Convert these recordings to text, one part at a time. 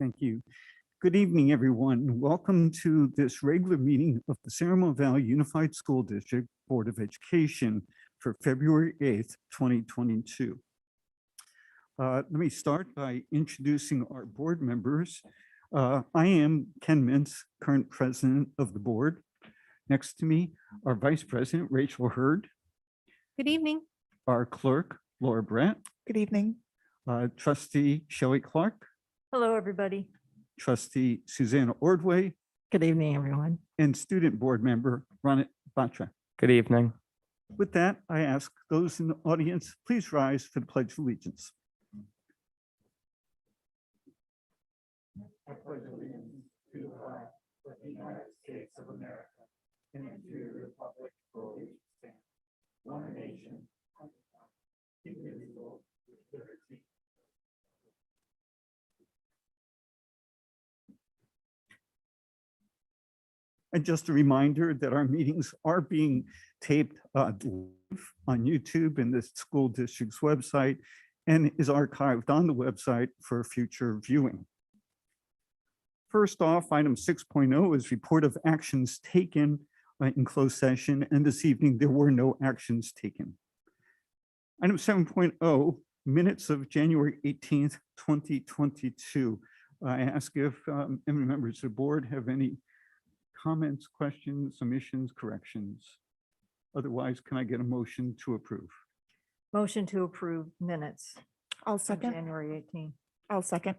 Thank you. Good evening, everyone. Welcome to this regular meeting of the San Ramon Valley Unified School District Board of Education for February 8th, 2022. Let me start by introducing our board members. I am Ken Mintz, current president of the board. Next to me, our vice president, Rachel Hurd. Good evening. Our clerk, Laura Brett. Good evening. Trustee Shelley Clark. Hello, everybody. Trustee Susanna Ordway. Good evening, everyone. And student board member, Ronit Batra. Good evening. With that, I ask those in the audience, please rise for the Pledge of Allegiance. I pledge allegiance to the flag of the United States of America and to the republic for which it stands, one nation, indivisible, with liberty. And just a reminder that our meetings are being taped live on YouTube and the school district's website and is archived on the website for future viewing. First off, item 6.0 is report of actions taken in closed session, and this evening there were no actions taken. Item 7.0, minutes of January 18th, 2022. I ask if any members of the board have any comments, questions, omissions, corrections. Otherwise, can I get a motion to approve? Motion to approve minutes I'll of second. January 18th. I'll second.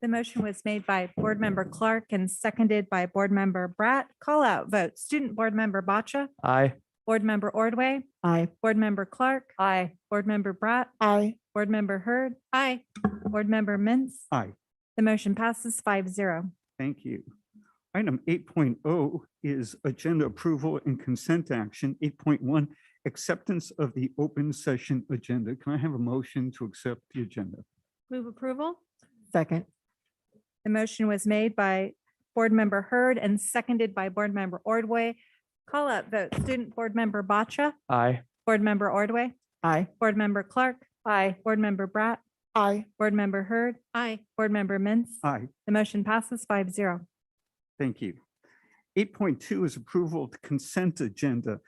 The motion was made by Board Member Clark and seconded by Board Member Bratt. Call out vote. Student Board Member Batra, Aye. Board Member Ordway, Aye. Board Member Clark, Aye. Board Member Bratt, Aye. Board Member Hurd. Aye. Board Member Mintz. Aye. The motion passes 5-0. Thank you. Item 8.0 is agenda approval and consent action. 8.1, acceptance of the open session agenda. Can I have a motion to accept the agenda? Move approval. Second. The motion was made by Board Member Hurd and seconded by Board Member Ordway. Call out vote. Student Board Member Batra, Aye. Board Member Ordway, Aye. Board Member Clark, Aye. Board Member Bratt, Aye. Board Member Hurd. Aye. Board Member Mintz. Aye. The motion passes 5-0. Thank you. 8.2 is approval of the consent agenda.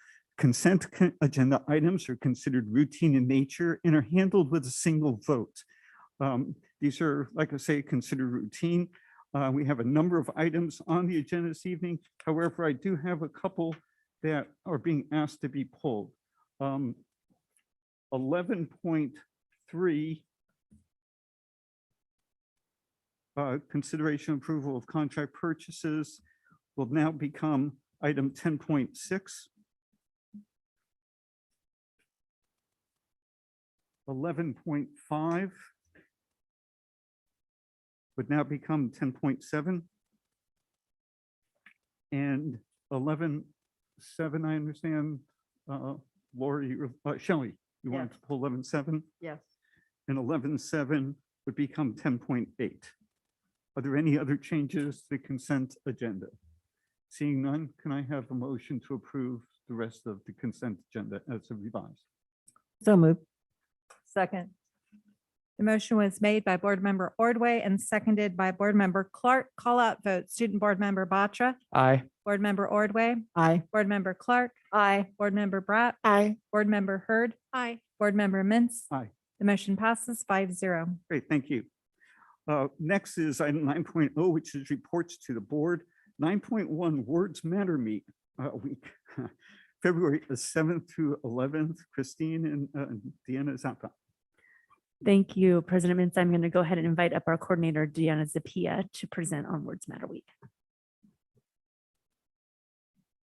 Agenda items are considered routine in nature and are handled with a single vote. These are, like I say, considered routine. We have a number of items on the agenda this evening. However, I do have a couple that are being asked to be pulled. 11.3, consideration approval of contract purchases will now become item 10.6. 11.5 would now become 10.7. And 11.7, I understand, Lori, Shelley, you wanted to pull 11.7? Yes. And 11.7 would become 10.8. Are there any other changes to the consent agenda? Seeing none, can I have a motion to approve the rest of the consent agenda as revised? So moved. Second. The motion was made by Board Member Ordway and seconded by Board Member Clark. Call out vote. Student Board Member Batra, Aye. Board Member Ordway, Aye. Board Member Clark, Aye. Board Member Bratt, Aye. Board Member Hurd. Aye. Board Member Mintz. Aye. The motion passes 5-0. Great, thank you. Next is item 9.0, which is reports to the board. 9.1, Words Matter Meet week, February 7th through 11th. Christine and Deanna Zappa. Thank you, President Mintz. I'm going to go ahead and invite up our coordinator, Deanna Zapia, to present on Words Matter Week.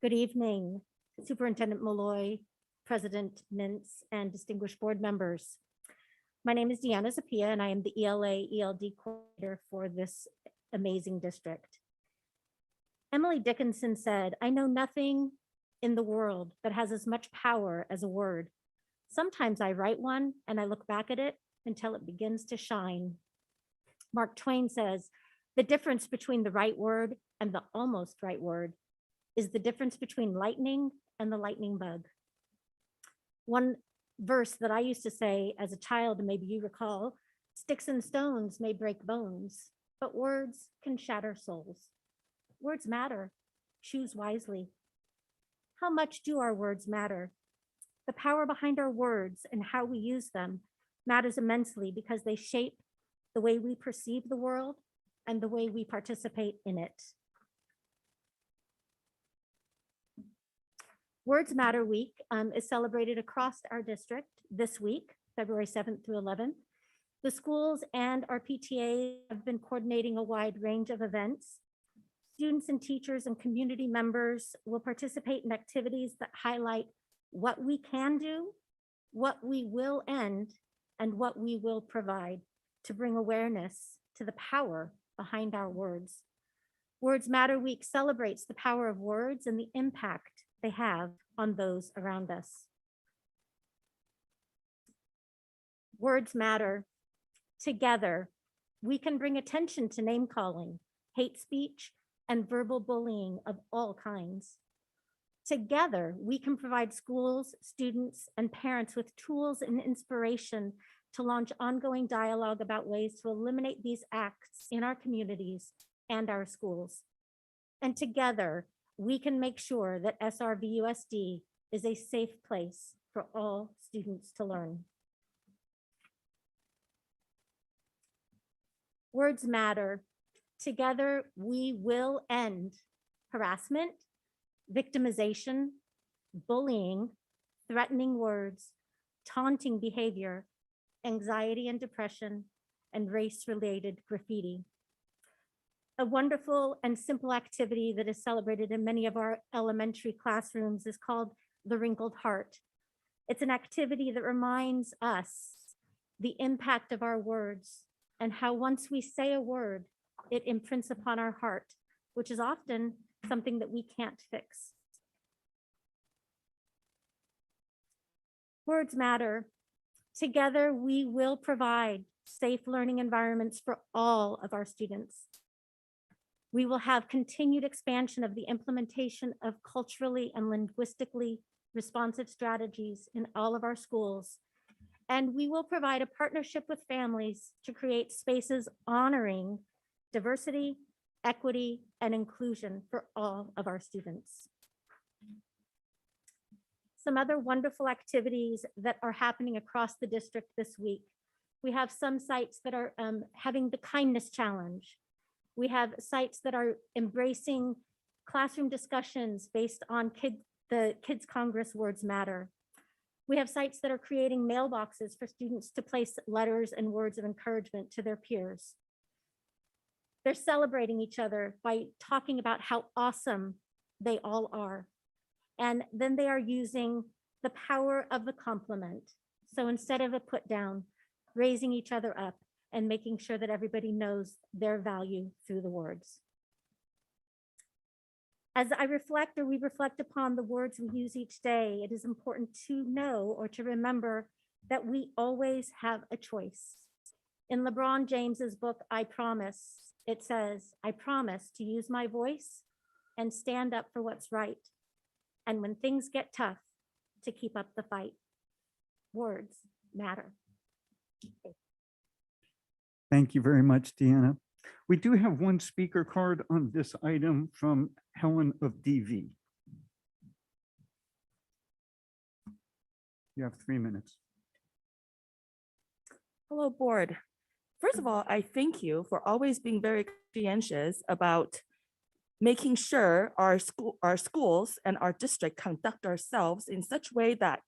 Good evening, Superintendent Malloy, President Mintz, and distinguished board members. My name is Deanna Zapia, and I am the ELA/ELD coordinator for this amazing district. Emily Dickinson said, "I know nothing in the world that has as much power as a word. Sometimes I write one and I look back at it until it begins to shine." Mark Twain says, "The difference between the right word and the almost right word is the difference between lightning and the lightning bug." One verse that I used to say as a child, and maybe you recall, "Sticks and stones may break bones, but words can shatter souls. Words matter. Choose wisely. How much do our words matter? The power behind our words and how we use them matters immensely because they shape the way we perceive the world and the way we participate in it. Words Matter Week is celebrated across our district this week, February 7th through 11th. The schools and our PTA have been coordinating a wide range of events. Students and teachers and community members will participate in activities that highlight what we can do, what we will end, and what we will provide to bring awareness to the power behind our words. Words Matter Week celebrates the power of words and the impact they have on those around us. Words matter. Together, we can bring attention to name calling, hate speech, and verbal bullying of all kinds. Together, we can provide schools, students, and parents with tools and inspiration to launch ongoing dialogue about ways to eliminate these acts in our communities and our schools. And together, we can make sure that SRVUSD is a safe place for all students to learn. Words matter. Together, we will end harassment, victimization, bullying, threatening words, taunting behavior, anxiety and depression, and race-related graffiti. A wonderful and simple activity that is celebrated in many of our elementary classrooms is called the Wrinkled Heart. It's an activity that reminds us the impact of our words and how once we say a word, it imprints upon our heart, which is often something that we can't fix. Words matter. Together, we will provide safe learning environments for all of our students. We will have continued expansion of the implementation of culturally and linguistically responsive strategies in all of our schools. And we will provide a partnership with families to create spaces honoring diversity, equity, and inclusion for all of our students. Some other wonderful activities that are happening across the district this week. We have some sites that are having the kindness challenge. We have sites that are embracing classroom discussions based on the Kids Congress Words Matter. We have sites that are creating mailboxes for students to place letters and words of encouragement to their peers. They're celebrating each other by talking about how awesome they all are. And then they are using the power of the compliment. So instead of a put down, raising each other up and making sure that everybody knows their value through the words. As I reflect or we reflect upon the words we use each day, it is important to know or to remember that we always have a choice. In LeBron James's book, I Promise, it says, I promise to use my voice and stand up for what's right. And when things get tough, to keep up the fight. Words matter. Thank you very much, Deanna. We do have one speaker card on this item from Helen of DV. You have 3 minutes. Hello, board. First of all, I thank you for always being very conscientious about making sure our schools and our district conduct ourselves in such a way that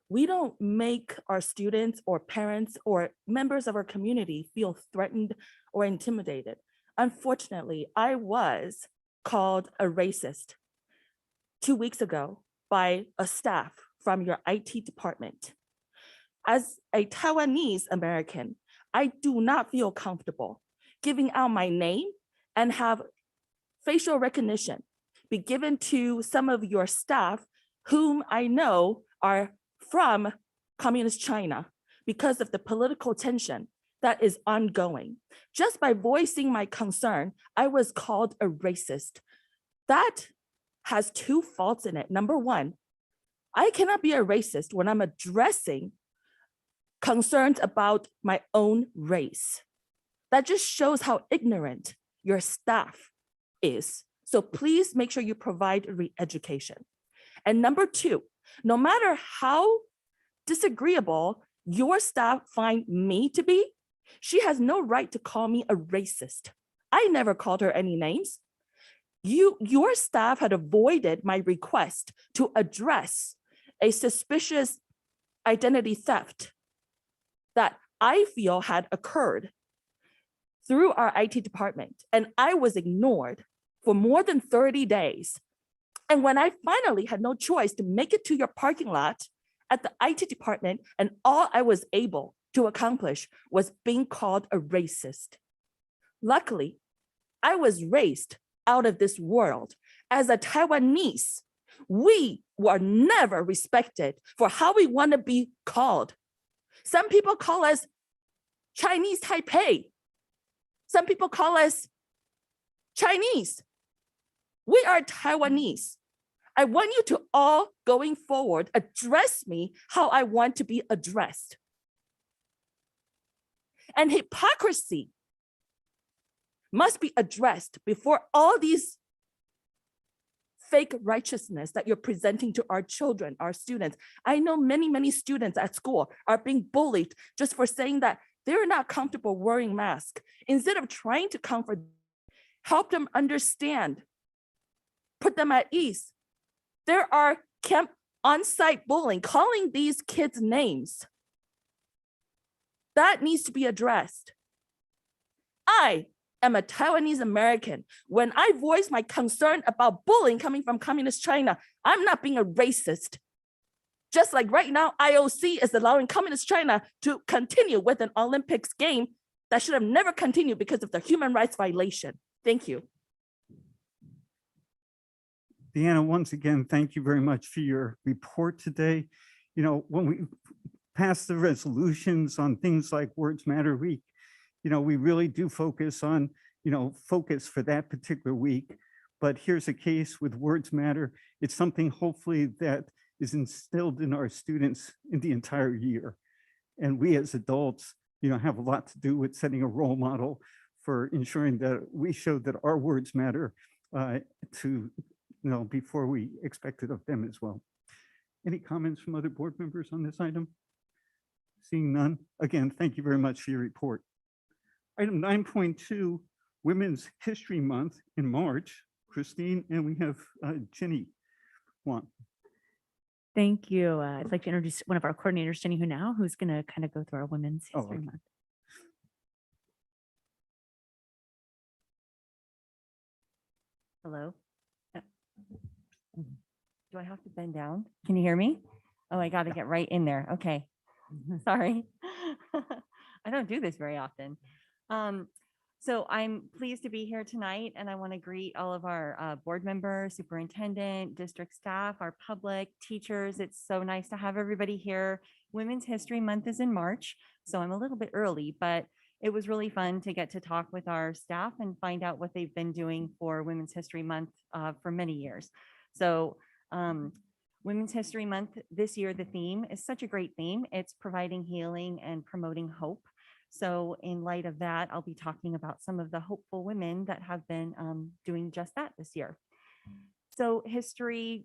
we don't make our students or parents or members of our community feel threatened or intimidated. Unfortunately, I was called a racist 2 weeks ago by a staff from your IT department. As a Taiwanese American, I do not feel comfortable giving out my name and have facial recognition be given to some of your staff whom I know are from Communist China because of the political tension that is ongoing. Just by voicing my concern, I was called a racist. That has two faults in it. Number one, I cannot be a racist when I'm addressing concerns about my own race. That just shows how ignorant your staff is. So please make sure you provide re-education. And number two, no matter how disagreeable your staff find me to be, she has no right to call me a racist. I never called her any names. Your staff had avoided my request to address a suspicious identity theft that I feel had occurred through our IT department, and I was ignored for more than 30 days. And when I finally had no choice to make it to your parking lot at the IT department, and all I was able to accomplish was being called a racist. Luckily, I was raised out of this world as a Taiwanese. We were never respected for how we want to be called. Some people call us Chinese Taipei. Some people call us Chinese. We are Taiwanese. I want you to all, going forward, address me how I want to be addressed. And hypocrisy must be addressed before all these fake righteousness that you're presenting to our children, our students. I know many students at school are being bullied just for saying that they're not comfortable wearing masks. Instead of trying to comfort, help them understand, put them at ease. There are on-site bullying, calling these kids names. That needs to be addressed. I am a Taiwanese American. When I voice my concern about bullying coming from communist China, I'm not being a racist. Just like right now, IOC is allowing communist China to continue with an Olympics game that should have never continued because of the human rights violation. Thank you. Deanna, once again, thank you very much for your report today. You know, when we pass the resolutions on things like Words Matter Week, you know, we really do focus on, focus for that particular week. But here's a case with Words Matter. It's something hopefully that is instilled in our students in the entire year. And we as adults, have a lot to do with setting a role model for ensuring that we show that our words matter before we expect it of them as well. Any comments from other board members on this item? Seeing none, again, thank you very much for your report. Item 9.2, Women's History Month in March. Christine, and we have Jenny Juan. Thank you. I'd like to introduce one of our coordinators, Jenny Hunau, who's going to kind of go through our Women's History okay. Month. Hello. Do I have to bend down? Can you hear me? Oh, I got to get right in there. Okay. Sorry. I don't do this very often. So I'm pleased to be here tonight, and I want to greet all of our board members, superintendent, district staff, our public, teachers. It's so nice to have everybody here. Women's History Month is in March, so I'm a little bit early, but it was really fun to get to talk with our staff and find out what they've been doing for Women's History Month for many years. So Women's History Month this year, the theme is such a great theme. It's providing healing and promoting hope. So in light of that, I'll be talking about some of the hopeful women that have been doing just that this year. So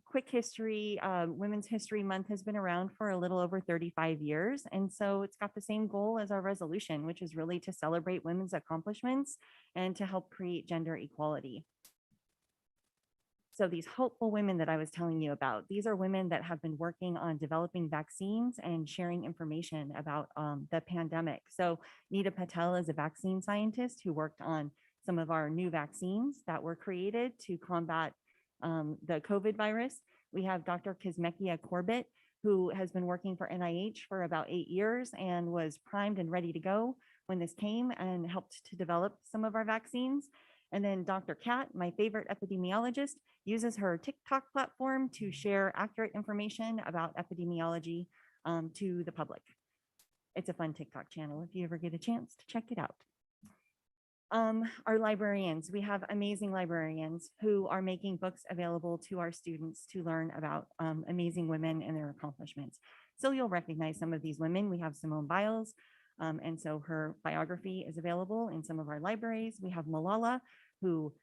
quick history, Women's History Month has been around for a little over 35 years. And so it's got the same goal as our resolution, which is really to celebrate women's accomplishments and to help create gender equality. So these hopeful women that I was telling you about, these are women that have been working on developing vaccines and sharing information about the pandemic. So Nita Patel is a vaccine scientist who worked on some of our new vaccines that were created to combat the COVID virus. We have Dr. Kizzmekia Corbett, who has been working for NIH for about 8 years and was primed and ready to go when this came and helped to develop some of our vaccines. And then Dr. Kat, my favorite epidemiologist, uses her TikTok platform to share accurate information about epidemiology to the public. It's a fun TikTok channel if you ever get a chance to check it out. Our librarians, we have amazing librarians who are making books available to our students to learn about amazing women and their accomplishments. So you'll recognize some of these women. We have Simone Biles, And so her biography is available in some of our libraries. We have Malala, who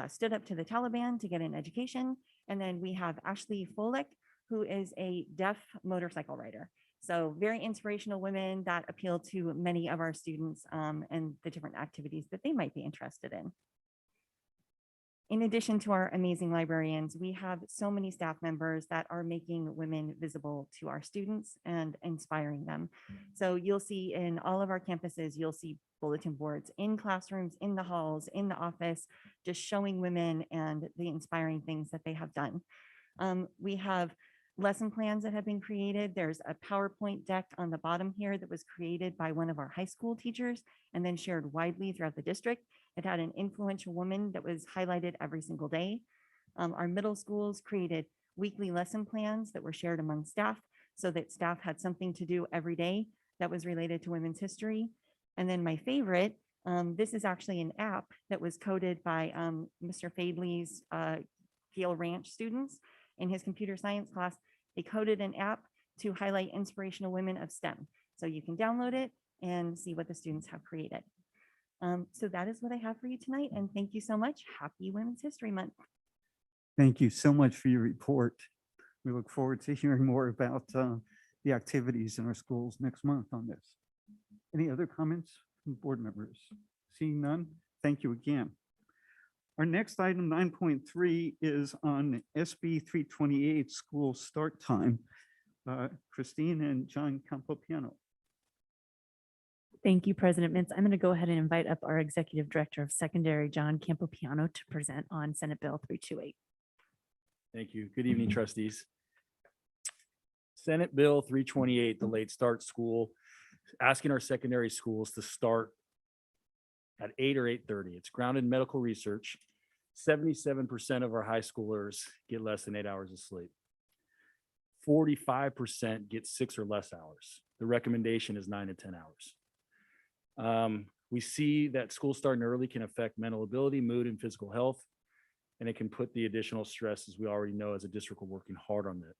stood up to the Taliban to get an education. And then we have Ashley Folek, who is a deaf motorcycle rider. So very inspirational women that appeal to many of our students and the different activities that they might be interested in. In addition to our amazing librarians, we have so many staff members that are making women visible to our students and inspiring them. So you'll see in all of our campuses, you'll see bulletin boards in classrooms, in the halls, in the office, just showing women and the inspiring things that they have done. We have lesson plans that have been created. There's a PowerPoint deck on the bottom here that was created by one of our high school teachers and then shared widely throughout the district. It had an influential woman that was highlighted every single day. Our middle schools created weekly lesson plans that were shared among staff so that staff had something to do every day that was related to women's history. And then my favorite, this is actually an app that was coded by Mr. Fadley's Gale Ranch students in his computer science class. They coded an app to highlight inspirational women of STEM. So you can download it and see what the students have created. So that is what I have for you tonight. And thank you so much. Happy Women's History Month. Thank you so much for your report. We look forward to hearing more about the activities in our schools next month on this. Any other comments from board members? Seeing none, thank you again. Our next item, 9.3, is on SB 328 school start time. Christine and John Campopiano. Thank you, President Mintz. I'm going to go ahead and invite up our Executive Director of Secondary, John Campopiano, to present on Senate Bill 328. Thank you. Good evening, trustees. Senate Bill 328, the late start school, asking our secondary schools to start at 8 or 8:30. It's grounded in medical research. 77% of our high schoolers get less than 8 hours of sleep. 45% get 6 or less hours. The recommendation is 9 to 10 hours. We see that school starting early can affect mental ability, mood, and physical health, and it can put the additional stress, as we already know, as a district, we're working hard on that,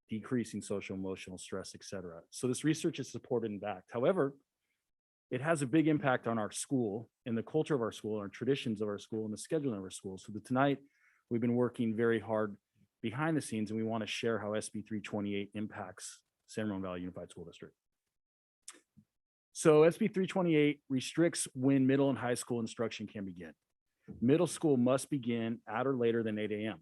decreasing social emotional stress, et cetera. So this research is supported and backed. However, it has a big impact on our school and the culture of our school, our traditions of our school, and the scheduling of our school. So tonight, we've been working very hard behind the scenes, and we want to share how SB 328 impacts San Ramon Valley Unified School District. So SB 328 restricts when middle and high school instruction can begin. Middle school must begin at or later than 8 a.m.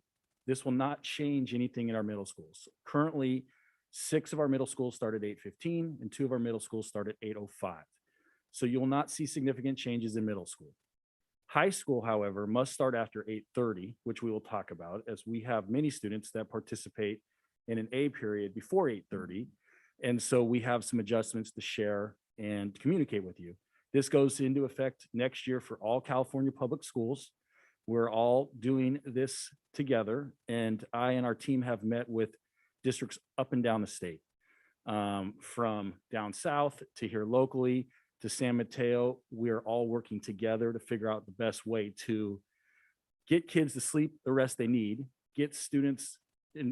This will not change anything in our middle schools. Currently, 6 of our middle schools start at 8:15 and 2 of our middle schools start at 8:05. So you will not see significant changes in middle school. High school, however, must start after 8:30, which we will talk about, as we have many students that participate in an A period before 8:30. And so we have some adjustments to share and communicate with you. This goes into effect next year for all California public schools. We're all doing this together, and I and our team have met with districts up and down the state, from down south to here locally to San Mateo. We are all working together to figure out the best way to get kids the sleep the rest they need, get students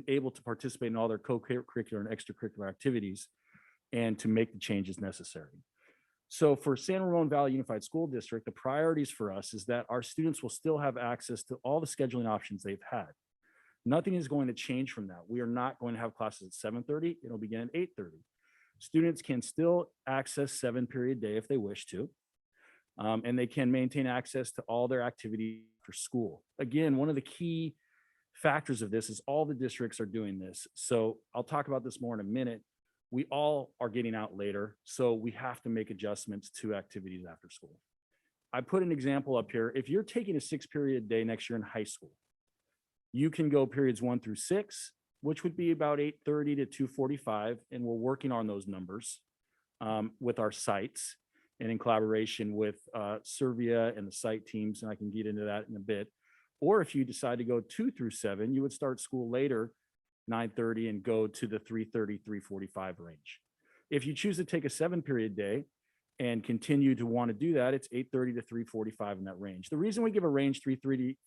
able to participate in all their co-curricular and extracurricular activities, and to make the changes necessary. So for San Ramon Valley Unified School District, the priorities for us is that our students will still have access to all the scheduling options they've had. Nothing is going to change from that. We are not going to have classes at 7:30. It'll begin at 8:30. Students can still access 7-period day if they wish to, and they can maintain access to all their activities for school. Again, one of the key factors of this is all the districts are doing this. So I'll talk about this more in a minute. We all are getting out later, so we have to make adjustments to activities after school. I put an example up here. If you're taking a 6-period day next year in high school, you can go periods 1 through 6, which would be about 8:30 to 2:45, and we're working on those numbers with our sites and in collaboration with SRVUSD and the site teams, and I can get into that in a bit. Or if you decide to go 2 through 7, you would start school later, 9:30, and go to the 3:30, 3:45 range. If you choose to take a 7-period day and continue to want to do that, it's 8:30 to 3:45 in that range. The reason we give a range 3:30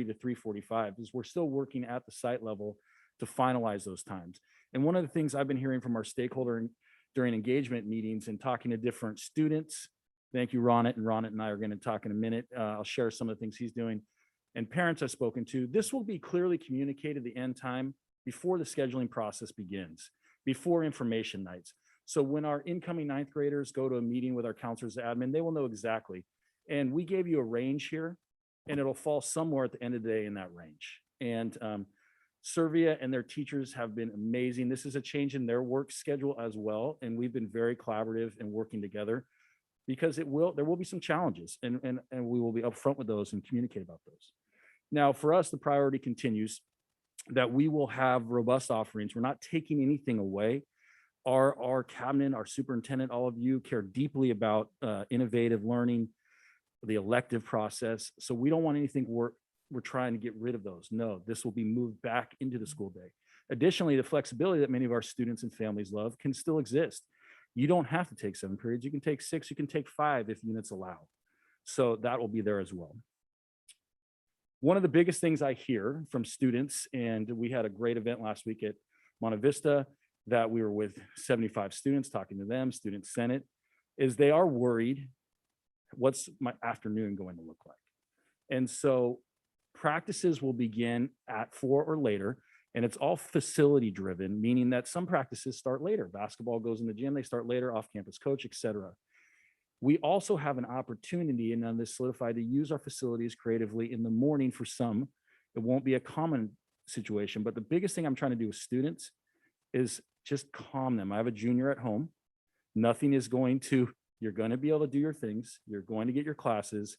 to 3:45 is we're still working at the site level to finalize those times. And one of the things I've been hearing from our stakeholder during engagement meetings and talking to different students. Thank you, Ronit, and Ronit and I are going to talk in a minute. I'll share some of the things he's doing. And parents I've spoken to, this will be clearly communicated the end time before the scheduling process begins, before information nights. So when our incoming ninth graders go to a meeting with our counselors admin, they will know exactly. And we gave you a range here, and it'll fall somewhere at the end of the day in that range. And Servia and their teachers have been amazing. This is a change in their work schedule as well. And we've been very collaborative and working together because there will be some challenges and we will be upfront with those and communicate about those. Now, for us, the priority continues that we will have robust offerings. We're not taking anything away. Our cabinet, our superintendent, all of you care deeply about innovative learning, the elective process. So we don't want anything we're trying to get rid of those. No, this will be moved back into the school day. Additionally, the flexibility that many of our students and families love can still exist. You don't have to take 7 periods. You can take 6, you can take 5 if units allow. So that will be there as well. One of the biggest things I hear from students, and we had a great event last week at Monte Vista that we were with 75 students talking to them, Student Senate, is they are worried, what's my afternoon going to look like? And so practices will begin at 4 or later, and it's all facility driven, meaning that some practices start later. Basketball goes in the gym, they start later, off-campus coach, etc. We also have an opportunity, and on this solidified, to use our facilities creatively in the morning for some. It won't be a common situation, but the biggest thing I'm trying to do with students is just calm them. I have a junior at home. Nothing is going to, you're going to be able to do your things. You're going to get your classes.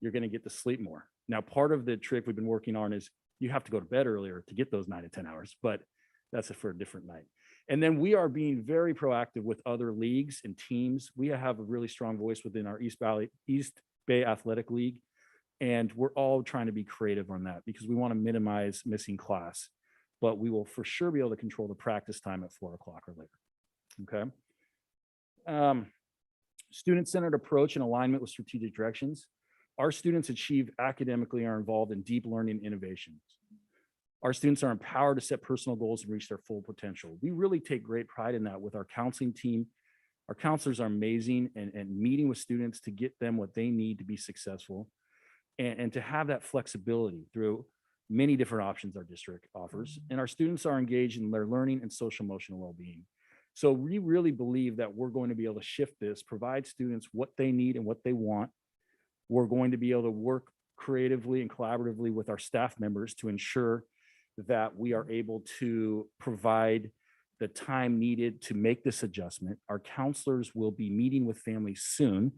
You're going to get to sleep more. Now, part of the trick we've been working on is you have to go to bed earlier to get those 9 to 10 hours, but that's for a different night. And then we are being very proactive with other leagues and teams. We have a really strong voice within our East Bay Athletic League. And we're all trying to be creative on that because we want to minimize missing class, but we will for sure be able to control the practice time at 4 o'clock or later. Okay. Student-centered approach and alignment with strategic directions. Our students achieve academically and are involved in deep learning innovations. Our students are empowered to set personal goals and reach their full potential. We really take great pride in that with our counseling team. Our counselors are amazing and meeting with students to get them what they need to be successful and to have that flexibility through many different options our district offers. And our students are engaged in their learning and social emotional well-being. So we really believe that we're going to be able to shift this, provide students what they need and what they want. We're going to be able to work creatively and collaboratively with our staff members to ensure that we are able to provide the time needed to make this adjustment. Our counselors will be meeting with families soon,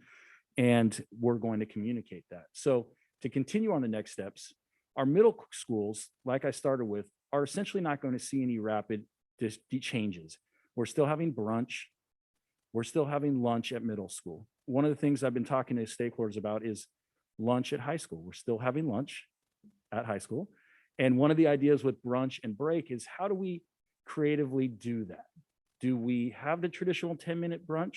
and we're going to communicate that. So to continue on the next steps, our middle schools, like I started with, are essentially not going to see any rapid changes. We're still having brunch. We're still having lunch at middle school. One of the things I've been talking to stakeholders about is lunch at high school. We're still having lunch at high school. And one of the ideas with brunch and break is how do we creatively do that? Do we have the traditional 10-minute brunch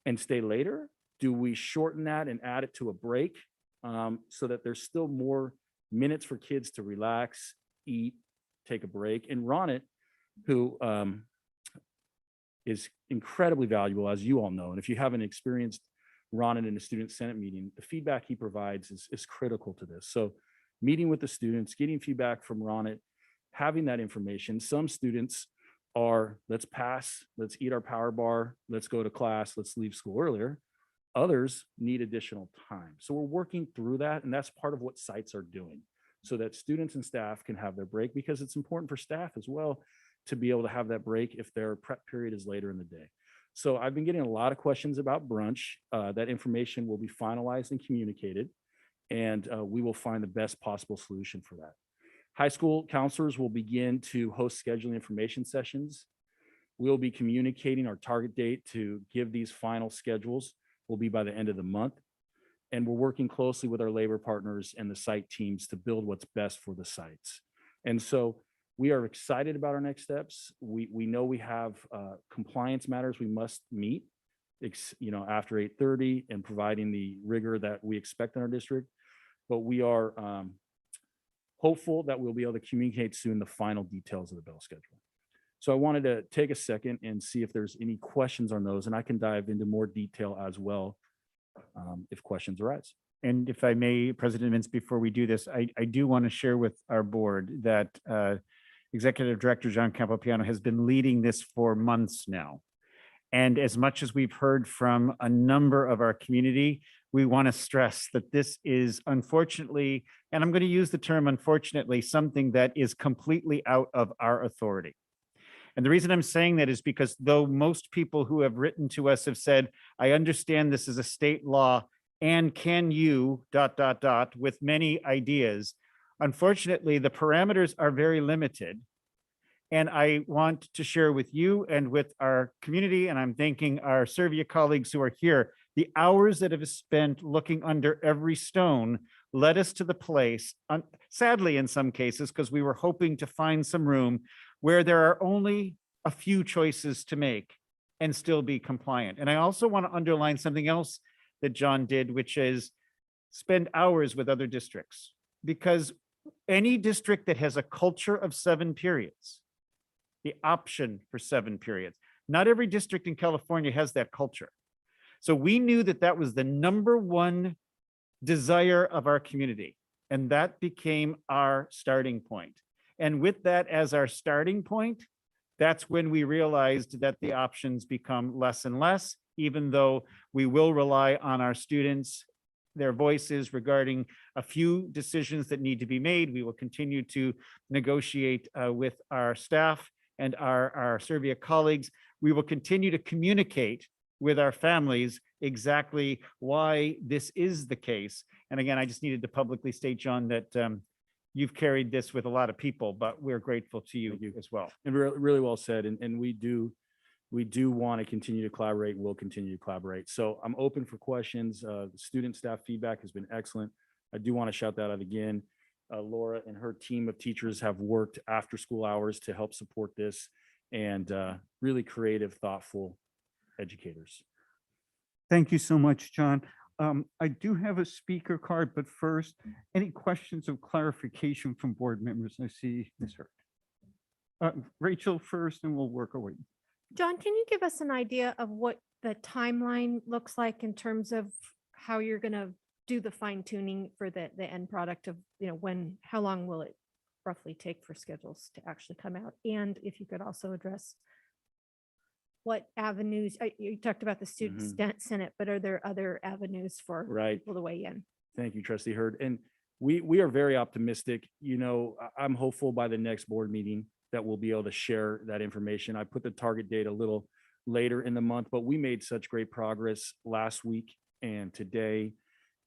and stay later? Do we shorten that and add it to a break so that there's still more minutes for kids to relax, eat, take a break? And Ronit, who is incredibly valuable, as you all know, and if you haven't experienced Ronit in a student senate meeting, the feedback he provides is critical to this. So meeting with the students, getting feedback from Ronit, having that information. Some students are, let's pass, let's eat our power bar, let's go to class, let's leave school earlier. Others need additional time. So we're working through that, and that's part of what sites are doing so that students and staff can have their break, because it's important for staff as well to be able to have that break if their prep period is later in the day. So I've been getting a lot of questions about brunch. That information will be finalized and communicated, and we will find the best possible solution for that. High school counselors will begin to host scheduling information sessions. We'll be communicating our target date to give these final schedules will be by the end of the month. And we're working closely with our labor partners and the site teams to build what's best for the sites. And so we are excited about our next steps. We know we have compliance matters we must meet, after 8:30 and providing the rigor that we expect in our district. But we are hopeful that we'll be able to communicate soon the final details of the bell schedule. So I wanted to take a second and see if there's any questions on those, and I can dive into more detail as well if questions arise. And if I may, President Mintz, before we do this, I do want to share with our board that Executive Director John Campopiano has been leading this for months now. And as much as we've heard from a number of our community, we want to stress that this is unfortunately, and I'm going to use the term unfortunately, something that is completely out of our authority. And the reason I'm saying that is because though most people who have written to us have said, I understand this is a state law and can you ... with many ideas, unfortunately, the parameters are very limited. And I want to share with you and with our community, and I'm thanking our SRVUSD colleagues who are here, the hours that have spent looking under every stone led us to the place, sadly in some cases, because we were hoping to find some room where there are only a few choices to make and still be compliant. And I also want to underline something else that John did, which is spend hours with other districts, because any district that has a culture of 7 periods, the option for 7 periods, not every district in California has that culture. So we knew that that was the #1 desire of our community, and that became our starting point. And with that as our starting point, that's when we realized that the options become less and less, even though we will rely on our students, their voices regarding a few decisions that need to be made. We will continue to negotiate with our staff and our SRVUSD colleagues. We will continue to communicate with our families exactly why this is the case. And again, I just needed to publicly state, John, that you've carried this with a lot of people, but we're grateful to you as well. And really well said. And we do want to continue to collaborate. We'll continue to collaborate. So I'm open for questions. The student staff feedback has been excellent. I do want to shout that out again. Laura and her team of teachers have worked after school hours to help support this, and really creative, thoughtful educators. Thank you so much, John. I do have a speaker card, but first, any questions of clarification from board members? I see Ms. Hurd. Rachel first, and we'll work our way. John, can you give us an idea of what the timeline looks like in terms of how you're going to do the fine tuning for the end product of, how long will it roughly take for schedules to actually come out? And if you could also address what avenues, you talked about the student senate, but are there other avenues for people to weigh in? Thank you, Trustee Hurd. And we are very optimistic. I'm hopeful by the next board meeting that we'll be able to share that information. I put the target date a little later in the month, but we made such great progress last week and today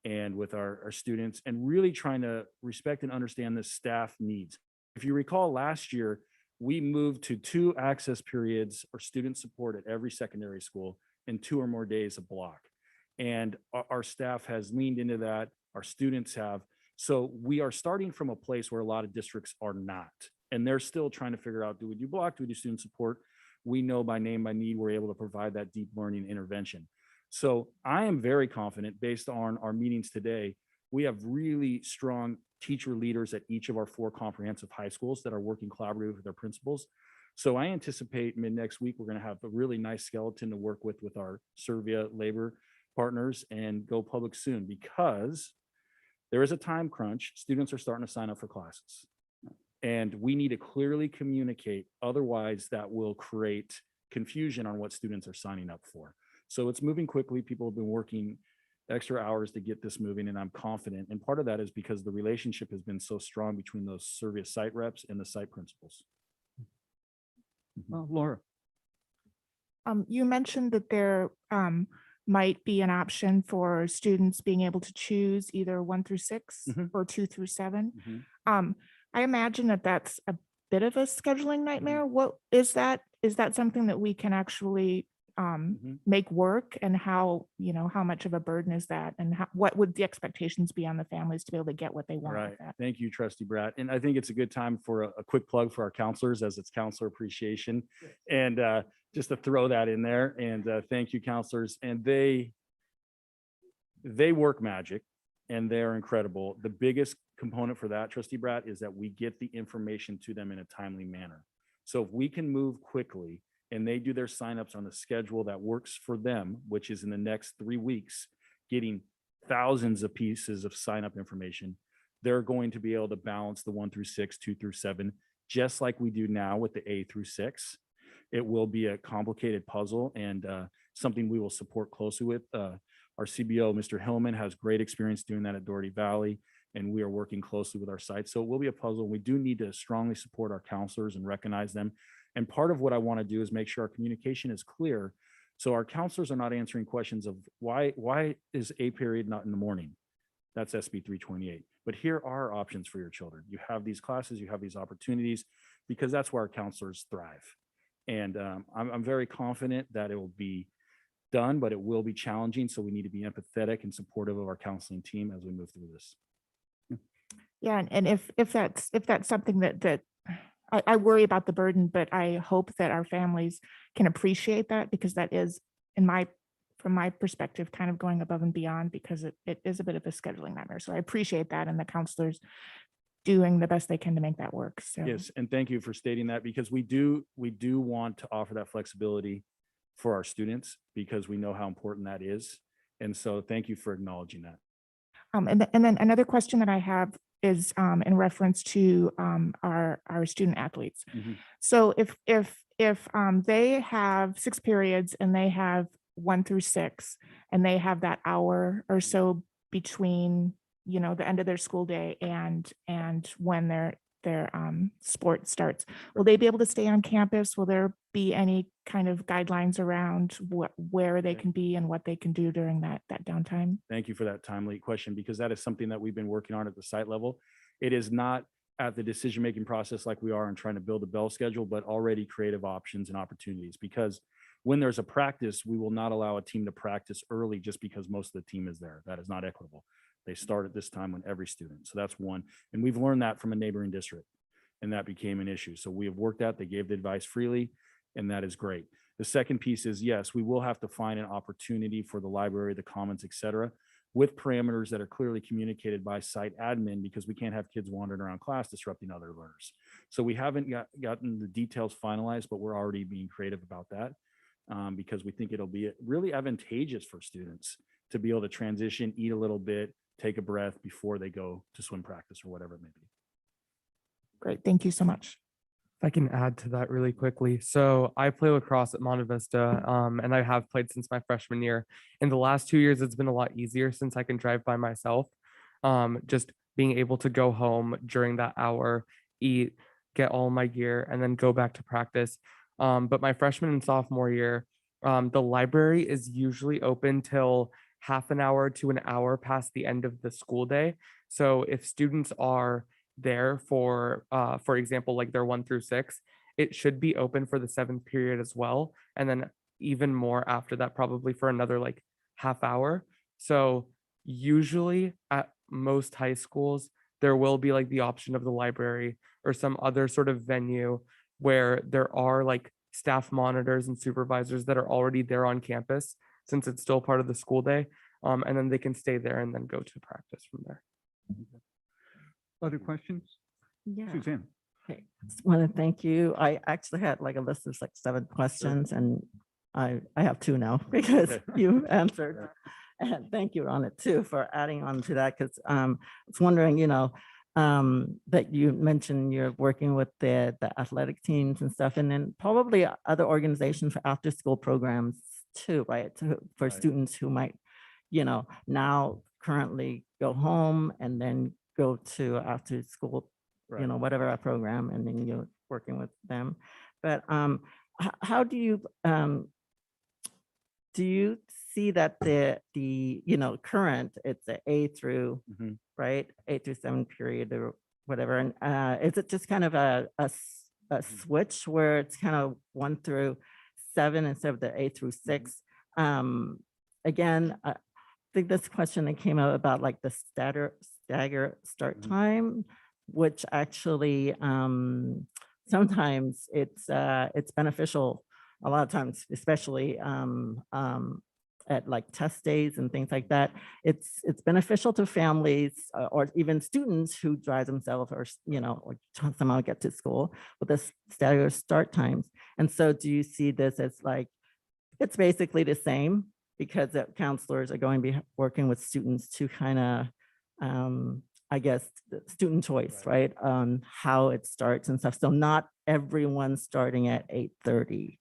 and with our students, and really trying to respect and understand the staff needs. If you recall, last year, we moved to 2 access periods or student support at every secondary school in 2 or more days a block. And our staff has leaned into that, our students have. So we are starting from a place where a lot of districts are not. And they're still trying to figure out, do we do block, do we do student support? We know by name, by need, we're able to provide that deep learning intervention. So I am very confident based on our meetings today, we have really strong teacher leaders at each of our 4 comprehensive high schools that are working collaboratively with their principals. So I anticipate mid next week, we're going to have a really nice skeleton to work with our SRVUSD labor partners and go public soon, because there is a time crunch. Students are starting to sign up for classes. And we need to clearly communicate. Otherwise, that will create confusion on what students are signing up for. So it's moving quickly. People have been working extra hours to get this moving, and I'm confident. And part of that is because the relationship has been so strong between those SRVUSD site reps and the site principals. Laura. You mentioned that there might be an option for students being able to choose either 1 through 6 or 2 through 7. I imagine that that's a bit of a scheduling nightmare. What is that? Is that something that we can actually make work, and how much of a burden is that, and what would the expectations be on the families to be able to get what they want? Right. With that? Thank you, Trustee Bratt. And I think it's a good time for a quick plug for our counselors, as it's Counselor Appreciation. And just to throw that in there, and thank you, counselors. And they work magic, and they're incredible. The biggest component for that, Trustee Bratt, is that we get the information to them in a timely manner. So if we can move quickly and they do their signups on a schedule that works for them, which is in the next 3 weeks, getting thousands of pieces of sign up information, they're going to be able to balance the 1 through 6, 2 through 7, just like we do now with the A through 6. It will be a complicated puzzle and something we will support closely with. Our CBO, Mr. Hillman, has great experience doing that at Doherty Valley, and we are working closely with our sites. So it will be a puzzle. We do need to strongly support our counselors and recognize them. And part of what I want to do is make sure our communication is clear. So our counselors are not answering questions of why is A period not in the morning? That's SB 328. But here are options for your children. You have these classes, you have these opportunities, because that's where our counselors thrive. And I'm very confident that it will be done, but it will be challenging. So we need to be empathetic and supportive of our counseling team as we move through this. Yeah, and if that's something that I worry about the burden, but I hope that our families can appreciate that, because that is, from my perspective, kind of going above and beyond, because it is a bit of a scheduling nightmare. So I appreciate that, and the counselors doing the best they can to make that work. So Yes, and thank you for stating that, because we do want to offer that flexibility for our students, because we know how important that is. And so thank you for acknowledging that. and then another question that I have is in reference to our student athletes. Mhm. So if they have 6 periods and they have 1 through 6, and they have that hour or so between, the end of their school day and when their sport starts, will they be able to stay on campus? Will there be any kind of guidelines around where they can be and what they can do during that downtime? Thank you for that timely question, because that is something that we've been working on at the site level. It is not at the decision-making process like we are in trying to build a bell schedule, but already creative options and opportunities. Because when there's a practice, we will not allow a team to practice early just because most of the team is there. That is not equitable. They start at this time when every student. So that's one. And we've learned that from a neighboring district, and that became an issue. So we have worked out, they gave the advice freely, and that is great. The second piece is, yes, we will have to find an opportunity for the library, the commons, et cetera, with parameters that are clearly communicated by site admin, because we can't have kids wandering around class disrupting other learners. So we haven't gotten the details finalized, but we're already being creative about that, because we think it'll be really advantageous for students to be able to transition, eat a little bit, take a breath before they go to swim practice or whatever it may be. Great, thank you so much. If I can add to that really quickly. So I play lacrosse at Monte Vista, and I have played since my freshman year. In the last 2 years, it's been a lot easier since I can drive by myself. Just being able to go home during that hour, eat, get all my gear, and then go back to practice. But my freshman and sophomore year, the library is usually open till half an hour to an hour past the end of the school day. So if students are there for example, like their 1 through 6, it should be open for the 7th period as well. And then even more after that, probably for another like half hour. So usually at most high schools, there will be like the option of the library or some other sort of venue where there are like staff monitors and supervisors that are already there on campus, since it's still part of the school day. And then they can stay there and then go to practice from there. Other questions? Yeah. Suzanne? Okay, want to thank you. I actually had like a list of like 7 questions, and I have 2 now because Okay. you answered. And thank you on it too for adding on to that, because I was wondering, that you mentioned you're working with the athletic teams and stuff, and then probably other organizations for after school programs too, right? For Right. students who might, now currently go home and then go to after school, Right. whatever our program, and then you're working with them. But how do you see that the current, it's a A through, Mhm. right, A through 7 period or whatever, and is it just kind of a switch where it's kind of 1 through 7 instead of the A through 6? Again, I think this question that came out about like the stagger start time, which actually sometimes it's beneficial. A lot of times, especially at like test days and things like that. It's beneficial to families or even students who drive themselves or, or somehow get to school with the staggered start times. And so do you see this as like, it's basically the same because the counselors are going to be working with students to kind of, I guess, the student choice, right? On how it starts and stuff. So not everyone starting at 8:30.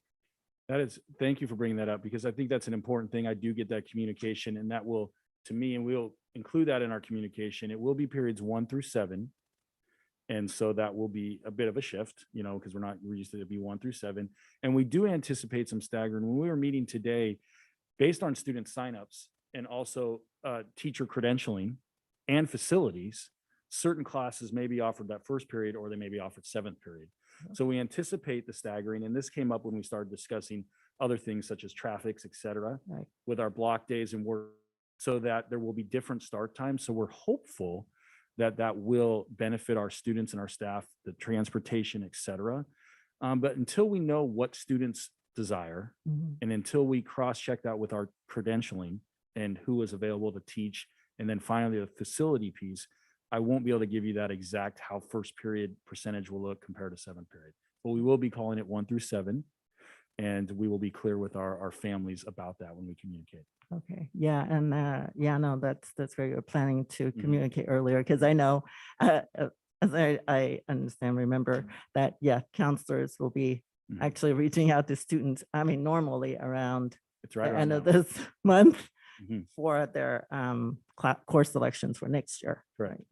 Thank you for bringing that up because I think that's an important thing. I do get that communication and that will, to me, and we'll include that in our communication. It will be periods 1 through 7. And so that will be a bit of a shift, because we're used to it be 1 through 7. And we do anticipate some staggering. When we were meeting today, based on student signups and also teacher credentialing and facilities, certain classes may be offered that first period or they may be offered 7th period. So we anticipate the staggering, and this came up when we started discussing other things such as traffics, et cetera, Right. with our block days and work, so that there will be different start times. So we're hopeful that that will benefit our students and our staff, the transportation, et cetera. But until we know what students desire, and until we cross-check that with our credentialing and who is available to teach, and then finally the facility piece, I won't be able to give you that exact how first period percentage will look compared to 7th period. But we will be calling it 1 through 7. And we will be clear with our families about that when we communicate. Okay, yeah, and no, that's great. We're planning to communicate earlier because I know, as I understand, remember that, counselors will be actually reaching out to students. I mean, normally around It's right the around end of now. this month Mhm. for their course selections for next year. Correct. Right.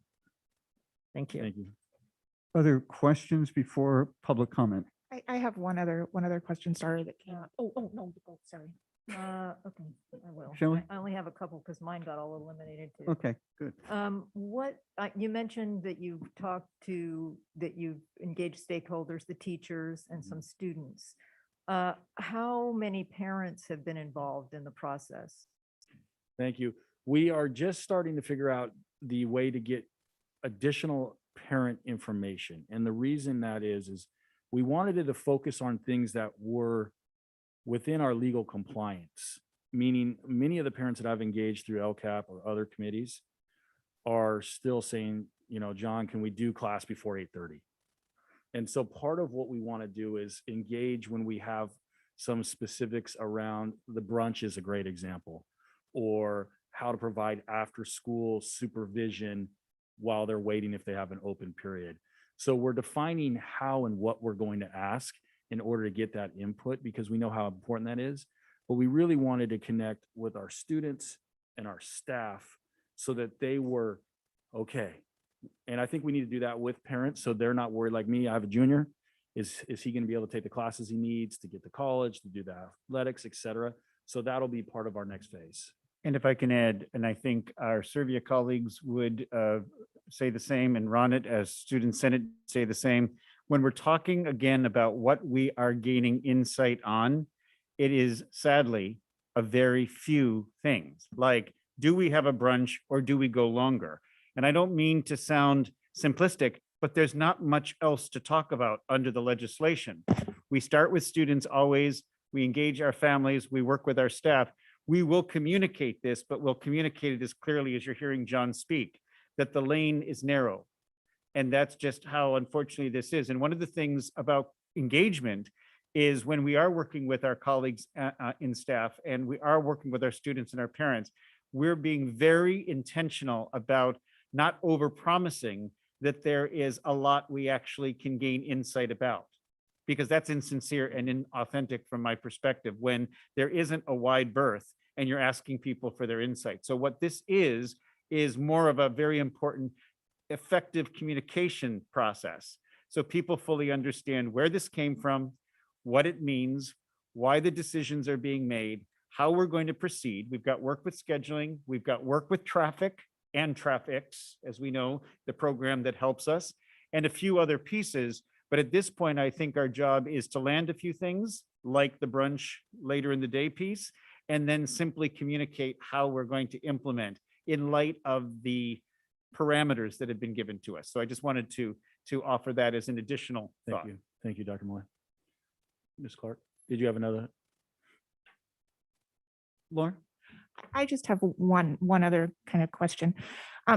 Thank you. Thank you. Other questions before public comment? I have one other question starter that came up. Oh, no, go, sorry. Okay, I will. Shall we? I only have a couple because mine got all eliminated too. Okay, good. What, you mentioned that you've engaged stakeholders, the teachers and some students. How many parents have been involved in the process? Thank you. We are just starting to figure out the way to get additional parent information. And the reason that is we wanted it to focus on things that were within our legal compliance, meaning many of the parents that I've engaged through LCAP or other committees are still saying, John, can we do class before 8:30? And so part of what we want to do is engage when we have some specifics around the brunch is a great example, or how to provide after school supervision while they're waiting if they have an open period. So we're defining how and what we're going to ask in order to get that input because we know how important that is. But we really wanted to connect with our students and our staff so that they were okay. And I think we need to do that with parents so they're not worried like me. I have a junior. Is he going to be able to take the classes he needs to get to college, to do the athletics, et cetera? So that'll be part of our next phase. And if I can add, and I think our Servia colleagues would say the same, and Ronit as Student Senate say the same. When we're talking again about what we are gaining insight on, it is sadly a very few things. Like, do we have a brunch or do we go longer? And I don't mean to sound simplistic, but there's not much else to talk about under the legislation. We start with students always, we engage our families, we work with our staff. We will communicate this, but we'll communicate it as clearly as you're hearing John speak, that the lane is narrow. And that's just how unfortunately this is. And one of the things about engagement is when we are working with our colleagues in staff and we are working with our students and our parents, we're being very intentional about not overpromising that there is a lot we actually can gain insight about. Because that's insincere and inauthentic from my perspective when there isn't a wide berth and you're asking people for their insight. So what this is more of a very important effective communication process. So people fully understand where this came from, what it means, why the decisions are being made, how we're going to proceed. We've got work with scheduling, we've got work with traffic and traffics, as we know, the program that helps us, and a few other pieces. But at this point, I think our job is to land a few things like the brunch later in the day piece, and then simply communicate how we're going to implement in light of the parameters that have been given to us. So I just wanted to offer that as an additional thought. Thank you. Thank you, Dr. Moore. Ms. Clark, did you have another? Lauren? I just have one other kind of question.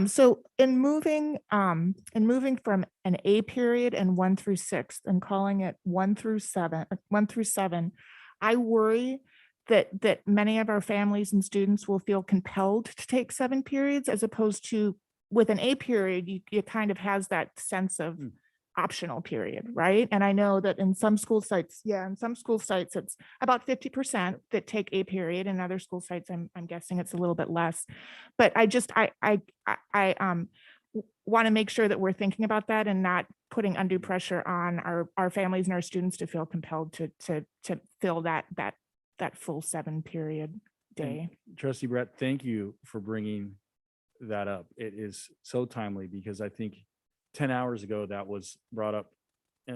So in moving from an A period and 1 through 6 and calling it 1 through 7, I worry that many of our families and students will feel compelled to take 7 periods, as opposed to with an A period, you kind of has that sense of optional period, right? And I know that in some school sites, it's about 50% that take A period, and other school sites, I'm guessing it's a little bit less. But I want to make sure that we're thinking about that and not putting undue pressure on our families and our students to feel compelled to fill that full 7 period day. Trustee Brett, thank you for bringing that up. It is so timely because I think 10 hours ago that was brought up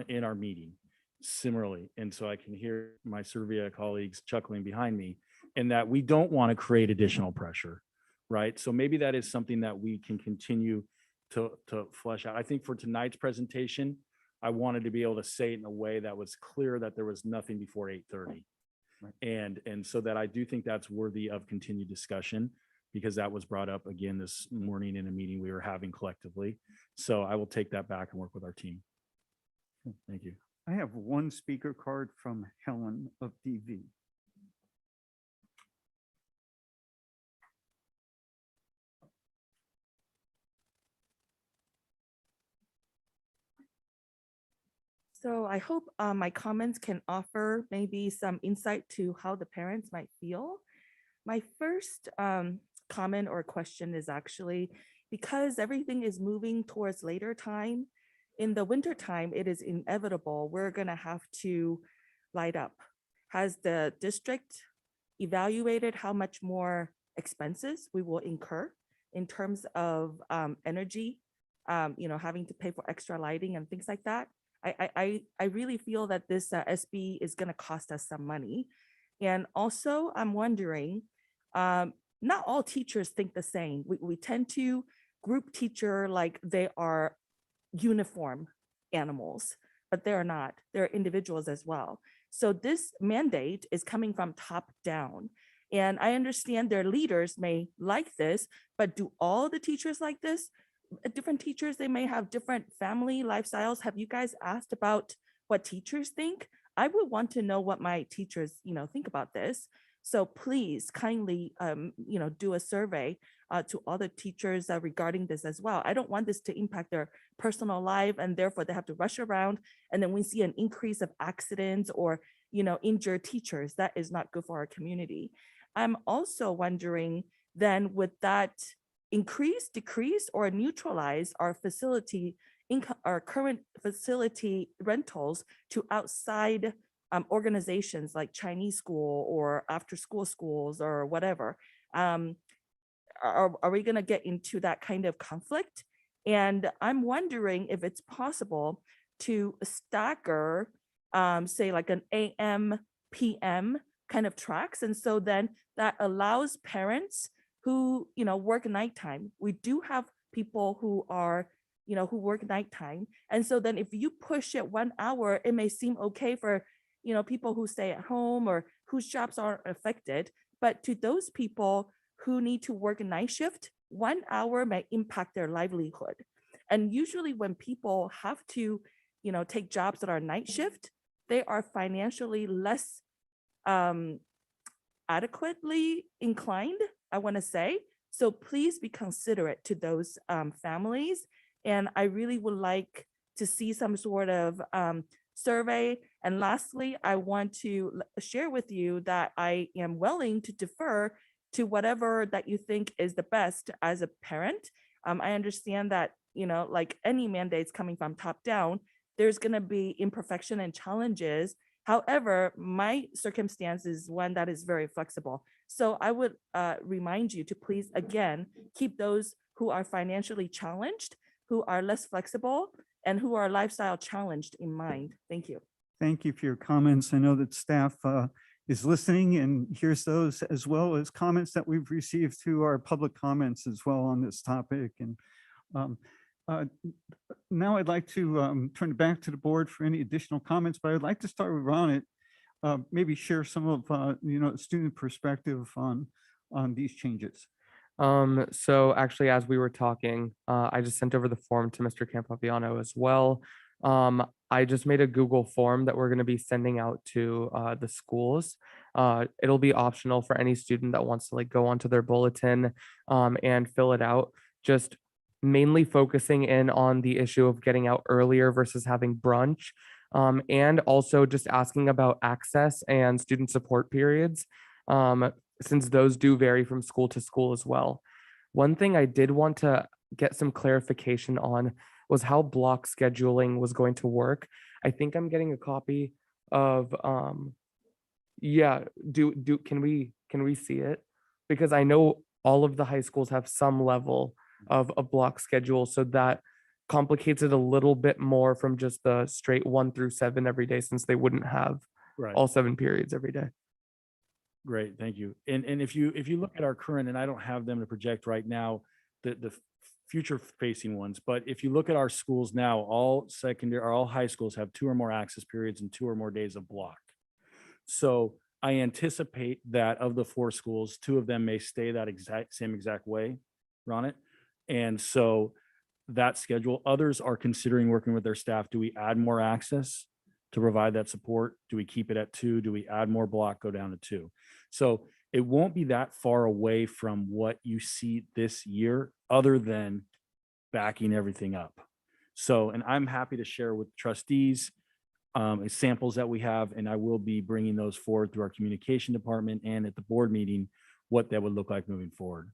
in our meeting similarly. And so I can hear my Servia colleagues chuckling behind me, and that we don't want to create additional pressure, right? So maybe that is something that we can continue to flesh out. I think for tonight's presentation, I wanted to be able to say it in a way that was clear that there was nothing before 8:30. And so that I do think that's worthy of continued discussion, because that was brought up again this morning in a meeting we were having collectively. So I will take that back and work with our team. Thank you. I have one speaker card from Helen of DV. So I hope my comments can offer maybe some insight to how the parents might feel. My first comment or question is actually, because everything is moving towards later time, in the winter time, it is inevitable we're gonna have to light up. Has the district evaluated how much more expenses we will incur in terms of energy, having to pay for extra lighting and things like that? I really feel that this SB is going to cost us some money. And also, I'm wondering, not all teachers think the same. We tend to group teacher like they are uniform animals, but they're not. They're individuals as well. So this mandate is coming from top down. And I understand their leaders may like this, but do all the teachers like this? Different teachers, they may have different family lifestyles. Have you guys asked about what teachers think? I would want to know what my teachers, think about this. So please kindly, do a survey to all the teachers regarding this as well. I don't want this to impact their personal life, and therefore they have to rush around. And then we see an increase of accidents or, injured teachers. That is not good for our community. I'm also wondering then, with that increase, decrease, or neutralize our facility income, our current facility rentals to outside organizations like Chinese school or after school schools or whatever? Are we going to get into that kind of conflict? And I'm wondering if it's possible to stagger, say like an AM, PM kind of tracks. And so then that allows parents who, work nighttime. We do have people who are, who work nighttime. And so then if you push it 1 hour, it may seem okay for, people who stay at home or whose jobs aren't affected. But to those people who need to work a night shift, 1 hour may impact their livelihood. And usually when people have to, take jobs that are night shift, they are financially less adequately inclined, I want to say. So please be considerate to those families. And I really would like to see some sort of survey. And lastly, I want to share with you that I am willing to defer to whatever that you think is the best as a parent. I understand that, like any mandates coming from top down, there's going to be imperfection and challenges. However, my circumstance is one that is very flexible. So I would remind you to please, again, keep those who are financially challenged, who are less flexible, and who are lifestyle challenged in mind. Thank you. Thank you for your comments. I know that staff is listening and hears those, as well as comments that we've received through our public comments as well on this topic. And now I'd like to turn it back to the board for any additional comments, but I'd like to start with Ronit, maybe share some of student perspective on on these changes? So actually, as we were talking, I just sent over the form to Mr. Campopiano as well. I just made a Google form that we're going to be sending out to the schools. It'll be optional for any student that wants to like go onto their bulletin and fill it out. Just mainly focusing in on the issue of getting out earlier versus having brunch, and also just asking about access and student support periods. Since those do vary from school to school as well. One thing I did want to get some clarification on was how block scheduling was going to work. I think I'm getting a copy of, yeah, can we see it? Because I know all of the high schools have some level of a block schedule, so that complicates it a little bit more from just the straight 1 through 7 every day, since they wouldn't have Right. all 7 periods every day. Great, thank you. And if you look at our current, and I don't have them to project right now, the future facing ones, but if you look at our schools now, all secondary or all high schools have 2 or more access periods and 2 or more days of block. So I anticipate that of the 4 schools, 2 of them may stay that same exact way, run it. And so that schedule, others are considering working with their staff. Do we add more access to provide that support? Do we keep it at 2? Do we add more block, go down to 2? So it won't be that far away from what you see this year, other than backing everything up. So, and I'm happy to share with trustees samples that we have, and I will be bringing those forward through our communication department and at the board meeting, what that would look like moving forward.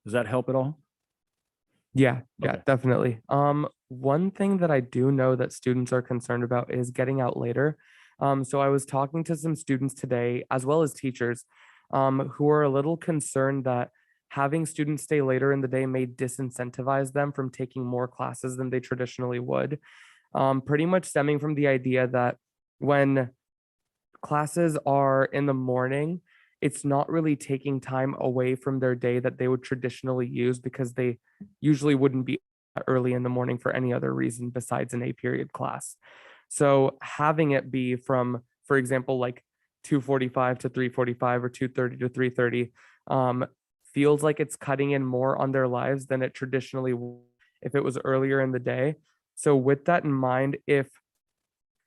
Does that help at all? Yeah, Okay. definitely. One thing that I do know that students are concerned about is getting out later. So I was talking to some students today, as well as teachers, who are a little concerned that having students stay later in the day may disincentivize them from taking more classes than they traditionally would. Pretty much stemming from the idea that when classes are in the morning, it's not really taking time away from their day that they would traditionally use, because they usually wouldn't be early in the morning for any other reason besides an A period class. So having it be from, for example, like 2:45 to 3:45 or 2:30 to 3:30 feels like it's cutting in more on their lives than it traditionally would if it was earlier in the day. So with that in mind, if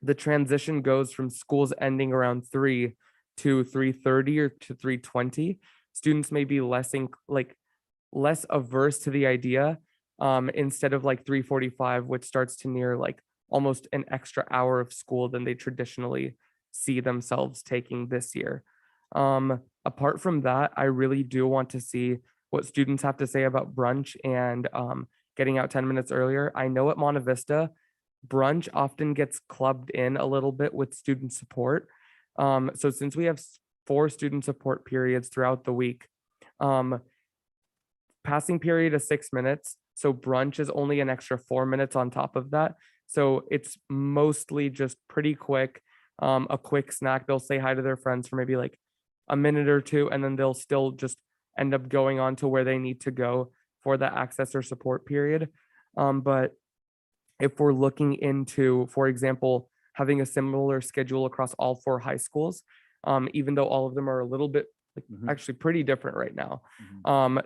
the transition goes from schools ending around 3 to 3:30 or to 3:20, students may be less averse to the idea, instead of like 3:45, which starts to near like almost an extra hour of school than they traditionally see themselves taking this year. Apart from that, I really do want to see what students have to say about brunch and getting out 10 minutes earlier. I know at Monte Vista, brunch often gets clubbed in a little bit with student support. So since we have 4 student support periods throughout the week, passing period is 6 minutes. So brunch is only an extra 4 minutes on top of that. So it's mostly just pretty quick, a quick snack. They'll say hi to their friends for maybe like a minute or 2, and then they'll still just end up going on to where they need to go for the access or support period. But if we're looking into, for example, having a similar schedule across all 4 high schools, even though all of them are a little bit actually pretty different right now,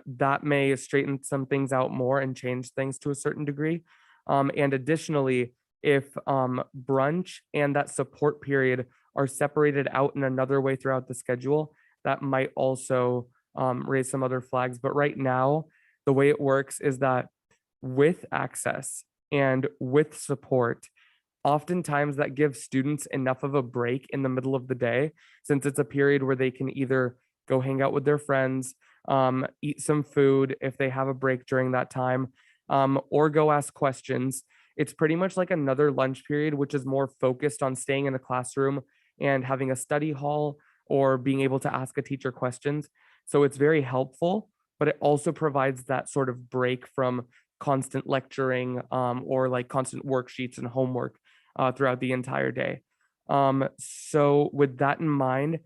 that may straighten some things out more and change things to a certain degree. And additionally, if brunch and that support period are separated out in another way throughout the schedule, that might also raise some other flags. But right now, the way it works is that with access and with support, oftentimes that gives students enough of a break in the middle of the day, since it's a period where they can either go hang out with their friends, eat some food if they have a break during that time, or go ask questions. It's pretty much like another lunch period, which is more focused on staying in a classroom and having a study hall or being able to ask a teacher questions. So it's very helpful, but it also provides that sort of break from constant lecturing, or like constant worksheets and homework throughout the entire day. So with that in mind,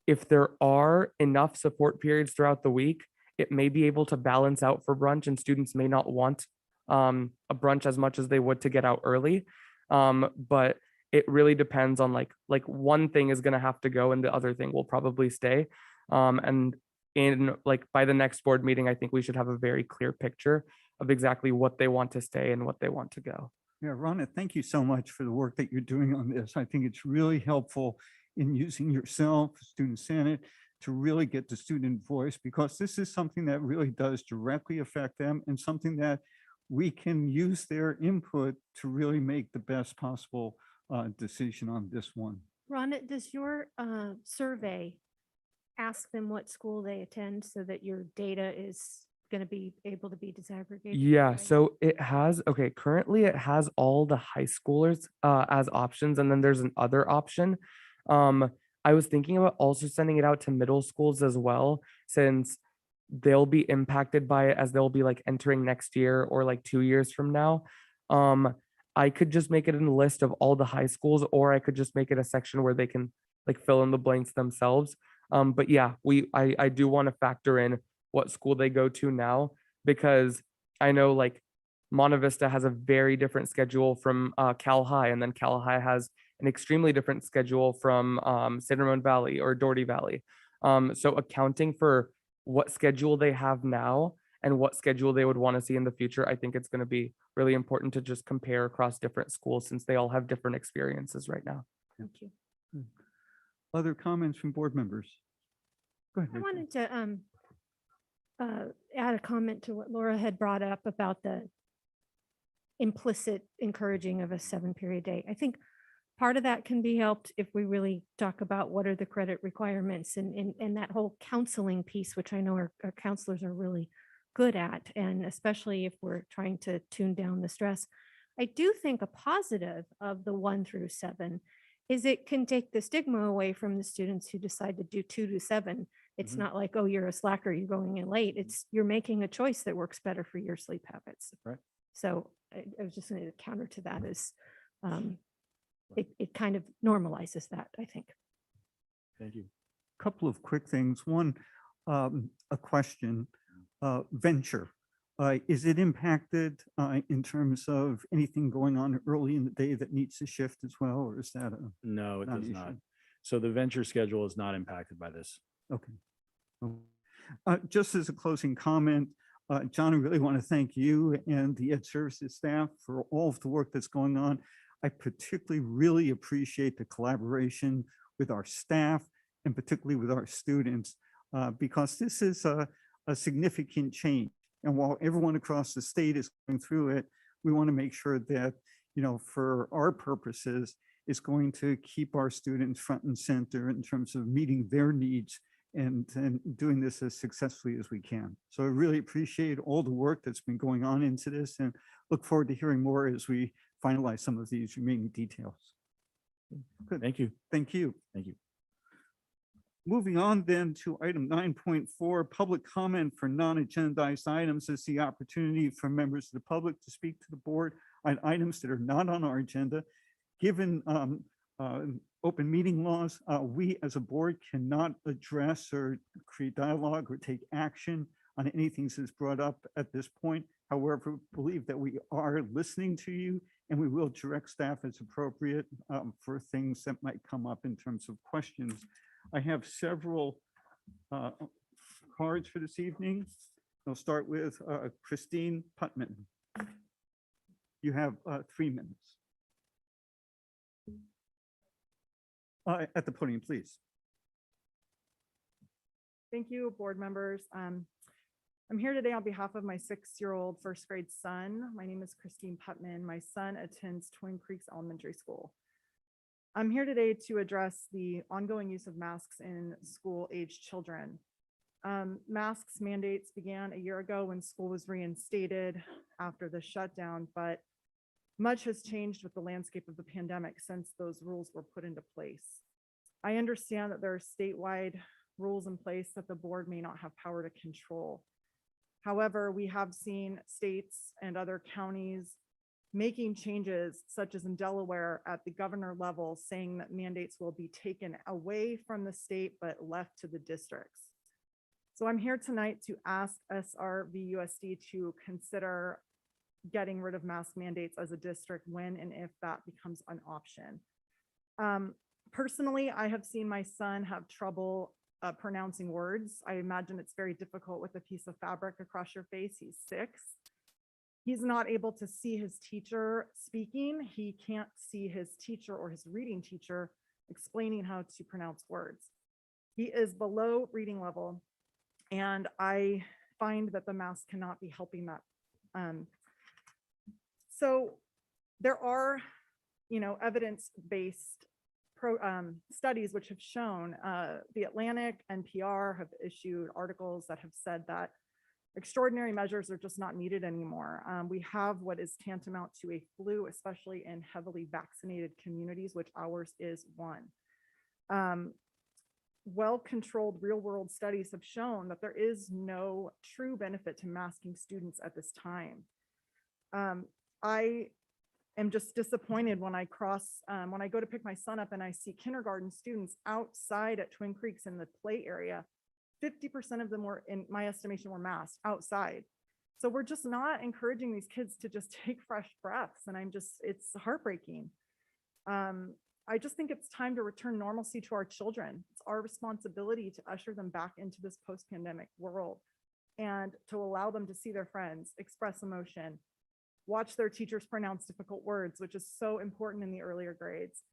if there are enough support periods throughout the week, it may be able to balance out for brunch, and students may not want a brunch as much as they would to get out early. But it really depends on like one thing is going to have to go and the other thing will probably stay. And in like by the next board meeting, I think we should have a very clear picture of exactly what they want to stay and what they want to go. Yeah, Rhonda, thank you so much for the work that you're doing on this. I think it's really helpful in using yourself, Student Senate, to really get the student voice, because this is something that really does directly affect them and something that we can use their input to really make the best possible decision on this one. Rhonda, does your survey ask them what school they attend so that your data is going to be able to be disaggregated? Yeah, right? so it has, okay, currently it has all the high schoolers as options, and then there's an other option. I was thinking about also sending it out to middle schools as well, since they'll be impacted by it as they'll be like entering next year or like 2 years from now. I could just make it in a list of all the high schools, or I could just make it a section where they can like fill in the blanks themselves. But yeah, I do want to factor in what school they go to now, because I know like Monte Vista has a very different schedule from Cal High, and then Cal High has an extremely different schedule from San Ramon Valley or Doherty Valley. So accounting for what schedule they have now and what schedule they would want to see in the future, I think it's going to be really important to just compare across different schools, since they all have different experiences right now. Thank you. Other comments from board members? Go ahead. I Rachel. wanted to add a comment to what Laura had brought up about the implicit encouraging of a 7-period day. I think part of that can be helped if we really talk about what are the credit requirements and that whole counseling piece, which I know our counselors are really good at, and especially if we're trying to tune down the stress. I do think a positive of the 1 through 7 is it can take the stigma away from the students who decide to do 2 to 7. It's not like, oh, you're a slacker, you're going in late. It's you're making a choice that works better for your sleep habits. Right. So I was just going to counter to that is it kind of normalizes that, I think. Thank you. Couple of quick things. One, a question, venture. Is it impacted in terms of anything going on early in the day that needs to shift as well, or is that a No, it does not. non-issue? So the venture schedule is not impacted by this. Okay. Just as a closing comment, John, I really want to thank you and the Ed Services staff for all of the work that's going on. I particularly really appreciate the collaboration with our staff and particularly with our students, because this is a significant change. And while everyone across the state is going through it, we want to make sure that, for our purposes, it's going to keep our students front and center in terms of meeting their needs and doing this as successfully as we can. So I really appreciate all the work that's been going on into this and look forward to hearing more as we finalize some of these remaining details. Good. Thank you. Thank you. Thank you. Moving on then to item 9.4, public comment for non-agendized items. This is the opportunity for members of the public to speak to the board on items that are not on our agenda. Given open meeting laws, we as a board cannot address or create dialogue or take action on anything that's brought up at this point. However, believe that we are listening to you and we will direct staff as appropriate for things that might come up in terms of questions. I have several cards for this evening. I'll start with Christine Putman. You have 3 minutes. At the podium, please. Thank you, board members. I'm here today on behalf of my 6-year-old first grade son. My name is Christine Putman. My son attends Twin Creeks Elementary School. I'm here today to address the ongoing use of masks in school-aged children. Masks mandates began a year ago when school was reinstated after the shutdown, but much has changed with the landscape of the pandemic since those rules were put into place. I understand that there are statewide rules in place that the board may not have power to control. However, we have seen states and other counties making changes, such as in Delaware at the governor level, saying that mandates will be taken away from the state but left to the districts. So I'm here tonight to ask SRVUSD to consider getting rid of mask mandates as a district when and if that becomes an option. Personally, I have seen my son have trouble pronouncing words. I imagine it's very difficult with a piece of fabric across your face. He's 6. He's not able to see his teacher speaking. He can't see his teacher or his reading teacher explaining how to pronounce words. He is below reading level, and I find that the mask cannot be helping that. So there are, evidence-based studies which have shown, the Atlantic, NPR have issued articles that have said that extraordinary measures are just not needed anymore. We have what is tantamount to a flu, especially in heavily vaccinated communities, which ours is one. Well-controlled real-world studies have shown that there is no true benefit to masking students at this time. I am just disappointed when I go to pick my son up and I see kindergarten students outside at Twin Creeks in the play area. 50% of them were, in my estimation, were masked outside. So we're just not encouraging these kids to just take fresh breaths. And it's heartbreaking. I just think it's time to return normalcy to our children. It's our responsibility to usher them back into this post-pandemic world and to allow them to see their friends, express emotion, watch their teachers pronounce difficult words, which is so important in the earlier grades.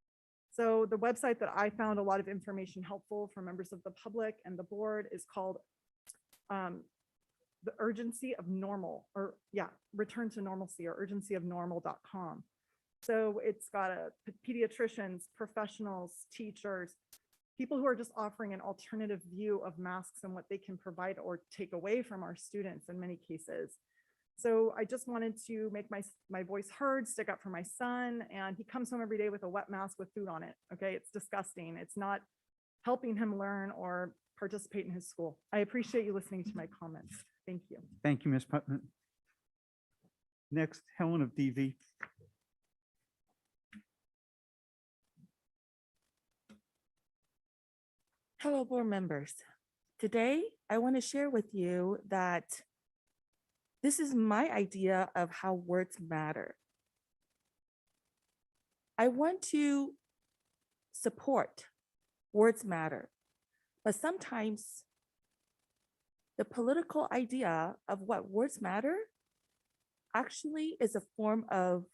So the website that I found a lot of information helpful for members of the public and the board is called the urgency of normal, or return to normalcy, or urgencyofnormal.com. So it's got pediatricians, professionals, teachers, people who are just offering an alternative view of masks and what they can provide or take away from our students in many cases. So I just wanted to make my voice heard, stick up for my son, and he comes home every day with a wet mask with food on it. Okay, it's disgusting. It's not helping him learn or participate in his school. I appreciate you listening to my comments. Thank you. Thank you, Ms. Putnam. Next, Helen of DV. Hello, board members. Today, I want to share with you that this is my idea of how words matter. I want to support words matter, but sometimes the political idea of what words matter actually is a form of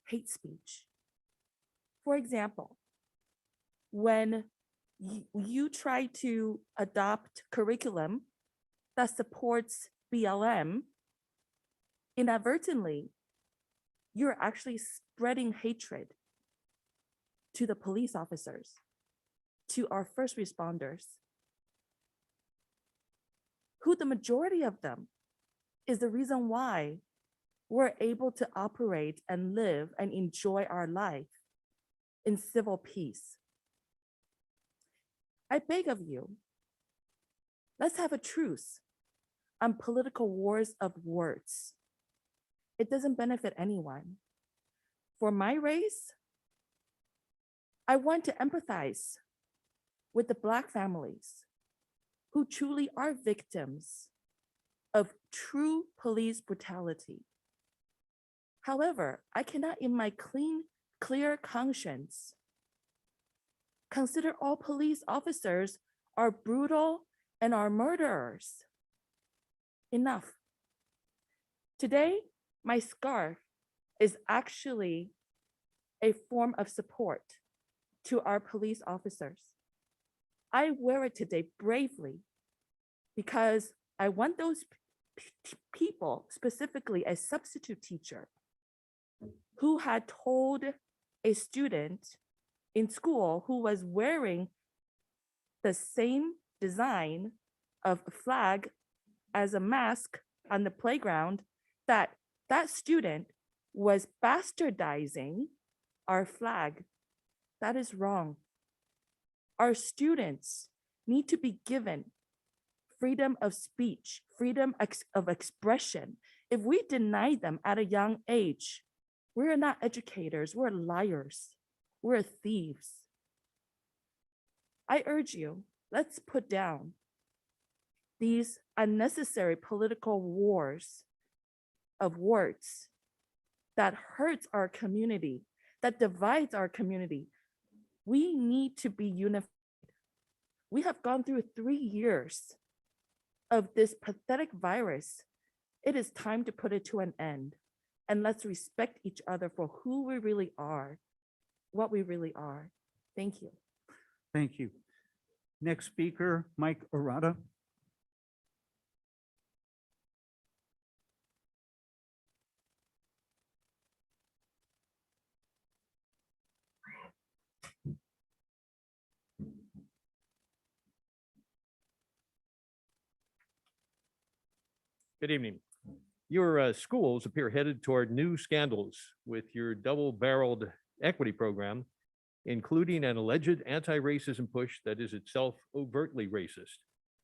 hate speech. For example, when you try to adopt curriculum that supports BLM, inadvertently, you're actually spreading hatred to the police officers, to our first responders, who the majority of them is the reason why we're able to operate and live and enjoy our life in civil peace. I beg of you, let's have a truce on political wars of words. It doesn't benefit anyone. For my race, I want to empathize with the Black families who truly are victims of true police brutality. However, I cannot in my clear conscience consider all police officers are brutal and are murderers. Enough. Today, my scarf is actually a form of support to our police officers. I wear it today bravely because I want those people, specifically a substitute teacher, who had told a student in school who was wearing the same design of a flag as a mask on the playground, that student was bastardizing our flag. That is wrong. Our students need to be given freedom of speech, freedom of expression. If we deny them at a young age, we're not educators, we're liars, we're thieves. I urge you, let's put down these unnecessary political wars of words that hurts our community, that divides our community. We need to be unified. We have gone through 3 years of this pathetic virus. It is time to put it to an end. And let's respect each other for who we really are, what we really are. Thank you. Thank you. Next speaker, Mike Arata. Good evening. Your schools appear headed toward new scandals with your double-barreled equity program, including an alleged anti-racism push that is itself overtly racist,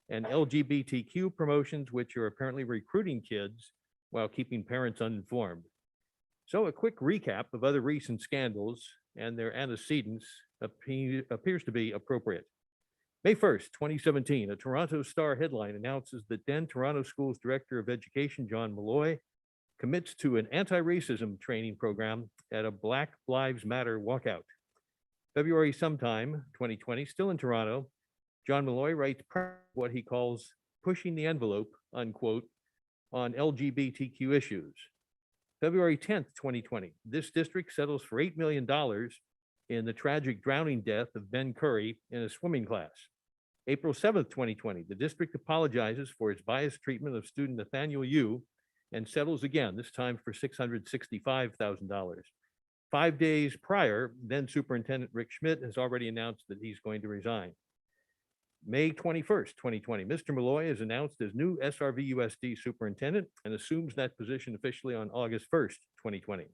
and LGBTQ promotions which are apparently recruiting kids while keeping parents uninformed. So a quick recap of other recent scandals and their antecedents appears to be appropriate. May 1st, 2017, a Toronto Star headline announces that then Toronto Schools Director of Education, John Malloy, commits to an anti-racism training program at a Black Lives Matter walkout. February sometime, 2020, still in Toronto, John Malloy writes what he calls pushing the envelope, unquote, on LGBTQ issues. February 10th, 2020, this district settles for $8 million in the tragic drowning death of Ben Curry in a swimming class. April 7th, 2020, the district apologizes for its biased treatment of student Nathaniel Yu and settles again, this time for $665,000. 5 days prior, then Superintendent Rick Schmidt has already announced that he's going to resign. May 21st, 2020, Mr. Malloy is announced as new SRVUSD superintendent and assumes that position officially on August 1st, 2020.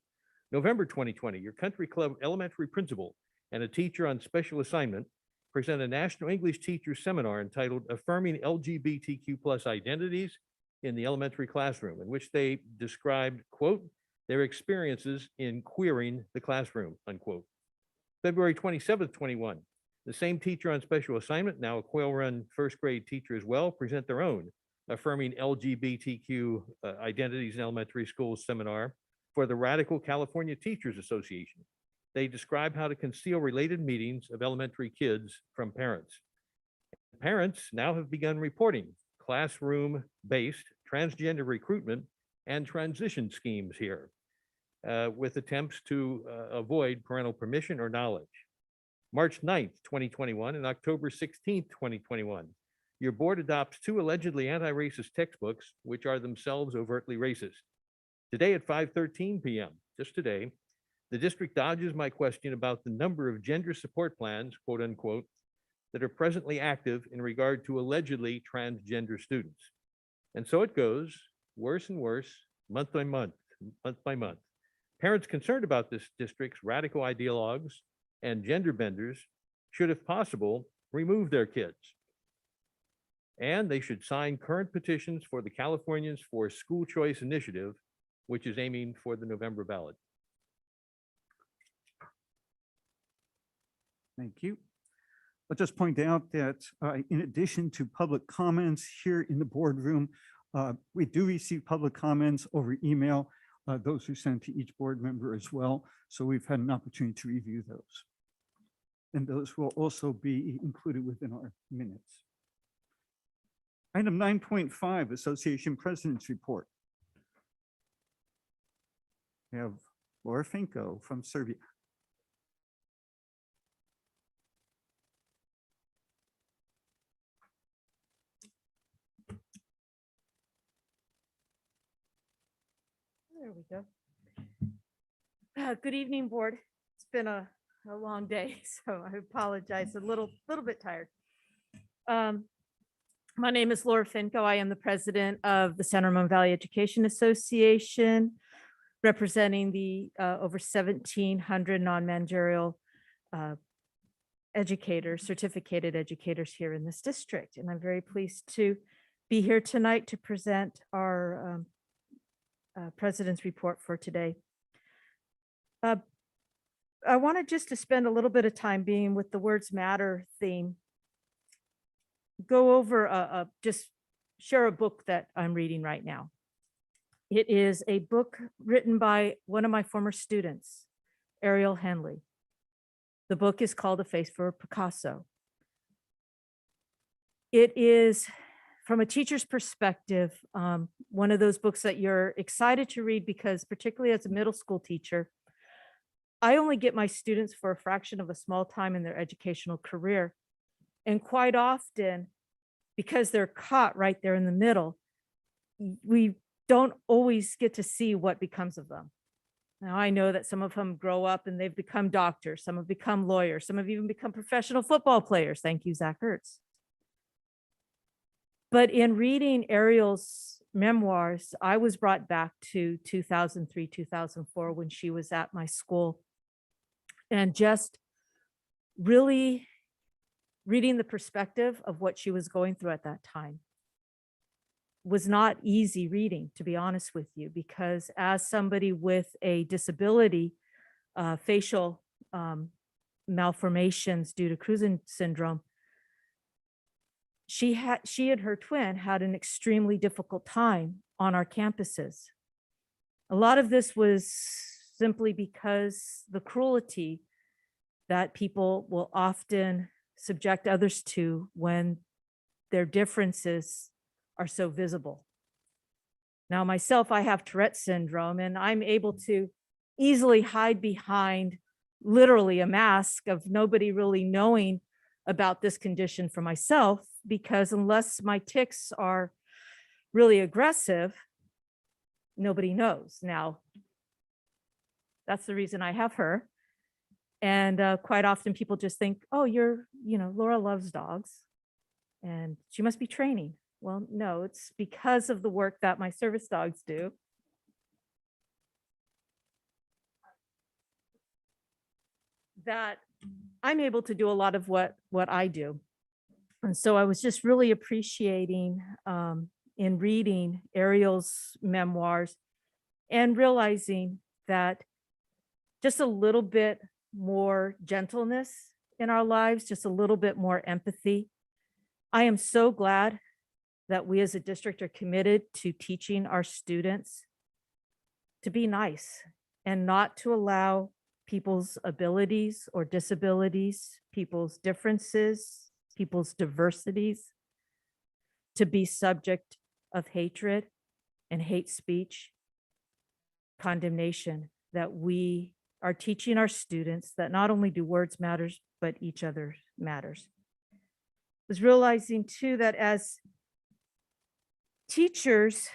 November 2020, your country club elementary principal and a teacher on special assignment present a National English Teacher Seminar entitled Affirming LGBTQ+ Identities in the Elementary Classroom, in which they described, quote, their experiences in queering the classroom, unquote. February 27th, 21, the same teacher on special assignment, now a Quail Run first grade teacher as well, present their own Affirming LGBTQ Identities in Elementary Schools seminar for the Radical California Teachers Association. They describe how to conceal related meetings of elementary kids from parents. Parents now have begun reporting classroom-based transgender recruitment and transition schemes here with attempts to avoid parental permission or knowledge. March 9th, 2021 and October 16th, 2021, your board adopts 2 allegedly anti-racist textbooks, which are themselves overtly racist. Today at 5:13 p.m., just today, the district dodges my question about the number of gender support plans, quote unquote, that are presently active in regard to allegedly transgender students. And so it goes worse and worse, month by month, month by month. Parents concerned about this district's radical ideologues and gender benders should, if possible, remove their kids. And they should sign current petitions for the Californians for School Choice Initiative, which is aiming for the November ballot. Thank you. I'll just point out that in addition to public comments here in the boardroom, we do receive public comments over email. Those are sent to each board member as well. So we've had an opportunity to review those. And those will also be included within our minutes. Item 9.5, Association President's Report. We have Laura Finko from Serbia. There we go. Good evening, board. It's been a long day, so I apologize, a little bit tired. My name is Laura Finko. I am the president of the San Ramon Valley Education Association, representing the over 1,700 non-managerial educators, certificated educators here in this district. And I'm very pleased to be here tonight to present our President's Report for today. I wanted just to spend a little bit of time being with the Words Matter theme, go over just share a book that I'm reading right now. It is a book written by one of my former students, Ariel Henley. The book is called A Face for Picasso. It is, from a teacher's perspective, one of those books that you're excited to read because particularly as a middle school teacher, I only get my students for a fraction of a small time in their educational career. And quite often, because they're caught right there in the middle, we don't always get to see what becomes of them. Now, I know that some of them grow up and they've become doctors, some have become lawyers, some have even become professional football players. Thank you, Zach Ertz. But in reading Ariel's memoirs, I was brought back to 2003, 2004, when she was at my school, and just really reading the perspective of what she was going through at that time was not easy reading, to be honest with you, because as somebody with a disability, facial malformations due to Cruisen syndrome, she and her twin had an extremely difficult time on our campuses. A lot of this was simply because the cruelty that people will often subject others to when their differences are so visible. Now, myself, I have Tourette syndrome, and I'm able to easily hide behind literally a mask of nobody really knowing about this condition for myself, because unless my tics are really aggressive, nobody knows. Now, that's the reason I have her. And quite often people just think, oh, Laura loves dogs and she must be training. Well, no, it's because of the work that my service dogs do. That I'm able to do a lot of what I do. And so I was just really appreciating in reading Ariel's memoirs and realizing that just a little bit more gentleness in our lives, just a little bit more empathy. I am so glad that we as a district are committed to teaching our students to be nice and not to allow people's abilities or disabilities, people's differences, people's diversities to be subject of hatred and hate speech, condemnation, that we are teaching our students that not only do words matters, but each other matters. I was realizing too that as teachers,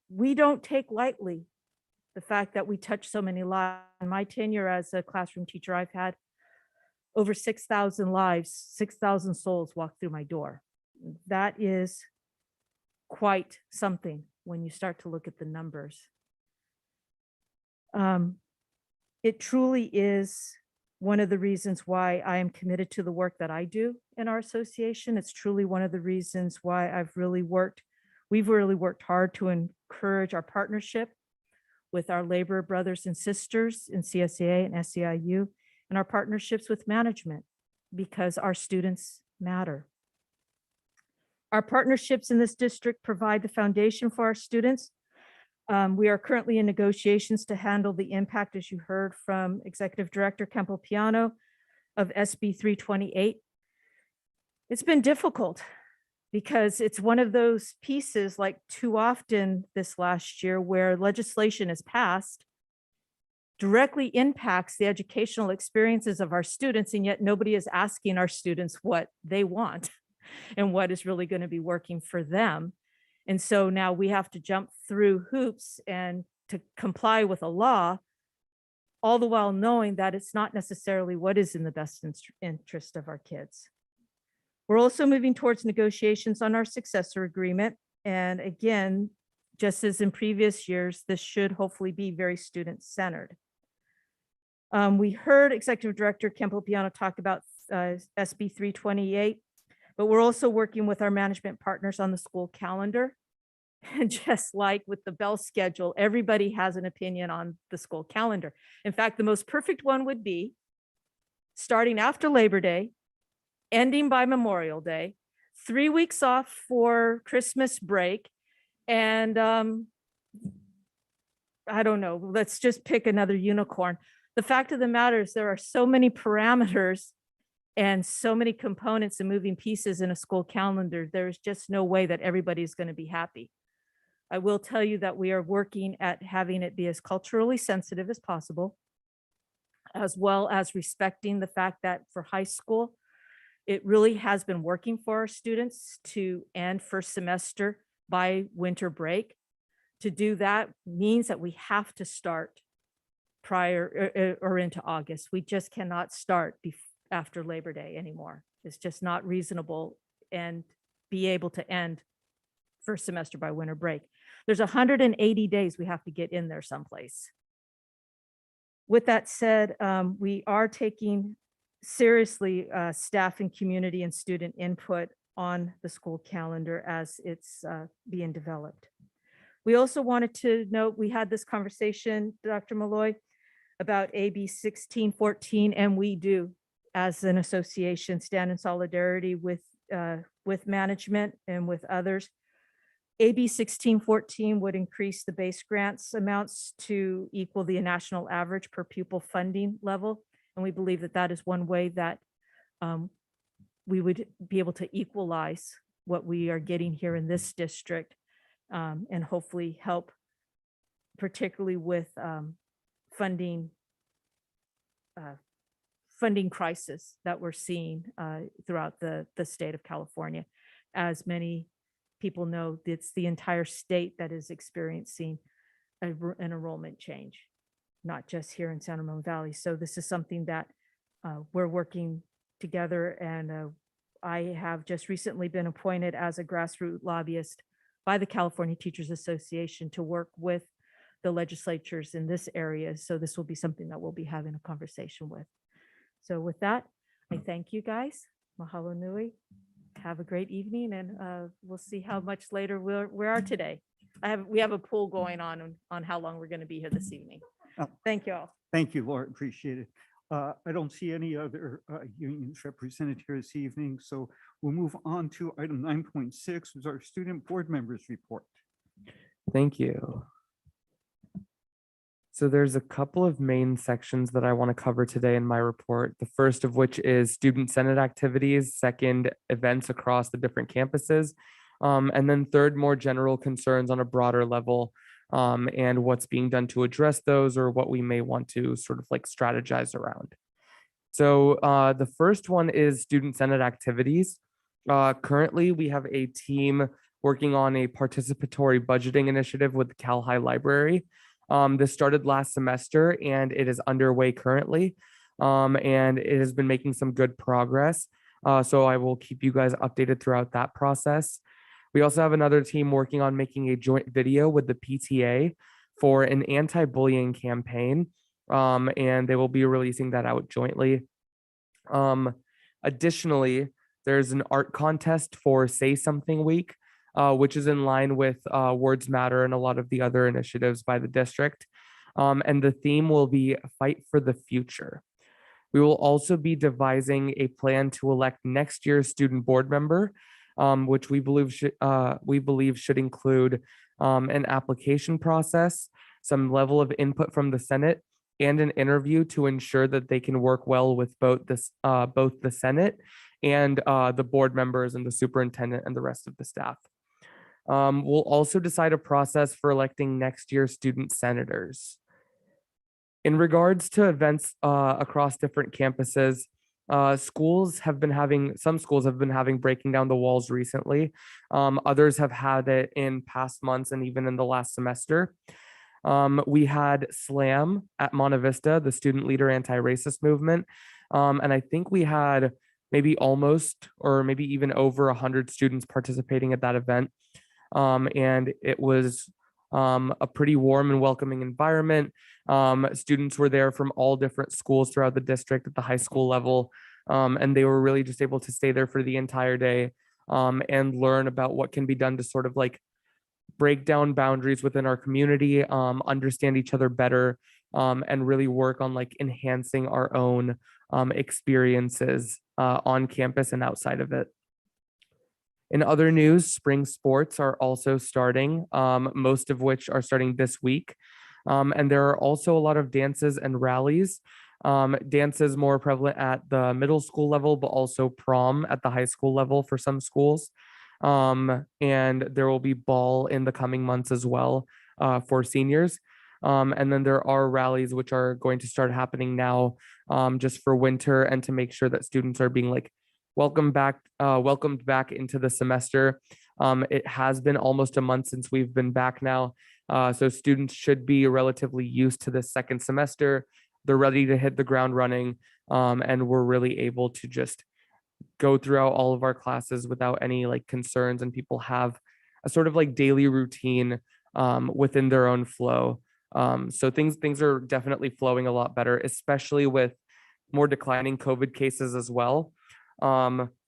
we don't take lightly the fact that we touch so many lives. In my tenure as a classroom teacher, I've had over 6,000 lives, 6,000 souls walk through my door. That is quite something when you start to look at the numbers. It truly is one of the reasons why I am committed to the work that I do in our association. It's truly one of the reasons why we've really worked hard to encourage our partnership with our labor brothers and sisters in CSEA and SEIU, and our partnerships with management, because our students matter. Our partnerships in this district provide the foundation for our students. We are currently in negotiations to handle the impact, as you heard from Executive Director Campopiano, of SB 328. It's been difficult because it's one of those pieces, like too often this last year, where legislation is passed, directly impacts the educational experiences of our students, and yet nobody is asking our students what they want and what is really going to be working for them. And so now we have to jump through hoops and to comply with a law, all the while knowing that it's not necessarily what is in the best interest of our kids. We're also moving towards negotiations on our successor agreement. And again, just as in previous years, this should hopefully be very student-centered. We heard Executive Director Campopiano talk about SB 328, but we're also working with our management partners on the school calendar. And just like with the bell schedule, everybody has an opinion on the school calendar. In fact, the most perfect one would be starting after Labor Day, ending by Memorial Day, 3 weeks off for Christmas break, and I don't know, let's just pick another unicorn. The fact of the matter is there are so many parameters and so many components and moving pieces in a school calendar, there's just no way that everybody's going to be happy. I will tell you that we are working at having it be as culturally sensitive as possible, as well as respecting the fact that for high school, it really has been working for our students to end first semester by winter break. To do that means that we have to start prior or into August. We just cannot start after Labor Day anymore. It's just not reasonable and be able to end first semester by winter break. There's 180 days we have to get in there someplace. With that said, we are taking seriously staff and community and student input on the school calendar as it's being developed. We also wanted to note, we had this conversation, Dr. Malloy, about AB 1614, and we do, as an association, stand in solidarity with management and with others. AB 1614 would increase the base grants amounts to equal the national average per pupil funding level. And we believe that that is one way that we would be able to equalize what we are getting here in this district, and hopefully help, particularly with funding crisis that we're seeing throughout the state of California. As many people know, it's the entire state that is experiencing an enrollment change, not just here in San Ramon Valley. So this is something that we're working together, and I have just recently been appointed as a grassroots lobbyist by the California Teachers Association to work with the legislatures in this area. So this will be something that we'll be having a conversation with. So with that, I thank you guys. Mahalo nui. Have a great evening, and we'll see how much later we are today. We have a poll going on how long we're going to be here this evening. Oh. Thank you all. Thank you, Laura. Appreciate it. I don't see any other unions represented here this evening, so we'll move on to item 9.6, which is our student board members report. Thank you. So there's a couple of main sections that I want to cover today in my report. The first of which is student senate activities, second, events across the different campuses, and then third, more general concerns on a broader level, and what's being done to address those, or what we may want to sort of like strategize around. So the first one is student senate activities. Currently, we have a team working on a participatory budgeting initiative with the Cal High Library. This started last semester and it is underway currently, and it has been making some good progress. So I will keep you guys updated throughout that process. We also have another team working on making a joint video with the PTA for an anti-bullying campaign, and they will be releasing that out jointly. Additionally, there's an art contest for Say Something Week, which is in line with Words Matter and a lot of the other initiatives by the district. And the theme will be Fight for the Future. We will also be devising a plan to elect next year's student board member, which we believe should include an application process, some level of input from the Senate, and an interview to ensure that they can work well with both the Senate and the board members and the superintendent and the rest of the staff. We'll also decide a process for electing next year's student senators. In regards to events across different campuses, some schools have been having breaking down the walls recently. Others have had it in past months and even in the last semester. We had SLAM at Monte Vista, the Student Leader Anti-Racist Movement. And I think we had maybe almost, or maybe even over 100 students participating at that event. And it was a pretty warm and welcoming environment. Students were there from all different schools throughout the district at the high school level. And they were really just able to stay there for the entire day and learn about what can be done to sort of like break down boundaries within our community, understand each other better, and really work on like enhancing our own experiences on campus and outside of it. In other news, spring sports are also starting, most of which are starting this week. And there are also a lot of dances and rallies Dance is more prevalent at the middle school level, but also prom at the high school level for some schools. And there will be ball in the coming months as well for seniors. And then there are rallies which are going to start happening now just for winter and to make sure that students are being like welcomed back into the semester. It has been almost a month since we've been back now. So students should be relatively used to this second semester. They're ready to hit the ground running. And we're really able to just go throughout all of our classes without any like concerns, and people have a sort of like daily routine within their own flow. So things are definitely flowing a lot better, especially with more declining COVID cases as well.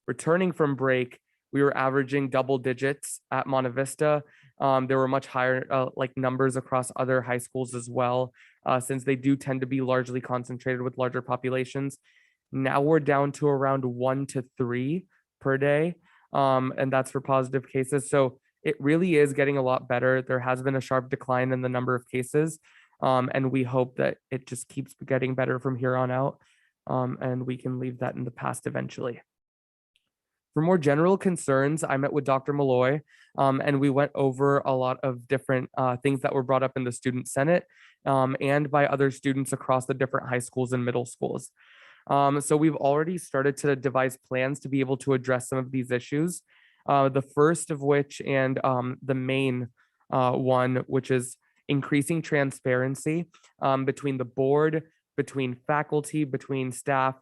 Returning from break, we were averaging double digits at Monte Vista. There were much higher like numbers across other high schools as well, since they do tend to be largely concentrated with larger populations. Now we're down to around 1 to 3 per day, and that's for positive cases. So it really is getting a lot better. There has been a sharp decline in the number of cases, and we hope that it just keeps getting better from here on out, and we can leave that in the past eventually. For more general concerns, I met with Dr. Malloy, and we went over a lot of different things that were brought up in the Student Senate and by other students across the different high schools and middle schools. So we've already started to devise plans to be able to address some of these issues. The first of which, and the main one, which is increasing transparency between the board, between faculty, between staff,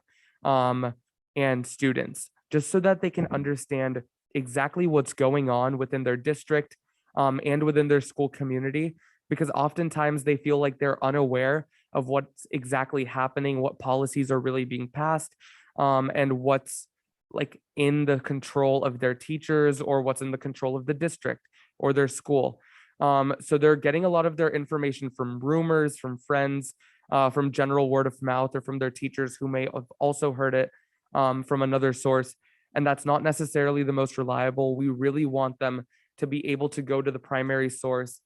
and students, just so that they can understand exactly what's going on within their district and within their school community, because oftentimes they feel like they're unaware of what's exactly happening, what policies are really being passed, and what's like in the control of their teachers or what's in the control of the district or their school. So they're getting a lot of their information from rumors, from friends, from general word of mouth, or from their teachers who may have also heard it from another source. And that's not necessarily the most reliable. We really want them to be able to go to the primary source,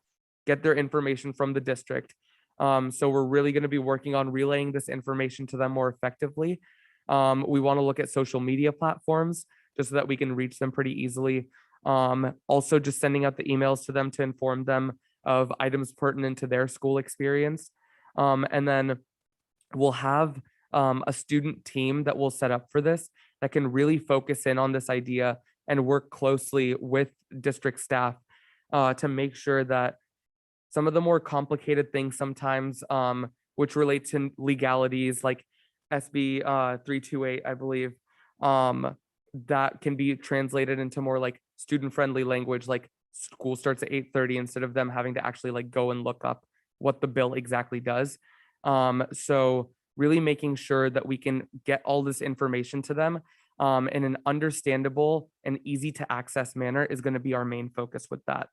get their information from the district. So we're really going to be working on relaying this information to them more effectively. We want to look at social media platforms just so that we can reach them pretty easily. Also just sending out the emails to them to inform them of items pertinent to their school experience. And then we'll have a student team that we'll set up for this that can really focus in on this idea and work closely with district staff to make sure that some of the more complicated things sometimes, which relate to legalities like SB 328, I believe, that can be translated into more like student-friendly language, like school starts at 8:30 instead of them having to actually like go and look up what the bill exactly does. So really making sure that we can get all this information to them in an understandable and easy to access manner is going to be our main focus with that.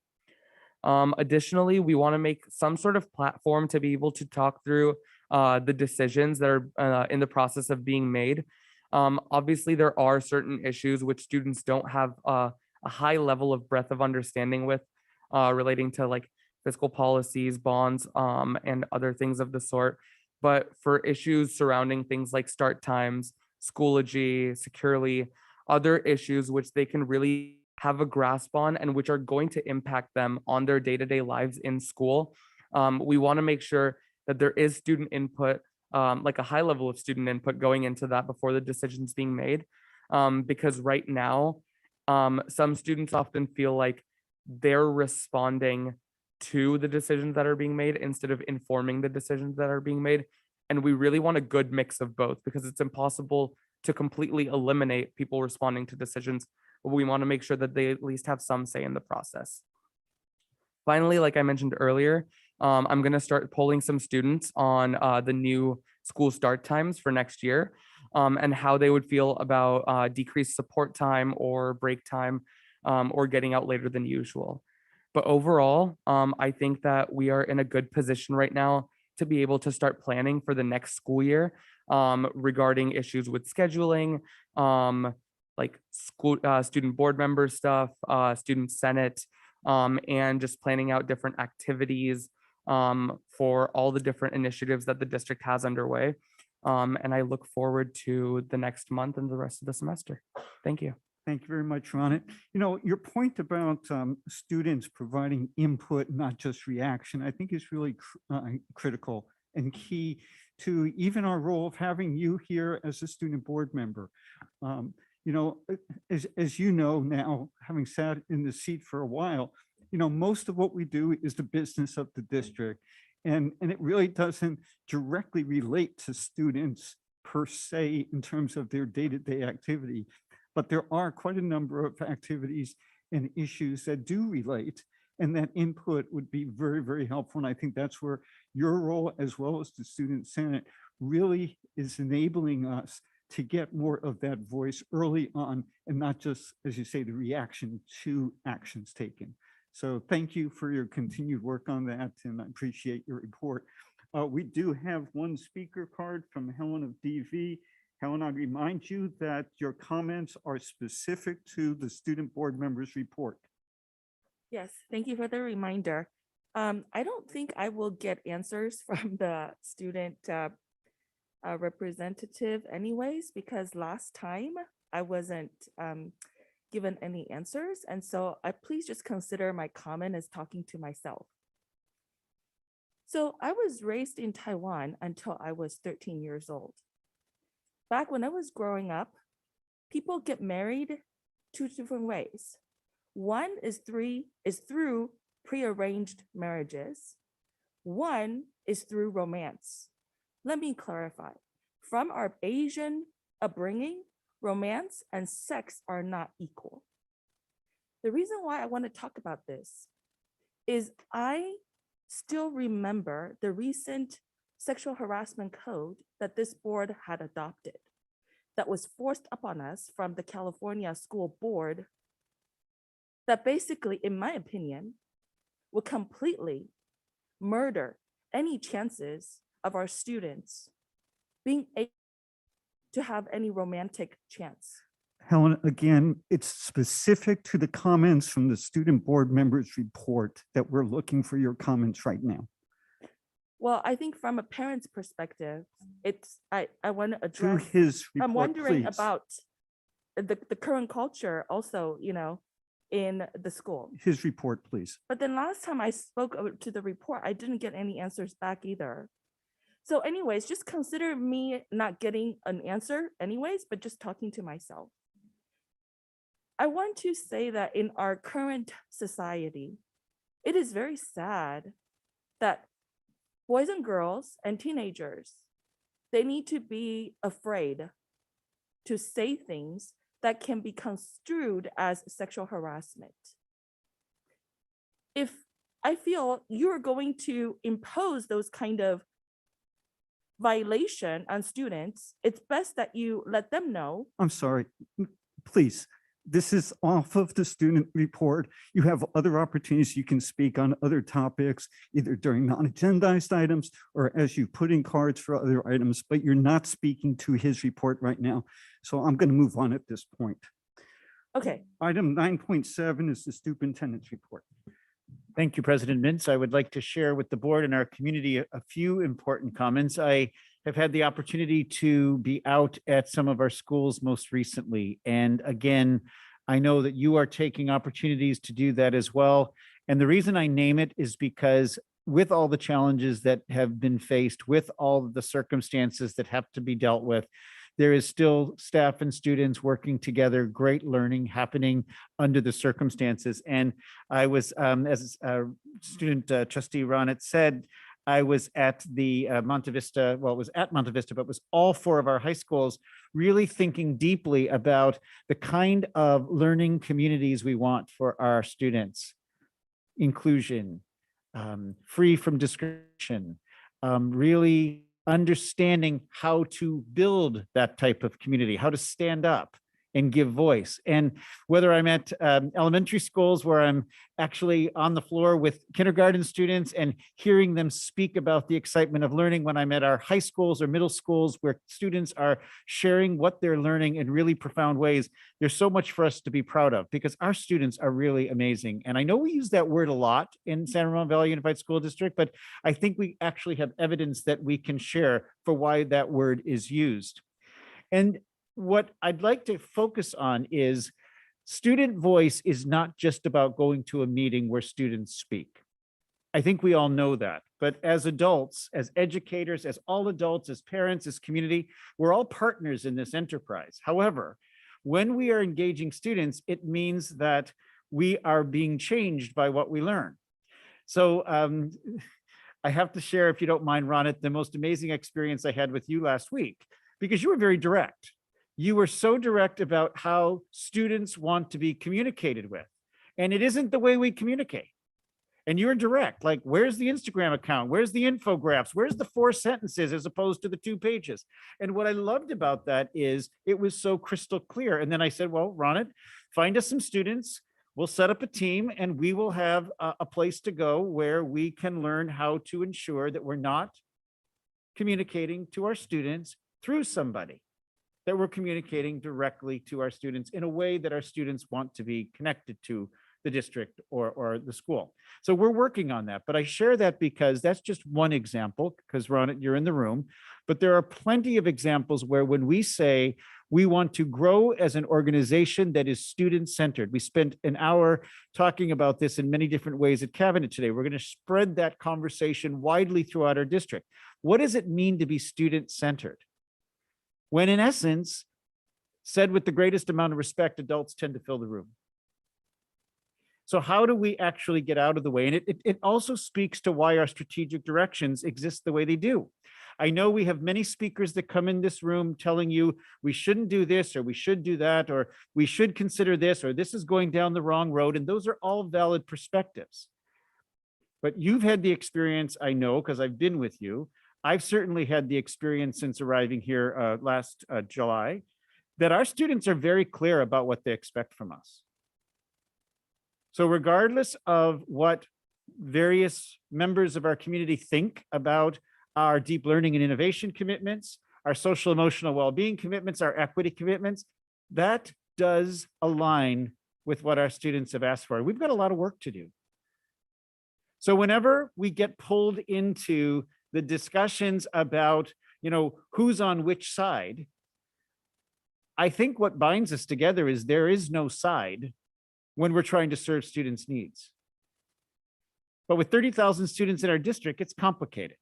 Additionally, we want to make some sort of platform to be able to talk through the decisions that are in the process of being made. Obviously, there are certain issues which students don't have a high level of breadth of understanding with relating to like fiscal policies, bonds, and other things of the sort. But for issues surrounding things like start times, Schoology, Securely, other issues which they can really have a grasp on and which are going to impact them on their day-to-day lives in school. We want to make sure that there is student input, like a high level of student input going into that before the decision's being made. Because right now, some students often feel like they're responding to the decisions that are being made instead of informing the decisions that are being made. And we really want a good mix of both, because it's impossible to completely eliminate people responding to decisions. But we want to make sure that they at least have some say in the process. Finally, like I mentioned earlier, I'm going to start polling some students on the new school start times for next year, and how they would feel about decreased support time or break time, or getting out later than usual. But overall, I think that we are in a good position right now to be able to start planning for the next school year regarding issues with scheduling, like school student board member stuff, student senate, and just planning out different activities for all the different initiatives that the district has underway. And I look forward to the next month and the rest of the semester. Thank you. Thank you very much, Ron. You know, your point about students providing input, not just reaction, I think is really critical and key to even our role of having you here as a student board member. You know, as you know now, having sat in the seat for a while, you know, most of what we do is the business of the district. And it really doesn't directly relate to students per se in terms of their day-to-day activity. But there are quite a number of activities and issues that do relate, and that input would be very, very helpful. And I think that's where your role, as well as the Student Senate, really is enabling us to get more of that voice early on, and not just, as you say, the reaction to actions taken. So thank you for your continued work on that, and I appreciate your report. We do have one speaker card from Helen of DV. Helen, I remind you that your comments are specific to the student board members report. Yes, thank you for the reminder. I don't think I will get answers from the student representative anyways, because last time I wasn't given any answers. And so please just consider my comment as talking to myself. So I was raised in Taiwan until I was 13 years old. Back when I was growing up, people get married two different ways. One is through prearranged marriages. One is through romance. Let me clarify. From our Asian upbringing, romance and sex are not equal. The reason why I want to talk about this is I still remember the recent sexual harassment code that this board had adopted that was forced upon us from the California School Board that basically, in my opinion, would completely murder any chances of our students being able to have any romantic chance. Helen, again, it's specific to the comments from the student board members report that we're looking for your comments right now. Well, I think from a parent's perspective, I want to Through address, his report, I'm wondering please. about the current culture also, you know, in the school. His report, please. But then last time I spoke to the report, I didn't get any answers back either. So anyways, just consider me not getting an answer anyways, but just talking to myself. I want to say that in our current society, it is very sad that boys and girls and teenagers, they need to be afraid to say things that can be construed as sexual harassment. If I feel you're going to impose those kind of violation on students, it's best that you let them know. I'm sorry, please. This is off of the student report. You have other opportunities. You can speak on other topics, either during non-agendized items or as you put in cards for other items, but you're not speaking to his report right now. So I'm going to move on at this point. Okay. Item 9.7 is the superintendent's report. Thank you, President Mintz. I would like to share with the board and our community a few important comments. I have had the opportunity to be out at some of our schools most recently. And again, I know that you are taking opportunities to do that as well. And the reason I name it is because with all the challenges that have been faced, with all of the circumstances that have to be dealt with, there is still staff and students working together, great learning happening under the circumstances. And I was, as student trustee Ron said, I was at the Monte Vista, well, it was at Monte Vista, but it was all four of our high schools, really thinking deeply about the kind of learning communities we want for our students. Inclusion, free from discrimination, really understanding how to build that type of community, how to stand up and give voice. And whether I'm at elementary schools where I'm actually on the floor with kindergarten students and hearing them speak about the excitement of learning, when I'm at our high schools or middle schools where students are sharing what they're learning in really profound ways, there's so much for us to be proud of because our students are really amazing. And I know we use that word a lot in San Ramon Valley Unified School District, but I think we actually have evidence that we can share for why that word is used. And what I'd like to focus on is student voice is not just about going to a meeting where students speak. I think we all know that, but as adults, as educators, as all adults, as parents, as community, we're all partners in this enterprise. However, when we are engaging students, it means that we are being changed by what we learn. So I have to share, if you don't mind, Ronit, the most amazing experience I had with you last week, because you were very direct. You were so direct about how students want to be communicated with. And it isn't the way we communicate. And you're direct, like, where's the Instagram account? Where's the infographics? Where's the 4 sentences as opposed to the 2 pages? And what I loved about that is it was so crystal clear. And then I said, well, Ronit, find us some students. We'll set up a team and we will have a place to go where we can learn how to ensure that we're not communicating to our students through somebody, that we're communicating directly to our students in a way that our students want to be connected to the district or the school. So we're working on that, but I share that because that's just one example, because Ron, you're in the room, but there are plenty of examples where when we say we want to grow as an organization that is student-centered, we spent an hour talking about this in many different ways at Cabinet today. We're going to spread that conversation widely throughout our district. What does it mean to be student-centered? When in essence, said with the greatest amount of respect, adults tend to fill the room. So how do we actually get out of the way? And it also speaks to why our strategic directions exist the way they do. I know we have many speakers that come in this room telling you we shouldn't do this, or we should do that, or we should consider this, or this is going down the wrong road. And those are all valid perspectives. But you've had the experience, I know, because I've been with you. I've certainly had the experience since arriving here last July, that our students are very clear about what they expect from us. So regardless of what various members of our community think about our deep learning and innovation commitments, our social emotional well-being commitments, our equity commitments, that does align with what our students have asked for. We've got a lot of work to do. So whenever we get pulled into the discussions about, who's on which side, I think what binds us together is there is no side when we're trying to serve students' needs. But with 30,000 students in our district, it's complicated.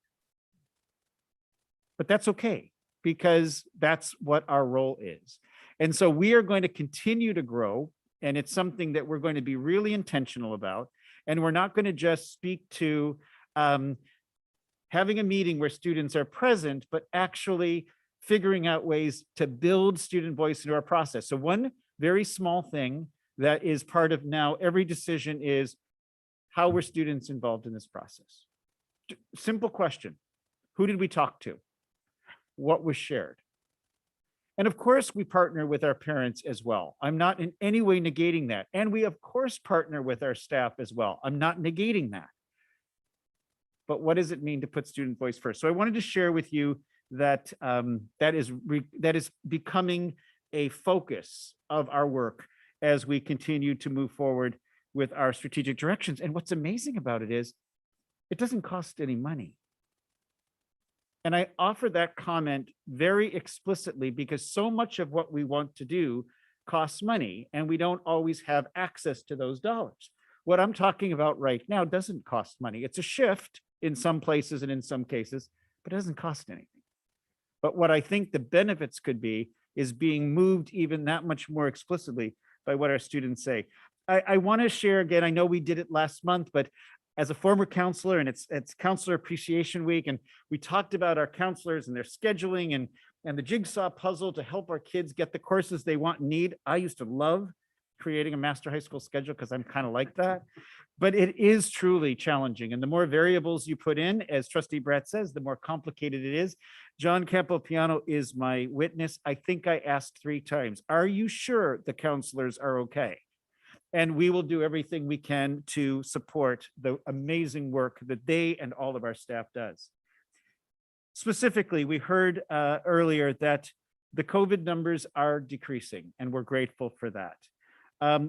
But that's okay, because that's what our role is. And so we are going to continue to grow, and it's something that we're going to be really intentional about. And we're not going to just speak to having a meeting where students are present, but actually figuring out ways to build student voice into our process. So one very small thing that is part of now every decision is, how were students involved in this process? Simple question. Who did we talk to? What was shared? And of course, we partner with our parents as well. I'm not in any way negating that. And we, of course, partner with our staff as well. I'm not negating that. But what does it mean to put student voice first? So I wanted to share with you that that is becoming a focus of our work as we continue to move forward with our strategic directions. And what's amazing about it is it doesn't cost any money. And I offer that comment very explicitly because so much of what we want to do costs money, and we don't always have access to those dollars. What I'm talking about right now doesn't cost money. It's a shift in some places and in some cases, but it doesn't cost anything. But what I think the benefits could be is being moved even that much more explicitly by what our students say. I want to share again, I know we did it last month, but as a former counselor, and it's Counselor Appreciation Week, and we talked about our counselors and their scheduling and the jigsaw puzzle to help our kids get the courses they want and need. I used to love creating a master high school schedule because I'm kind of like that. But it is truly challenging. And the more variables you put in, as Trustee Brett says, the more complicated it is. John Campopiano is my witness. I think I asked 3 times, are you sure the counselors are okay? And we will do everything we can to support the amazing work that they and all of our staff does. Specifically, we heard earlier that the COVID numbers are decreasing, and we're grateful for that.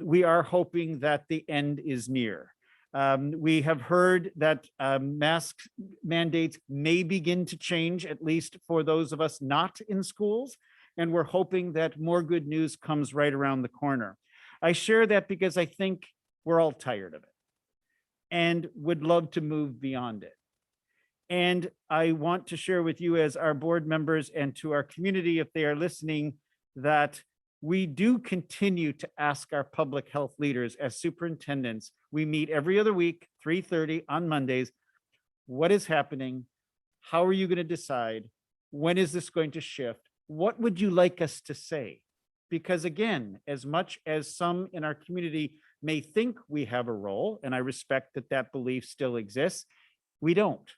We are hoping that the end is near. We have heard that mask mandates may begin to change, at least for those of us not in schools, and we're hoping that more good news comes right around the corner. I share that because I think we're all tired of it and would love to move beyond it. And I want to share with you as our board members and to our community, if they are listening, that we do continue to ask our public health leaders as superintendents. We meet every other week, 3:30 on Mondays. What is happening? How are you going to decide? When is this going to shift? What would you like us to say? Because again, as much as some in our community may think we have a role, and I respect that that belief still exists, we don't.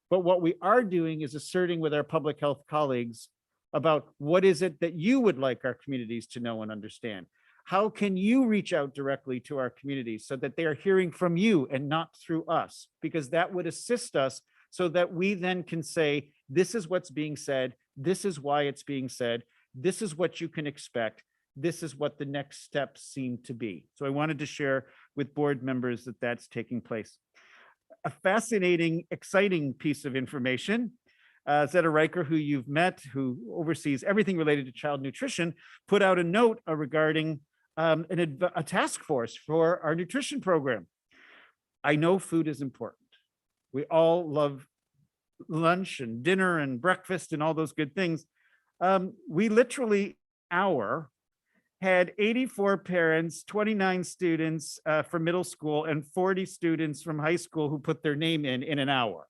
But what we are doing is asserting with our public health colleagues about what is it that you would like our communities to know and understand. How can you reach out directly to our communities so that they are hearing from you and not through us? Because that would assist us so that we then can say, this is what's being said, this is why it's being said, this is what you can expect, this is what the next steps seem to be. So I wanted to share with board members that that's taking place. A fascinating, exciting piece of information. Zeta Riker, who you've met, who oversees everything related to child nutrition, put out a note regarding a task force for our nutrition program. I know food is important. We all love lunch and dinner and breakfast and all those good things. We literally had 84 parents, 29 students from middle school and 40 students from high school who put their name in an hour.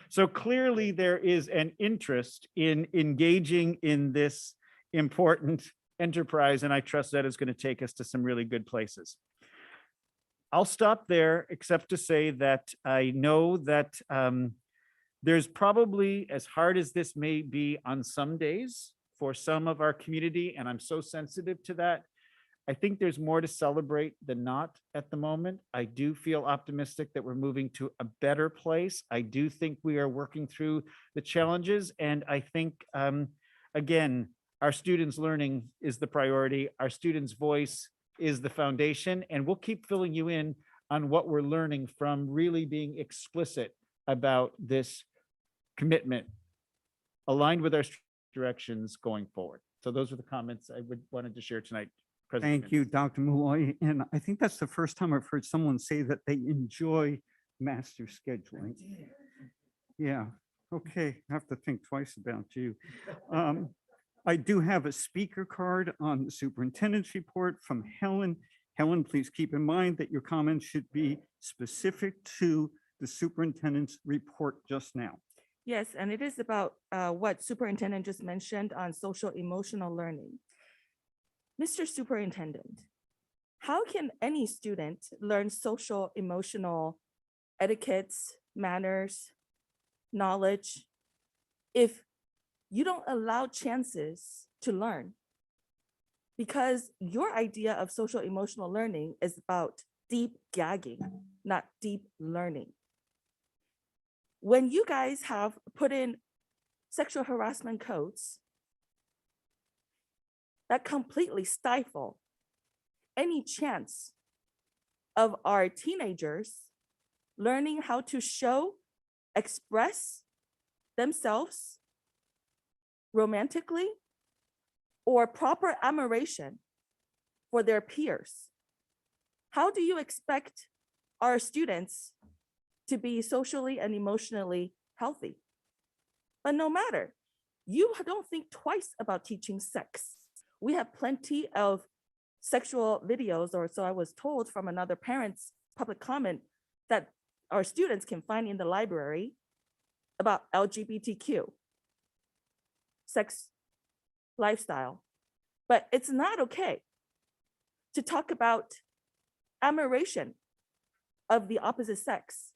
So clearly there is an interest in engaging in this important enterprise, and I trust that is going to take us to some really good places. I'll stop there, except to say that I know that there's probably, as hard as this may be on some days for some of our community, and I'm so sensitive to that, I think there's more to celebrate than not at the moment. I do feel optimistic that we're moving to a better place. I do think we are working through the challenges, and I think, again, our students' learning is the priority. Our students' voice is the foundation, and we'll keep filling you in on what we're learning from really being explicit about this commitment aligned with our directions going forward. So those are the comments I wanted to share tonight. President Thank you, Dr. Malloy. And I think that's the first time I've heard someone say that they enjoy master scheduling. Yeah, okay, I have to think twice about you. I do have a speaker card on the superintendent's report from Helen. Helen, please keep in mind that your comments should be specific to the superintendent's report just now. Yes, and it is about what Superintendent just mentioned on social emotional learning. Mr. Superintendent, how can any student learn social emotional etiquettes, manners, knowledge, if you don't allow chances to learn? Because your idea of social emotional learning is about deep gagging, not deep learning. When you guys have put in sexual harassment codes that completely stifle any chance of our teenagers learning how to show, express themselves romantically or proper admiration for their peers, how do you expect our students to be socially and emotionally healthy? But no matter, you don't think twice about teaching sex. We have plenty of sexual videos, or so I was told from another parent's public comment, that our students can find in the library about LGBTQ, sex lifestyle. But it's not okay to talk about admiration of the opposite sex.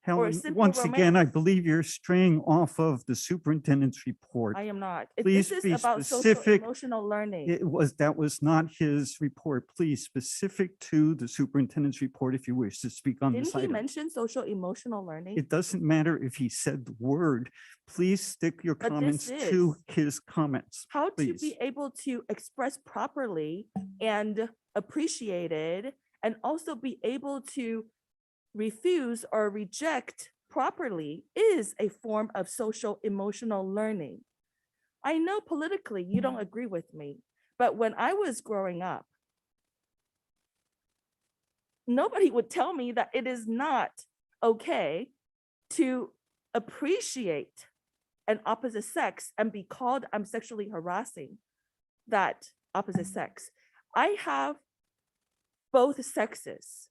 Helen, simple once again, I romance. believe you're straying off of the superintendent's report. I am not. Please This be is about social specific. emotional learning. That was not his report. Please, specific to the superintendent's report if you wish to speak on this Didn't he item. mention social emotional learning? It doesn't matter if he said the word. Please stick your But comments this to is his comments. How to please. be able to express properly and appreciate it, and also be able to refuse or reject properly is a form of social emotional learning. I know politically you don't agree with me, but when I was growing up, nobody would tell me that it is not okay to appreciate an opposite sex and be called I'm sexually harassing that opposite sex. I have both sexes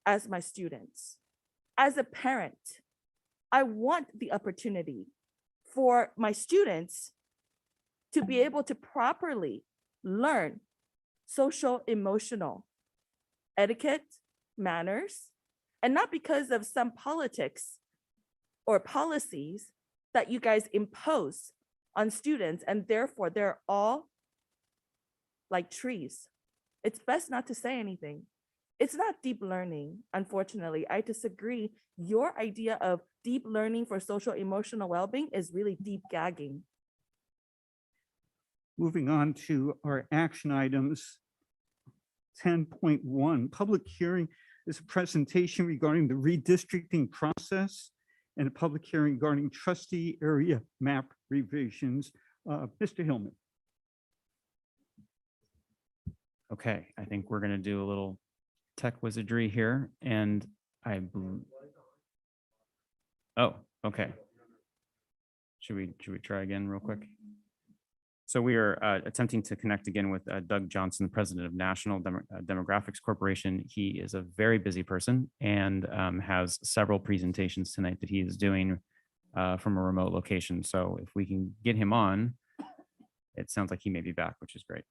as my students. As a parent, I want the opportunity for my students to be able to properly learn social emotional etiquette, manners, and not because of some politics or policies that you guys impose on students, and therefore they're all like trees. It's best not to say anything. It's not deep learning, unfortunately. I disagree. Your idea of deep learning for social emotional well-being is really deep gagging. Moving on to our action items. 10.1, public hearing is a presentation regarding the redistricting process and a public hearing regarding trustee area map revisions. Mr. Hillman. Okay, I think we're going to do a little tech wizardry here, and oh, okay. Should we try again real quick? So we are attempting to connect again with Doug Johnson, the president of National Demographics Corporation. He is a very busy person and has several presentations tonight that he is doing from a remote location. So if we can get him on, it sounds like he may be back, which is great.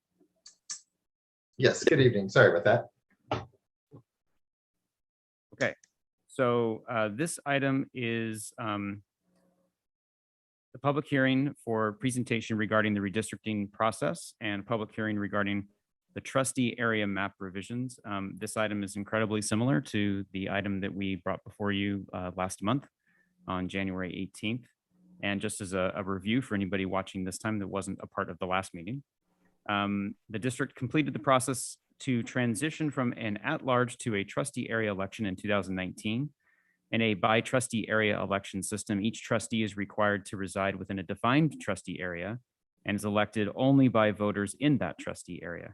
Yes, good evening. Sorry about that. Okay, so this item is the public hearing for presentation regarding the redistricting process and public hearing regarding the trustee area map revisions. This item is incredibly similar to the item that we brought before you last month on January 18th. And just as a review for anybody watching this time that wasn't a part of the last meeting, the district completed the process to transition from an at-large to a trustee area election in 2019. In a by trustee area election system, each trustee is required to reside within a defined trustee area and is elected only by voters in that trustee area.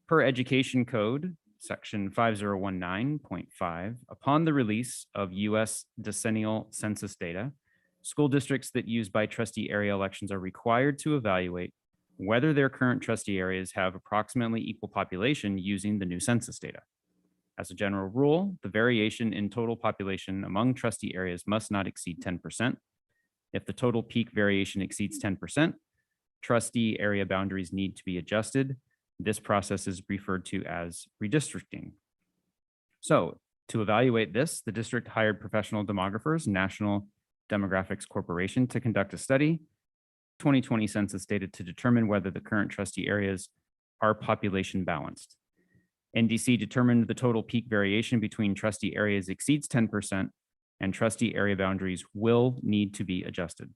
Per Education Code, Section 5019.5, upon the release of U.S. decennial census data, school districts that use by trustee area elections are required to evaluate whether their current trustee areas have approximately equal population using the new census data. As a general rule, the variation in total population among trustee areas must not exceed 10%. If the total peak variation exceeds 10%, trustee area boundaries need to be adjusted. This process is referred to as redistricting. So to evaluate this, the district hired professional demographers, National Demographics Corporation, to conduct a study, 2020 census data to determine whether the current trustee areas are population balanced. NDC determined the total peak variation between trustee areas exceeds 10% and trustee area boundaries will need to be adjusted.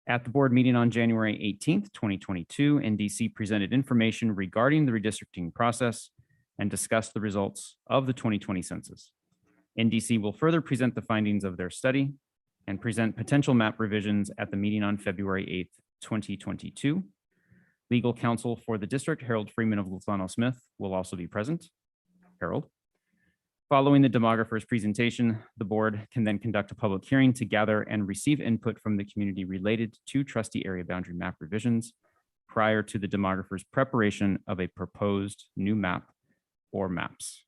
At the board meeting on January 18th, 2022, NDC presented information regarding the redistricting process and discussed the results of the 2020 census. NDC will further present the findings of their study and present potential map revisions at the meeting on February 8th, 2022. Legal counsel for the district, Harold Freeman of Lozano Smith, will also be present. Harold. Following the demographer's presentation, the board can then conduct a public hearing to gather and receive input from the community related to trustee area boundary map revisions prior to the demographer's preparation of a proposed new map or maps.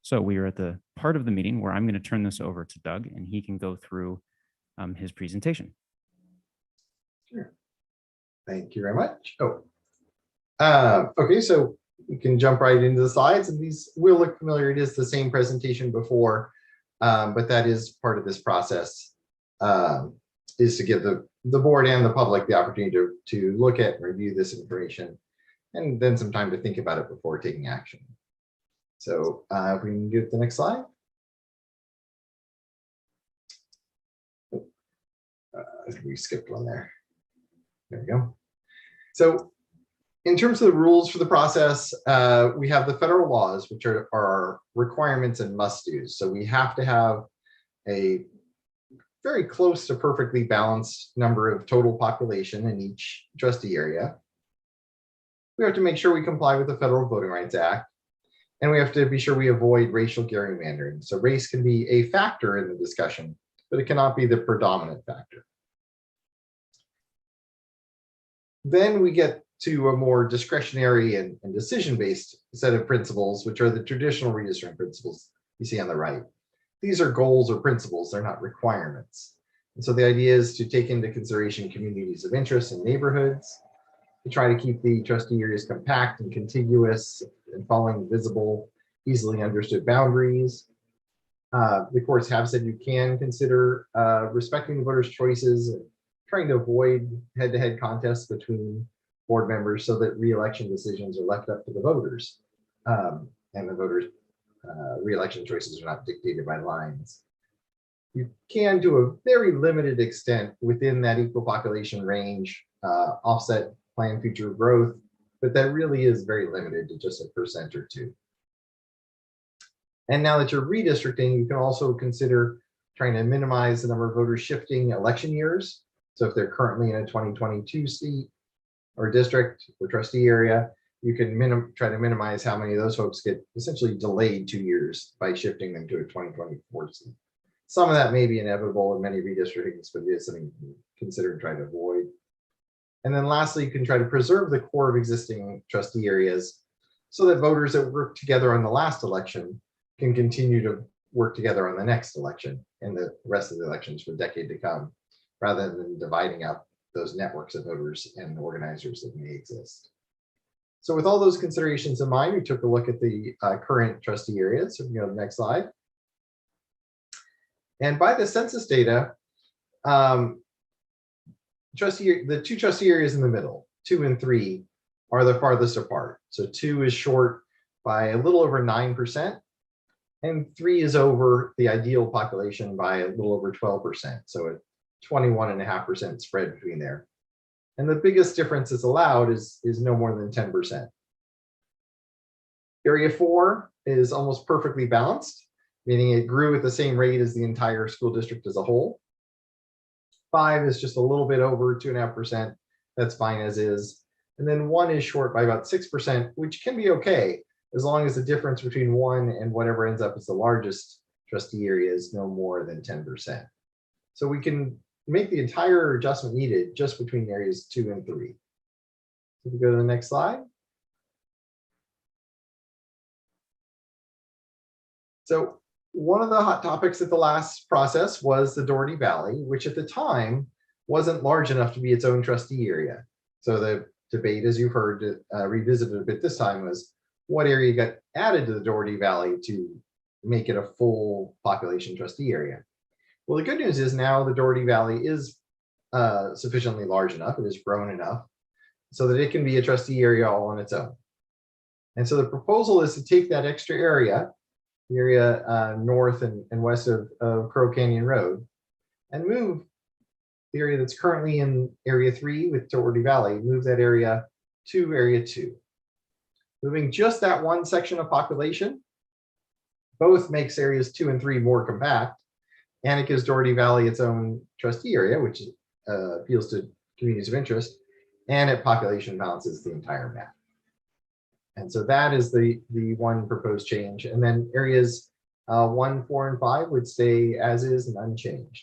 So we are at the part of the meeting where I'm going to turn this over to Doug and he can go through his presentation. Sure. Thank you very much. Okay, so we can jump right into the slides, and these will look familiar. It is the same presentation before, but that is part of this process, is to give the board and the public the opportunity to look at and review this information, and then some time to think about it before taking action. So if we can get the next slide. I think we skipped one there. There we go. So in terms of the rules for the process, we have the federal laws, which are our requirements and must-dos. So we have to have a very close to perfectly balanced number of total population in each trustee area. We have to make sure we comply with the Federal Voting Rights Act, and we have to be sure we avoid racial gerrymandering. So race can be a factor in the discussion, but it cannot be the predominant factor. Then we get to a more discretionary and decision-based set of principles, which are the traditional redistricting principles you see on the right. These are goals or principles, they're not requirements. And so the idea is to take into consideration communities of interest and neighborhoods, to try to keep the trustee areas compact and contiguous and following visible, easily understood boundaries. The courts have said you can consider respecting the voters' choices, and trying to avoid head-to-head contests between board members so that re-election decisions are left up to the voters, and the voters' re-election choices are not dictated by lines. You can, to a very limited extent within that equal population range, offset planned future growth, but that really is very limited to just 1% or 2%. And now that you're redistricting, you can also consider trying to minimize the number of voters shifting election years. So if they're currently in a 2022 seat or district or trustee area, you can try to minimize how many of those folks get essentially delayed 2 years by shifting them to a 2024 seat. Some of that may be inevitable in many redistrictings, but it is something you can consider and try to avoid. And then lastly, you can try to preserve the core of existing trustee areas so that voters that work together on the last election can continue to work together on the next election and the rest of the elections for a decade to come, rather than dividing up those networks of voters and organizers that may exist. So with all those considerations in mind, we took a look at the current trustee areas. So we can go to the next slide. And by the census data, the two trustee areas in the middle, 2 and 3, are the farthest apart. So 2 is short by a little over 9%, and 3 is over the ideal population by a little over 12%. So a 21.5% spread between there. And the biggest difference that's allowed is no more than 10%. Area 4 is almost perfectly balanced, meaning it grew at the same rate as the entire school district as a whole. 5 is just a little bit over 2.5%. That's fine as is. And then 1 is short by about 6%, which can be okay, as long as the difference between 1 and whatever ends up as the largest trustee area is no more than 10%. So we can make the entire adjustment needed just between areas 2 and 3. So if we go to the next slide. So one of the hot topics at the last process was the Doherty Valley, which at the time wasn't large enough to be its own trustee area. So the debate, as you've heard, revisited a bit this time, was what area got added to the Doherty Valley to make it a full population trustee area. Well, the good news is now the Doherty Valley is sufficiently large enough, it has grown enough, so that it can be a trustee area all on its own. And so the proposal is to take that extra area, the area north and west of Crow Canyon Road, and move the area that's currently in area 3 with Doherty Valley, move that area to area 2. Moving just that one section of population, both makes areas 2 and 3 more compact, and it gives Doherty Valley its own trustee area, which appeals to communities of interest, and it population balances the entire map. And so that is the one proposed change. And then areas 1, 4, and 5 would stay as is and unchanged.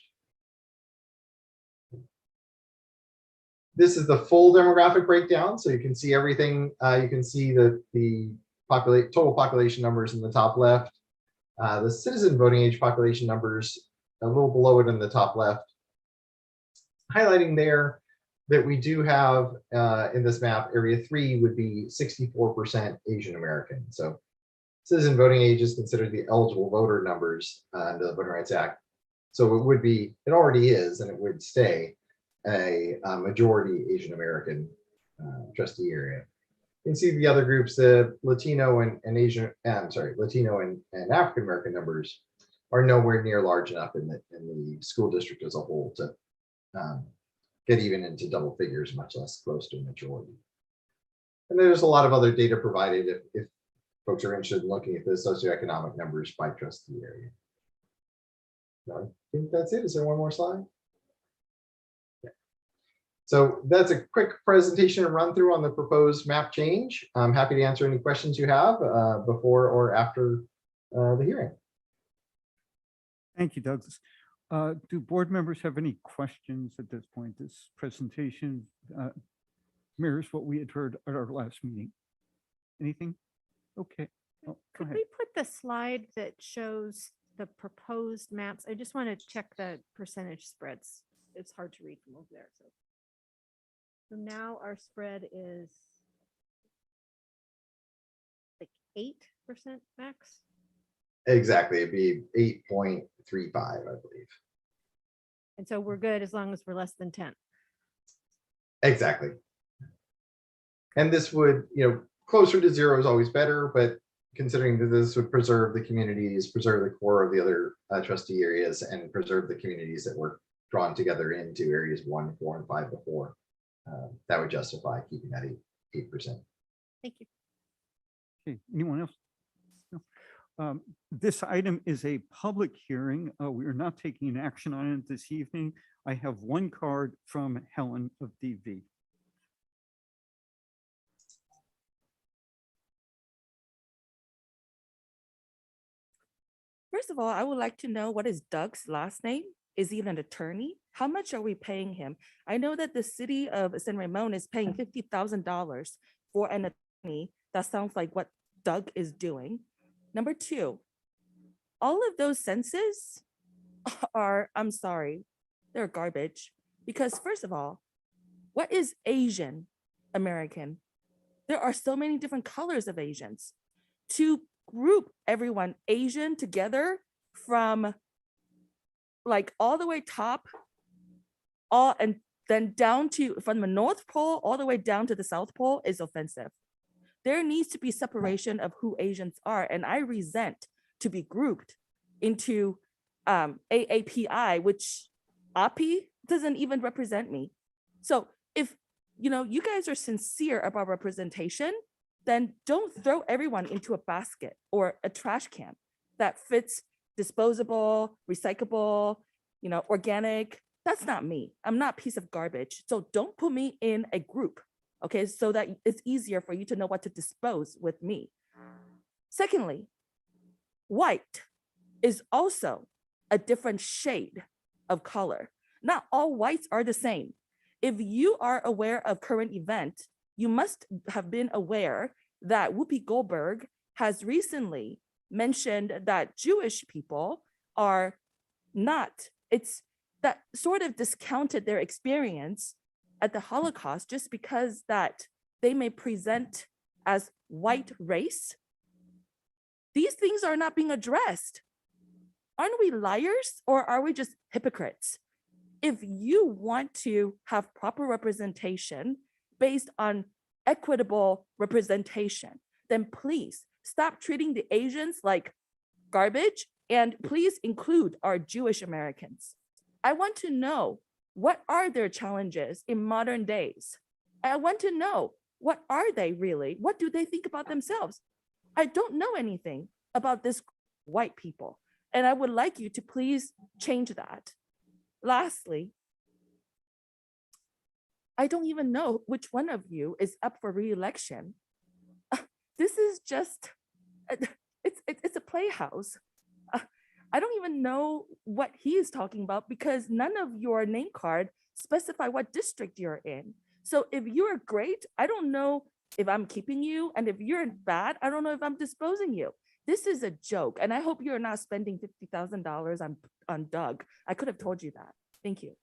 This is the full demographic breakdown. So you can see everything. You can see the total population numbers in the top left. The citizen voting age population numbers a little below it in the top left. Highlighting there that we do have in this map, area 3 would be 64% Asian American. So citizen voting age is considered the eligible voter numbers under the Voting Rights Act. So it would be, it already is, and it would stay a majority Asian American trustee area. You can see the other groups, the Latino and Asian, I'm sorry, Latino and African American numbers are nowhere near large enough in the school district as a whole to get even into double figures, much less close to a majority. And there's a lot of other data provided if folks are interested in looking at the socioeconomic numbers by trustee area. I think that's it. Is there one more slide? Yeah. So that's a quick presentation and run through on the proposed map change. I'm happy to answer any questions you have before or after the hearing. Thank you, Douglas. Do board members have any questions at this point? This presentation mirrors what we had heard at our last meeting. Anything? Okay. Oh, go Could ahead. we put the slide that shows the proposed maps? I just want to check the percentage spreads. It's hard to read from over there. So now our spread is like 8% max. Exactly. It'd be 8.35, I believe. And so we're good as long as we're less than 10. Exactly. And this would, closer to 0 is always better, but considering that this would preserve the communities, preserve the core of the other trustee areas, and preserve the communities that were drawn together into areas 1, 4, and 5 before, that would justify keeping that 8%. Thank you. Okay, anyone else? No. This item is a public hearing. We are not taking an action on it this evening. I have one card from Helen of DV. First of all, I would like to know what is Doug's last name? Is he an attorney? How much are we paying him? I know that the city of San Ramon is paying $50,000 for an attorney. That sounds like what Doug is doing. Number 2, all of those census are, I'm sorry, they're garbage. Because first of all, what is Asian American? There are so many different colors of Asians. To group everyone Asian together from like all the way top, and then down to from the North Pole all the way down to the South Pole is offensive. There needs to be separation of who Asians are, and I resent to be grouped into AAPI, which API doesn't even represent me. So if you guys are sincere about representation, then don't throw everyone into a basket or a trash can that fits disposable, recyclable, organic. That's not me. I'm not a piece of garbage. So don't put me in a group, okay? So that it's easier for you to know what to dispose with me. Secondly, white is also a different shade of color. Not all whites are the same. If you are aware of current event, you must have been aware that Whoopi Goldberg has recently mentioned that Jewish people are not, it's that sort of discounted their experience at the Holocaust just because that they may present as white race. These things are not being addressed. Aren't we liars or are we just hypocrites? If you want to have proper representation based on equitable representation, then please stop treating the Asians like garbage and please include our Jewish Americans. I want to know, what are their challenges in modern days? I want to know, what are they really? What do they think about themselves? I don't know anything about this white people, and I would like you to please change that. Lastly, I don't even know which one of you is up for re-election. This is just, it's a playhouse. I don't even know what he is talking about because none of your name card specify what district you're in. So if you're great, I don't know if I'm keeping you, and if you're bad, I don't know if I'm disposing you. This is a joke, and I hope you're not spending $50,000 on Doug. I could have told you that. Thank you.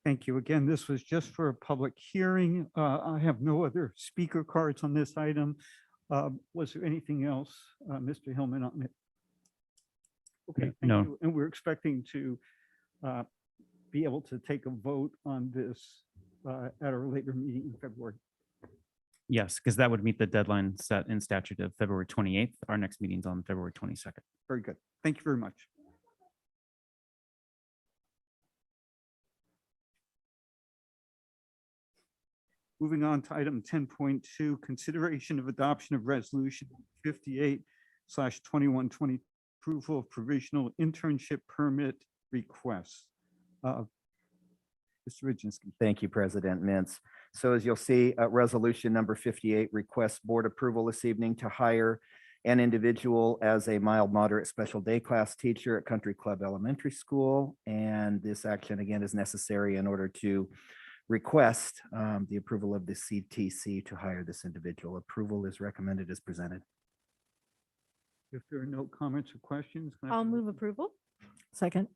Thank you. Again, this was just for a public hearing. I have no other speaker cards on this item. Was there anything else, Mr. Hillman, on it? Okay, thank No. you. And we're expecting to be able to take a vote on this at our later meeting in February. Yes, because that would meet the deadline set in statute of February 28th. Our next meeting's on February 22nd. Very good. Thank you very much. Moving on to item 10.2, consideration of adoption of resolution 58/2120, approval of provisional internship permit requests. Mr. Redistributing. Thank you, President Mintz. So as you'll see, resolution number 58 requests board approval this evening to hire an individual as a mild moderate special day class teacher at Country Club Elementary School. And this action again is necessary in order to request the approval of the CTC to hire this individual. Approval is recommended as presented. If there are no comments or questions. can I have I'll a move motion? approval. Second.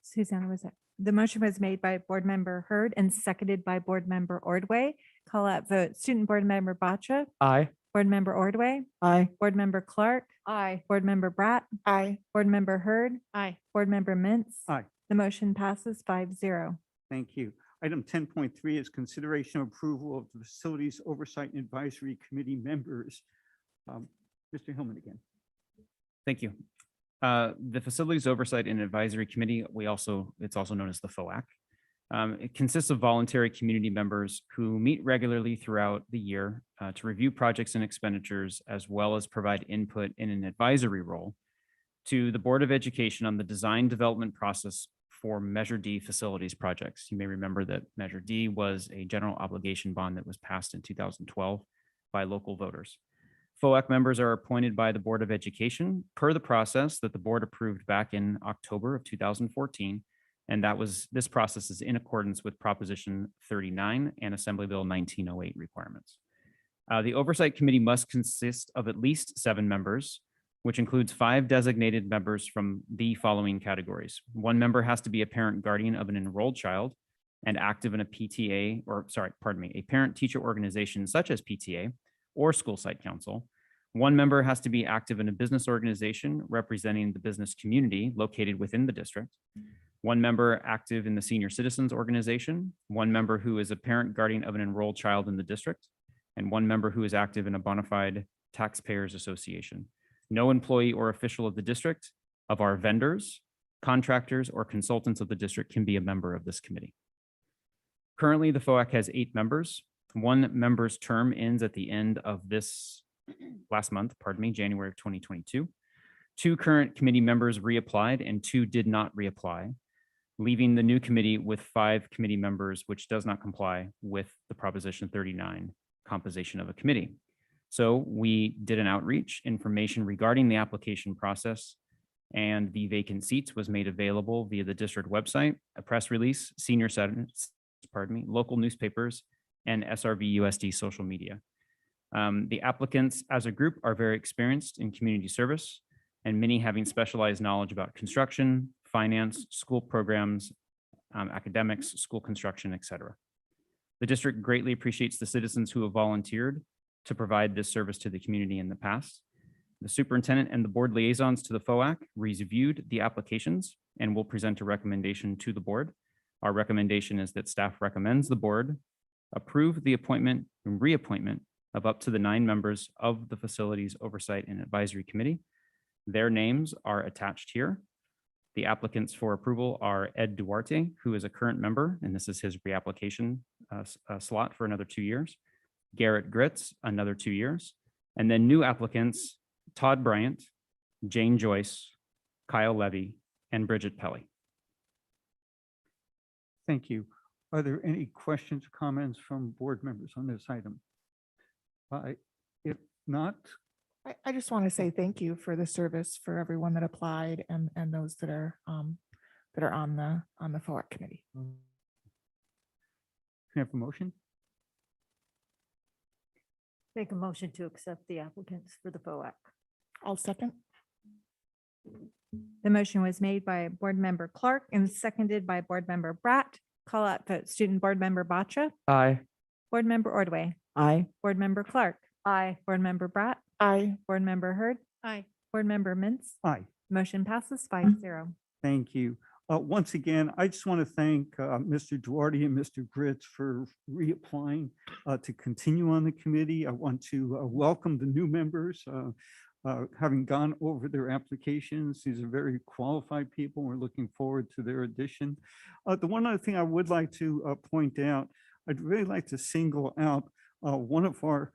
Susanna was it? The motion was made by Board Member Hurd and seconded by Board Member Ordway. Call out vote. Student Board Member Batcha, Aye. Board Member Ordway, Aye. Board Member Clark, Aye. Board Member Bratt, Aye. Board Member Hurd, Aye. Board Member Mintz. Aye. The motion passes 5-0. Thank you. Item 10.3 is consideration of approval of the Facilities Oversight and Advisory Committee members. Mr. Hillman again. Thank you. The Facilities Oversight and Advisory Committee, it's also known as the FOAC. It consists of voluntary community members who meet regularly throughout the year to review projects and expenditures, as well as provide input in an advisory role to the Board of Education on the design development process for Measure D facilities projects. You may remember that Measure D was a general obligation bond that was passed in 2012 by local voters. FOAC members are appointed by the Board of Education per the process that the board approved back in October of 2014. And this process is in accordance with Proposition 39 and Assembly Bill 1908 requirements. The Oversight Committee must consist of at least 7 members, which includes 5 designated members from the following categories. 1 member has to be a parent guardian of an enrolled child and active in a a parent-teacher organization such as PTA or school site council. 1 member has to be active in a business organization representing the business community located within the district. 1 member active in the senior citizens organization. 1 member who is a parent guardian of an enrolled child in the district, and 1 member who is active in a bona fide taxpayers association. No employee or official of the district, of our vendors, contractors, or consultants of the district can be a member of this committee. Currently, the FOAC has 8 members. 1 member's term ends at the end of January of 2022. 2 current committee members reapplied and 2 did not reapply, leaving the new committee with 5 committee members, which does not comply with the Proposition 39 composition of a committee. So we did an outreach. Information regarding the application process and the vacant seats was made available via the district website, a press release, local newspapers, and SRVUSD social media. The applicants as a group are very experienced in community service, and many having specialized knowledge about construction, finance, school programs, academics, school construction, etc. The district greatly appreciates the citizens who have volunteered to provide this service to the community in the past. The superintendent and the board liaisons to the FOAC reviewed the applications and will present a recommendation to the board. Our recommendation is that staff recommends the board approve the appointment and reappointment of up to the 9 members of the Facilities Oversight and Advisory Committee. Their names are attached here. The applicants for approval are Ed Duarte, who is a current member, and this is his reapplication slot for another 2 years. Garrett Gritz, another 2 years. And then new applicants, Todd Bryant, Jane Joyce, Kyle Levy, and Bridget Pelly. Thank you. Are there any questions or comments from board members on this item? If not, I just want to say thank you for the service for everyone that applied and those that are on the FOAC committee. can I have a motion? Make a motion to accept the applicants for the FOAC. I'll second. The motion was made by Board Member Clark and seconded by Board Member Bratt. Call out vote. Student Board Member Batcha, Aye. Board Member Ordway, Aye. Board Member Clark, Aye. Board Member Bratt, Aye. Board Member Hurd, Aye. Board Member Mintz. Aye. Motion passes 5-0. Thank you. Once again, I just want to thank Mr. Duarte and Mr. Gritz for reapplying to continue on the committee. I want to welcome the new members. Having gone over their applications, these are very qualified people. We're looking forward to their addition. The one other thing I would like to point out, I'd really like to single out one of our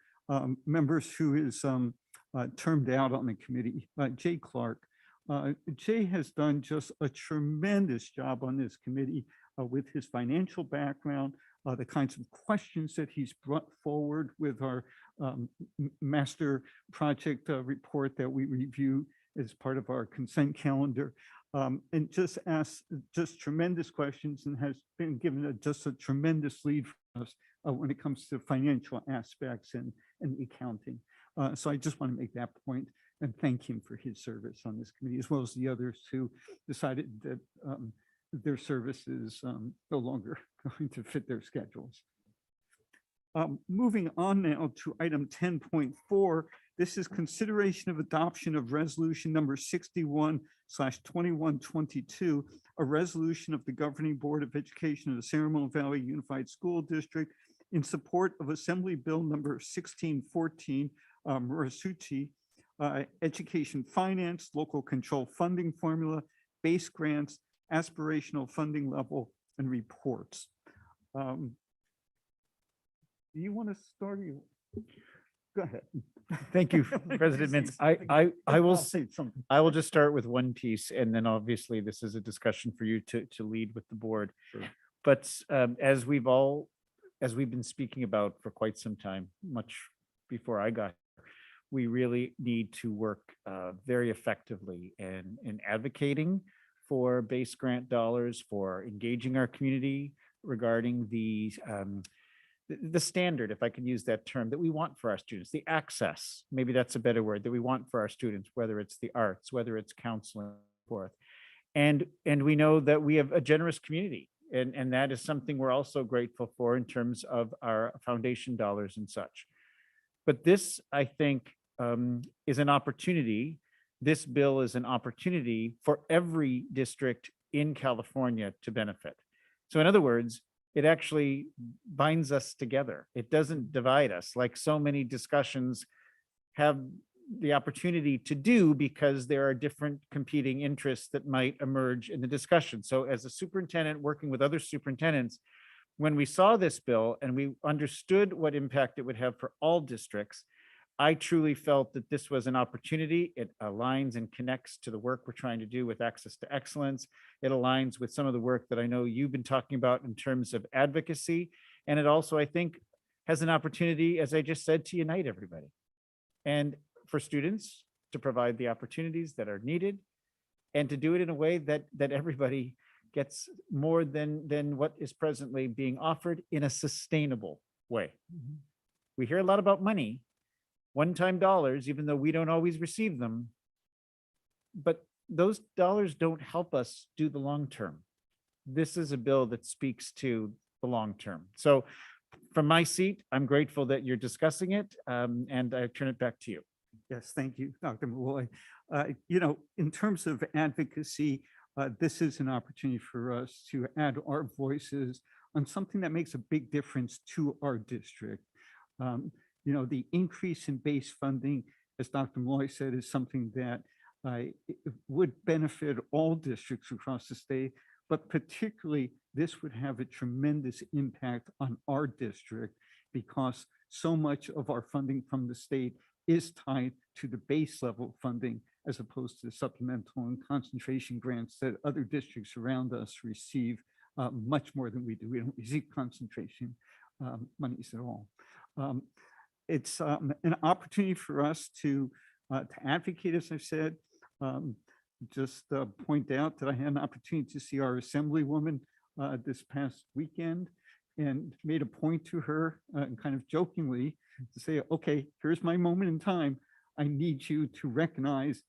members who is termed out on the committee, Jay Clark. Jay has done just a tremendous job on this committee with his financial background, the kinds of questions that he's brought forward with our master project report that we review as part of our consent calendar, and just asked just tremendous questions and has been given just a tremendous lead for us when it comes to financial aspects and the accounting. So I just want to make that point and thank him for his service on this committee, as well as the others who decided that their service is no longer going to fit their schedules. Moving on now to item 10.4, this is consideration of adoption of resolution number 61/2122, a resolution of the Governing Board of Education of the San Ramon Valley Unified School District in support of Assembly Bill number 1614, Marasucci, education finance, local control funding formula, base grants, aspirational funding level, and reports. Do you want to start? Go ahead. Thank you, President Mintz. I will say something. I will just start with one piece, and then obviously this is a discussion for you to lead with the board. But as we've been speaking about for quite some time, much before I got here, we really need to work very effectively in advocating for base grant dollars, for engaging our community regarding the standard, if I can use that term, that we want for our students, the access, maybe that's a better word, that we want for our students, whether it's the arts, whether it's counseling, and so forth. And we know that we have a generous community, and that is something we're also grateful for in terms of our foundation dollars and such. But this, I think, is an opportunity. This bill is an opportunity for every district in California to benefit. So in other words, it actually binds us together. It doesn't divide us like so many discussions have the opportunity to do, because there are different competing interests that might emerge in the discussion. So as a superintendent working with other superintendents, when we saw this bill and we understood what impact it would have for all districts, I truly felt that this was an opportunity. It aligns and connects to the work we're trying to do with access to excellence. It aligns with some of the work that I know you've been talking about in terms of advocacy. And it also, I think, has an opportunity, as I just said, to unite everybody. And for students to provide the opportunities that are needed and to do it in a way that everybody gets more than what is presently being offered in a sustainable way. We hear a lot about money, one-time dollars, even though we don't always receive them, but those dollars don't help us do the long term. This is a bill that speaks to the long term. So from my seat, I'm grateful that you're discussing it, and I turn it back to you. Yes, thank you, Dr. Malloy. You know, in terms of advocacy, this is an opportunity for us to add our voices on something that makes a big difference to our district. You know, the increase in base funding, as Dr. Malloy said, is something that would benefit all districts across the state, but particularly this would have a tremendous impact on our district, because so much of our funding from the state is tied to the base level funding, as opposed to the supplemental and concentration grants that other districts around us receive much more than we do. We don't receive concentration monies at all. It's an opportunity for us to advocate, as I've said. Just point out that I had an opportunity to see our Assemblywoman this past weekend, and made a point to her, kind of jokingly, to say, okay, here's my moment in time. I need you to recognize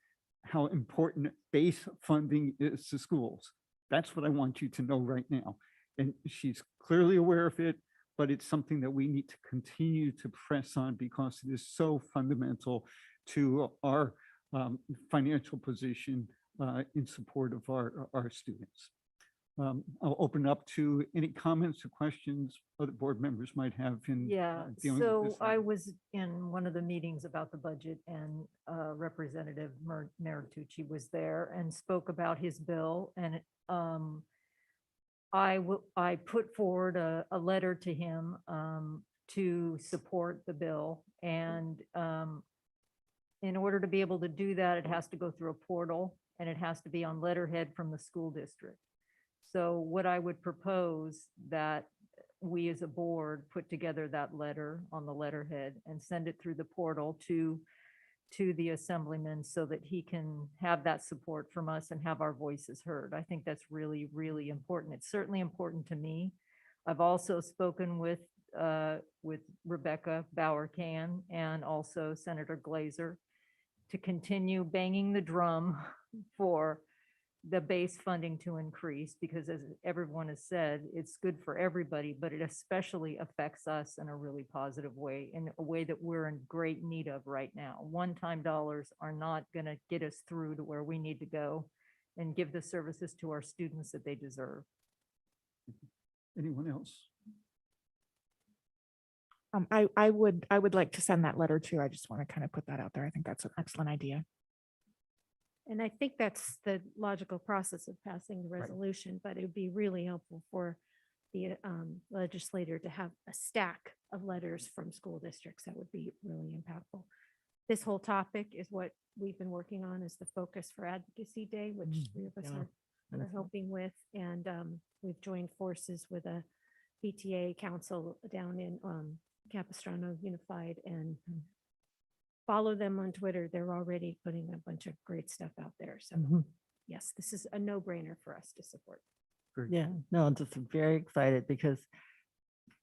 how important base funding is to schools. That's what I want you to know right now. And she's clearly aware of it, but it's something that we need to continue to press on because it is so fundamental to our financial position in support of our students. I'll open up to any comments or questions other board members might have in Yeah, dealing with so this I item. was in one of the meetings about the budget and Representative Martucci was there and spoke about his bill and I put forward a letter to him to support the bill and in order to be able to do that, it has to go through a portal and it has to be on letterhead from the school district. So what I would propose that we as a board put together that letter on the letterhead and send it through the portal to the assemblyman so that he can have that support from us and have our voices heard. I think that's really, really important. It's certainly important to me. I've also spoken with Rebecca Bauer-Can and also Senator Glazer to continue banging the drum for the base funding to increase because as everyone has said, it's good for everybody, but it especially affects us in a really positive way, in a way that we're in great need of right now. One-time dollars are not going to get us through to where we need to go and give the services to our students that they deserve. Anyone else? I would like to send that letter too. I just want to kind of put that out there. I think that's an excellent idea. And I think that's the logical process of passing the resolution, but it would be really helpful for the legislator to have a stack of letters from school districts. That would be really impactful. This whole topic is what we've been working on as the focus for Advocacy Day, which three of us are helping with. And we've joined forces with a PTA council down in Capistrano Unified and follow them on Twitter. They're already putting a bunch of great stuff out there. So yes, this is a no-brainer for us to support. Yeah, no, I'm just very excited because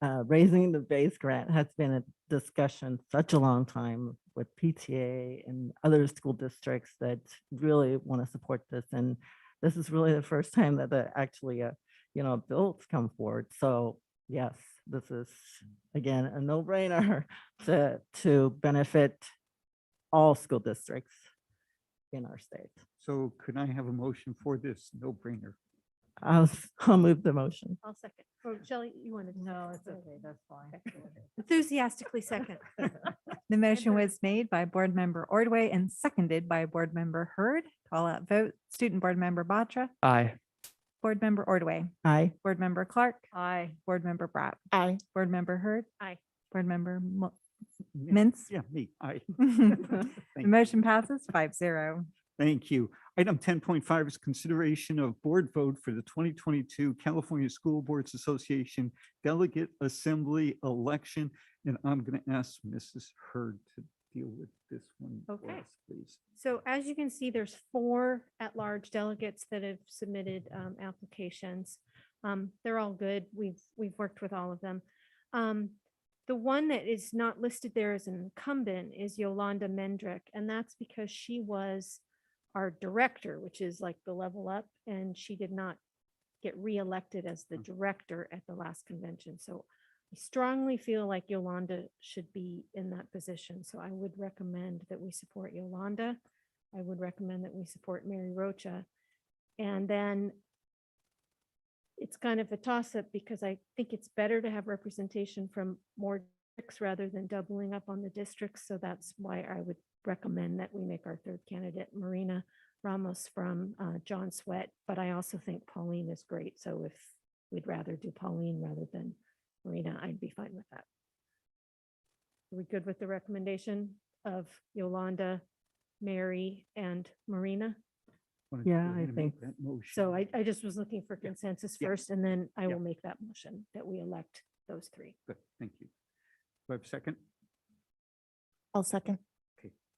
raising the base grant has been a discussion such a long time with PTA and other school districts that really want to support this. And this is really the first time that actually bills come forward. So yes, this is again a no-brainer to benefit all school districts in our state. So could I have a motion for this no-brainer? I'll move the motion. I'll second. Oh, Shelley, you wanted to? No, it's okay. That's fine. Enthusiastically second. The motion was made by Board Member Ordway and seconded by Board Member Hurd. Call out vote. Student Board Member Batra. Aye. Board Member Ordway. Aye. Board Member Clark. Aye. Board Member Bratt. Aye. Board Member Hurd. Aye. Board Member Me- Mintz. Yeah, me, aye. The Thank motion passes 5-0. Thank you. Item 10.5 is consideration of board vote for the 2022 California School Boards Association Delegate Assembly election. And I'm going to ask Mrs. Hurd to deal with this one for Okay. us, please. So as you can see, there's 4 at-large delegates that have submitted applications. They're all good. We've worked with all of them. The one that is not listed there as an incumbent is Yolanda Mendrick, and that's because she was our director, which is like the level up, and she did not get reelected as the director at the last convention. So I strongly feel like Yolanda should be in that position. So I would recommend that we support Yolanda. I would recommend that we support Mary Rocha. And then it's kind of a toss-up because I think it's better to have representation from more districts rather than doubling up on the districts. So that's why I would recommend that we make our third candidate Marina Ramos from John Sweat. But I also think Pauline is great. So if we'd rather do Pauline rather than Marina, I'd be fine with that. Are we good with the recommendation of Yolanda, Mary, and Marina? Wanna go Yeah, ahead I and think make that motion? So I just was looking for consensus Yeah. first, and then I Yeah. will make that motion that we elect those 3. Good, thank you. Do I have a second? I'll second.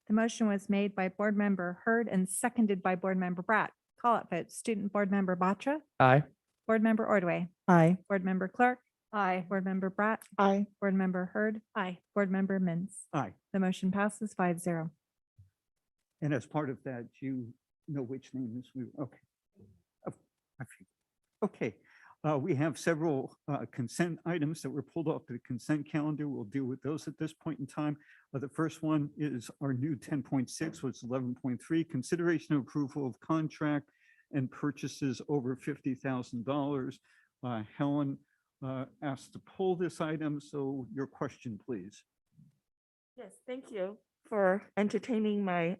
The motion was made by Board Member Hurd and seconded by Board Member Bratt. Call out vote. Student Board Member Batra. Aye. Board Member Ordway. Aye. Board Member Clark. Aye. Board Member Bratt. Aye. Board Member Hurd. Aye. Board Member Mintz. Aye. The motion passes 5-0. And as part of that, you know which names we, okay. Oh, I figured. Okay, we have several consent items that were pulled off the consent calendar. We'll deal with those at this point in time. The first one is our new 10.6, which is 11.3, consideration of approval of contract and purchases over $50,000. Helen asked to pull this item, so your question, please. Yes, thank you for entertaining my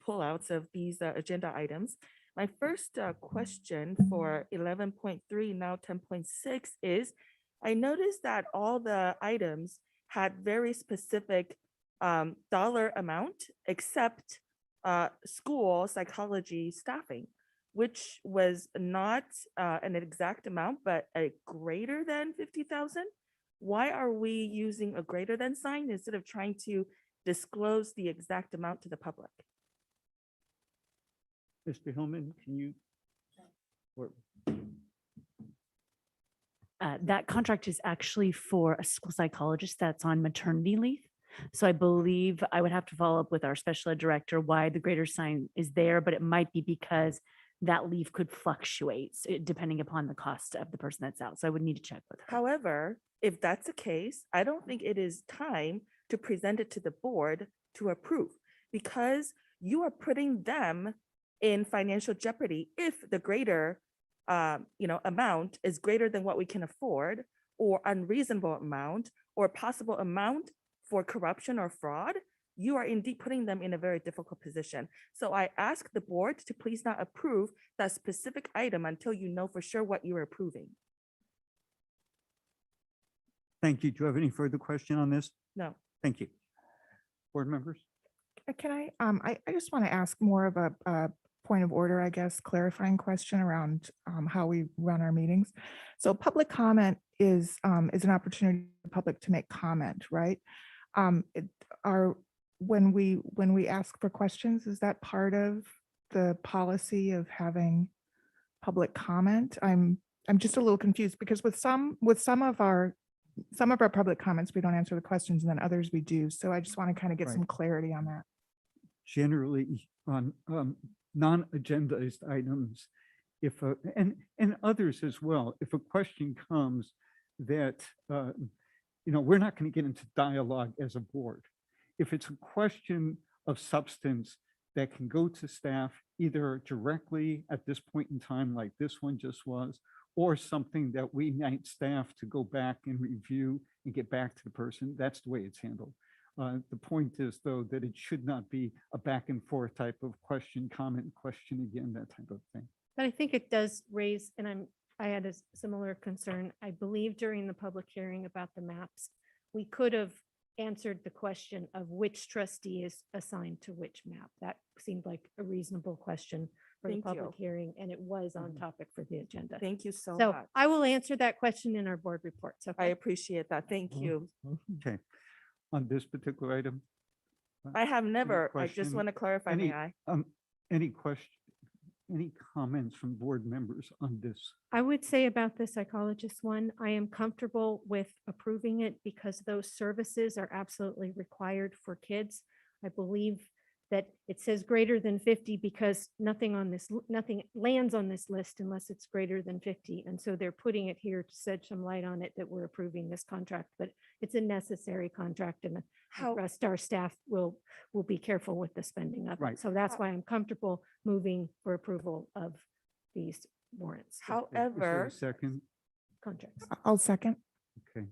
pullouts of these agenda items. My first question for 11.3, now 10.6 is, I noticed that all the items had very specific dollar amount except school psychology staffing, which was not an exact amount, but a greater than 50,000. Why are we using a greater than sign instead of trying to disclose the exact amount to the public? Mr. Hillman, can you? That contract is actually for a school psychologist that's on maternity leave. So I believe I would have to follow up with our special ed director why the greater sign is there, but it might be because that leave could fluctuate depending upon the cost of the person that's out. So I would need to check with her. However, if that's the case, I don't think it is time to present it to the board to approve, because you are putting them in financial jeopardy if the greater amount is greater than what we can afford, or unreasonable amount, or possible amount for corruption or fraud. You are indeed putting them in a very difficult position. So I ask the board to please not approve that specific item until you know for sure what you are approving. Thank you. Do you have any further question on this? No. Thank you. Board members? Can I just want to ask more of a point of order, I guess, clarifying question around how we run our meetings. So public comment is an opportunity for the public to make comment, right? When we ask for questions, is that part of the policy of having public comment? I'm just a little confused because with some of our public comments, we don't answer the questions, and then others we do. So I just want to kind of get some clarity on that. Generally on non-agendized items, if and others as well, if a question comes that we're not going to get into dialogue as a board. If it's a question of substance that can go to staff either directly at this point in time, like this one just was, or something that we need staff to go back and review and get back to the person, that's the way it's handled. The point is, though, that it should not be a back and forth type of question, comment, question again, that type of thing. But I think it does raise, and I had a similar concern. I believe during the public hearing about the maps, we could have answered the question of which trustee is assigned to which map. That seemed like a reasonable question for the Thank public you. hearing, and it was on topic for the agenda. Thank you so So much. I will answer that question in our board reports. I Okay. appreciate that. Thank you. Okay. On this particular item? I have never, I question? just want to clarify, may I? Any question, any comments from board members on this? I would say about the psychologist one, I am comfortable with approving it because those services are absolutely required for kids. I believe that it says greater than 50 because nothing lands on this list unless it's greater than 50. And so they're putting it here to shed some light on it that we're approving this contract, but it's a necessary contract, and I trust our staff will be careful with the spending of it. Right. So that's why I'm comfortable moving for approval of these warrants. Is there However, a second? Contracts. I'll second. Okay.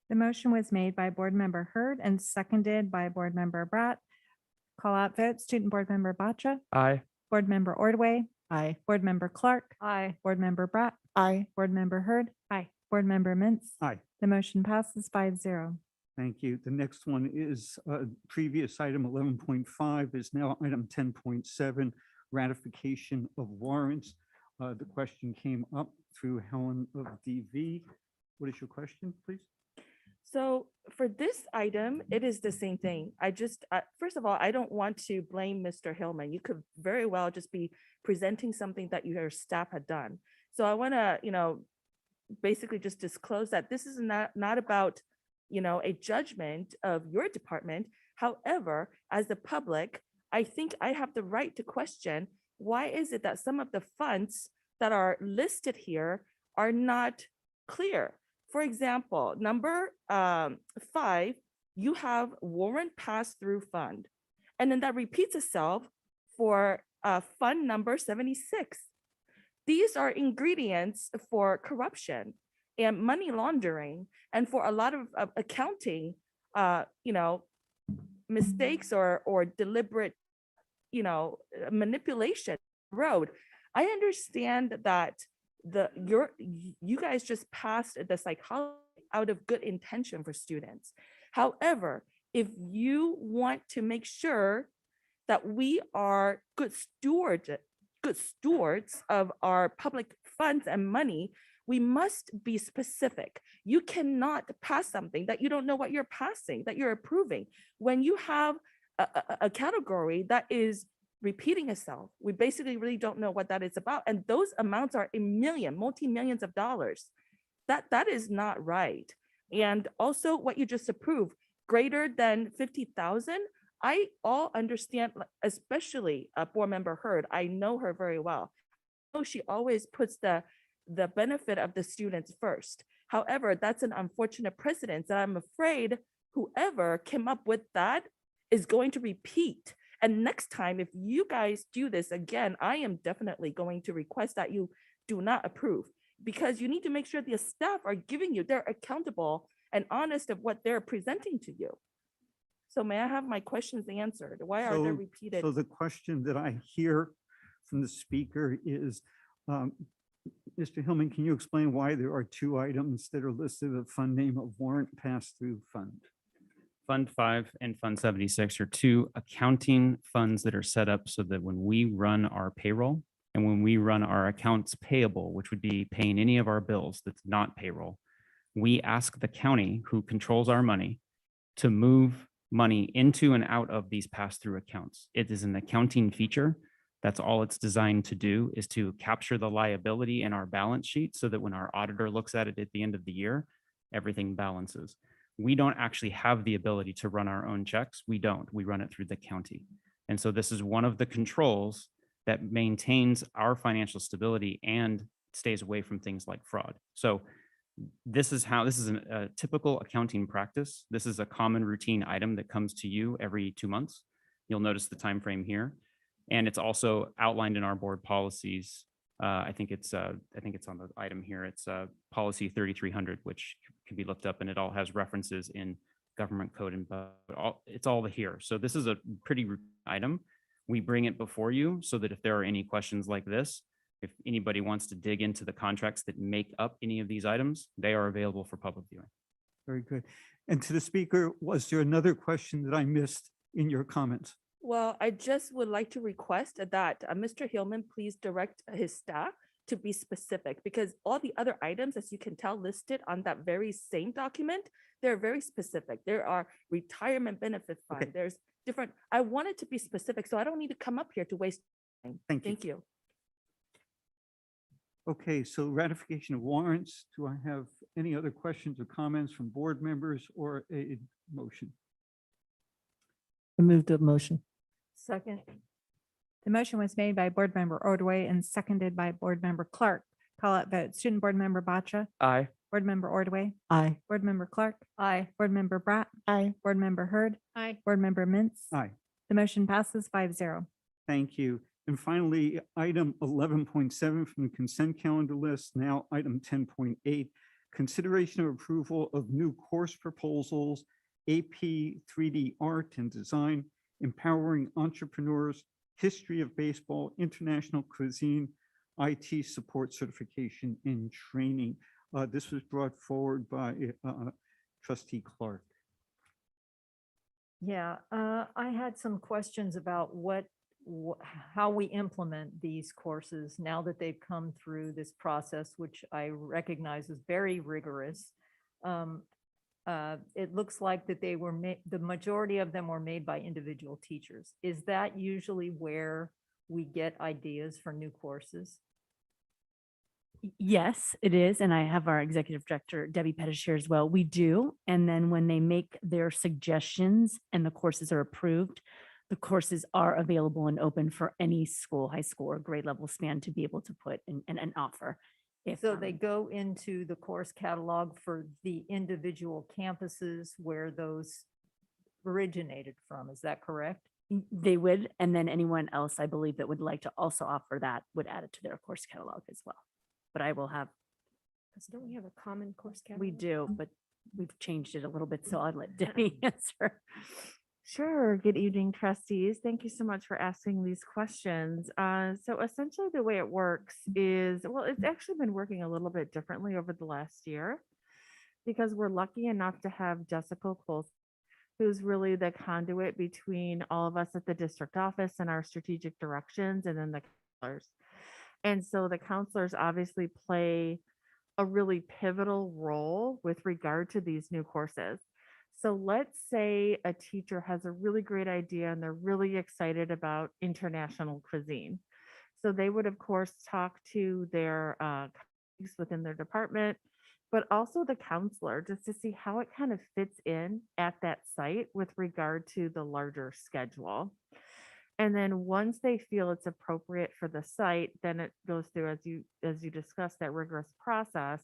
The motion was made by Board Member Hurd and seconded by Board Member Bratt. Call out vote, Student Board Member Batcha, Aye. Board Member Ordway, Aye. Board Member Clark, Aye. Board Member Bratt, Aye. Board Member Hurd, Aye. Board Member Mintz. Aye. The motion passes 5-0. Thank you. The next one is previous item 11.5 is now item 10.7, ratification of warrants. The question came up through Helen of DV. What is your question, please? so for this item, it is the same thing. I just, first of all, I don't want to blame Mr. Hillman. You could very well just be presenting something that your staff had done. So I want to, basically just disclose that this is not about, a judgment of your department. However, as the public, I think I have the right to question, why is it that some of the funds that are listed here are not clear? For example, number 5, you have warrant pass-through fund, and then that repeats itself for fund number 76. These are ingredients for corruption and money laundering, and for a lot of accounting, mistakes or deliberate, manipulation road. I understand that you guys just passed the psychology out of good intention for students. However, if you want to make sure that we are good stewards of our public funds and money, we must be specific. You cannot pass something that you don't know what you're passing, that you're approving. When you have a category that is repeating itself, we basically really don't know what that is about. And those amounts are multi-millions of dollars. That is not right. And also what you just approved, greater than 50,000, I all understand, especially Board Member Hurd. I know her very well. She always puts the benefit of the students first. However, that's an unfortunate precedent that I'm afraid whoever came up with that is going to repeat. And next time, if you guys do this again, I am definitely going to request that you do not approve, because you need to make sure the staff are giving you, they're accountable and honest of what they're presenting to you. So may I have my questions answered? Why are they repeated? So the question that I hear from the speaker is, Mr. Hillman, can you explain why there are 2 items that are listed with fund name of warrant pass-through fund? Fund 5 and Fund 76 are 2 accounting funds that are set up so that when we run our payroll and when we run our accounts payable, which would be paying any of our bills that's not payroll, we ask the county, who controls our money, to move money into and out of these pass-through accounts. It is an accounting feature. That's all it's designed to do, is to capture the liability in our balance sheet so that when our auditor looks at it at the end of the year, everything balances. We don't actually have the ability to run our own checks. We don't. We run it through the county. And so this is one of the controls that maintains our financial stability and stays away from things like fraud. So this is a typical accounting practice. This is a common routine item that comes to you every 2 months. You'll notice the time frame here. And it's also outlined in our board policies. I think it's on the item here. It's policy 3300, which can be looked up, and it all has references in government code and it's all here. So this is a pretty routine item. We bring it before you so that if there are any questions like this, if anybody wants to dig into the contracts that make up any of these items, they are available for public viewing. Very good. And to the speaker, was there another question that I missed in your comments? Well, I just would like to request that Mr. Hillman please direct his staff to be specific, because all the other items, as you can tell, listed on that very same document, they're very specific. There are retirement benefit fund. Okay. There's different, I want it to be specific, so I don't need to come up here to waste time. Thank you. Okay, so ratification of warrants. Do I have any other questions or comments from board members or a motion? I moved the motion. Second. The motion was made by Board Member Ordway and seconded by Board Member Clark. Call out vote. Student Board Member Batcha. Aye. Board Member Ordway. Aye. Board Member Clark. Aye. Board Member Bratt. Aye. Board Member Hurd. Aye. Board Member Mintz. Aye. The motion passes 5-0. Thank you. And finally, item 11.7 from the consent calendar list, now item 10.8, consideration of approval of new course proposals, AP 3D Art and Design, Empowering Entrepreneurs, History of Baseball, International Cuisine, IT Support Certification and Training. This was brought forward by Trustee Clark. Yeah, I had some questions about how we implement these courses now that they've come through this process, which I recognize is very rigorous. It looks like that they were the majority of them were made by individual teachers. Is that usually where we get ideas for new courses? Yes, it is. And I have our executive director, Debbie Pettis, here as well. We do. And then when they make their suggestions and the courses are approved, the courses are available and open for any school, high school or grade level span to be able to put in an offer. If, So they go into the course catalog for the individual campuses where those originated from. Is that correct? they would, and then anyone else, I believe, that would like to also offer that would add it to their course catalog as well. But I will have, Don't we have a common course catalog? we do, but we've changed it a little bit, so I'll let Debbie answer. Sure. Good evening, trustees. Thank you so much for asking these questions. So essentially the way it works is, well, it's actually been working a little bit differently over the last year because we're lucky enough to have Jessica Cole, who's really the conduit between all of us at the district office and our strategic directions and then the counselors. And so the counselors obviously play a really pivotal role with regard to these new courses. So let's say a teacher has a really great idea and they're really excited about international cuisine. So they would, of course, talk to their colleagues within their department, but also the counselor just to see how it kind of fits in at that site with regard to the larger schedule. And then once they feel it's appropriate for the site, then it goes through, as you discussed, that rigorous process.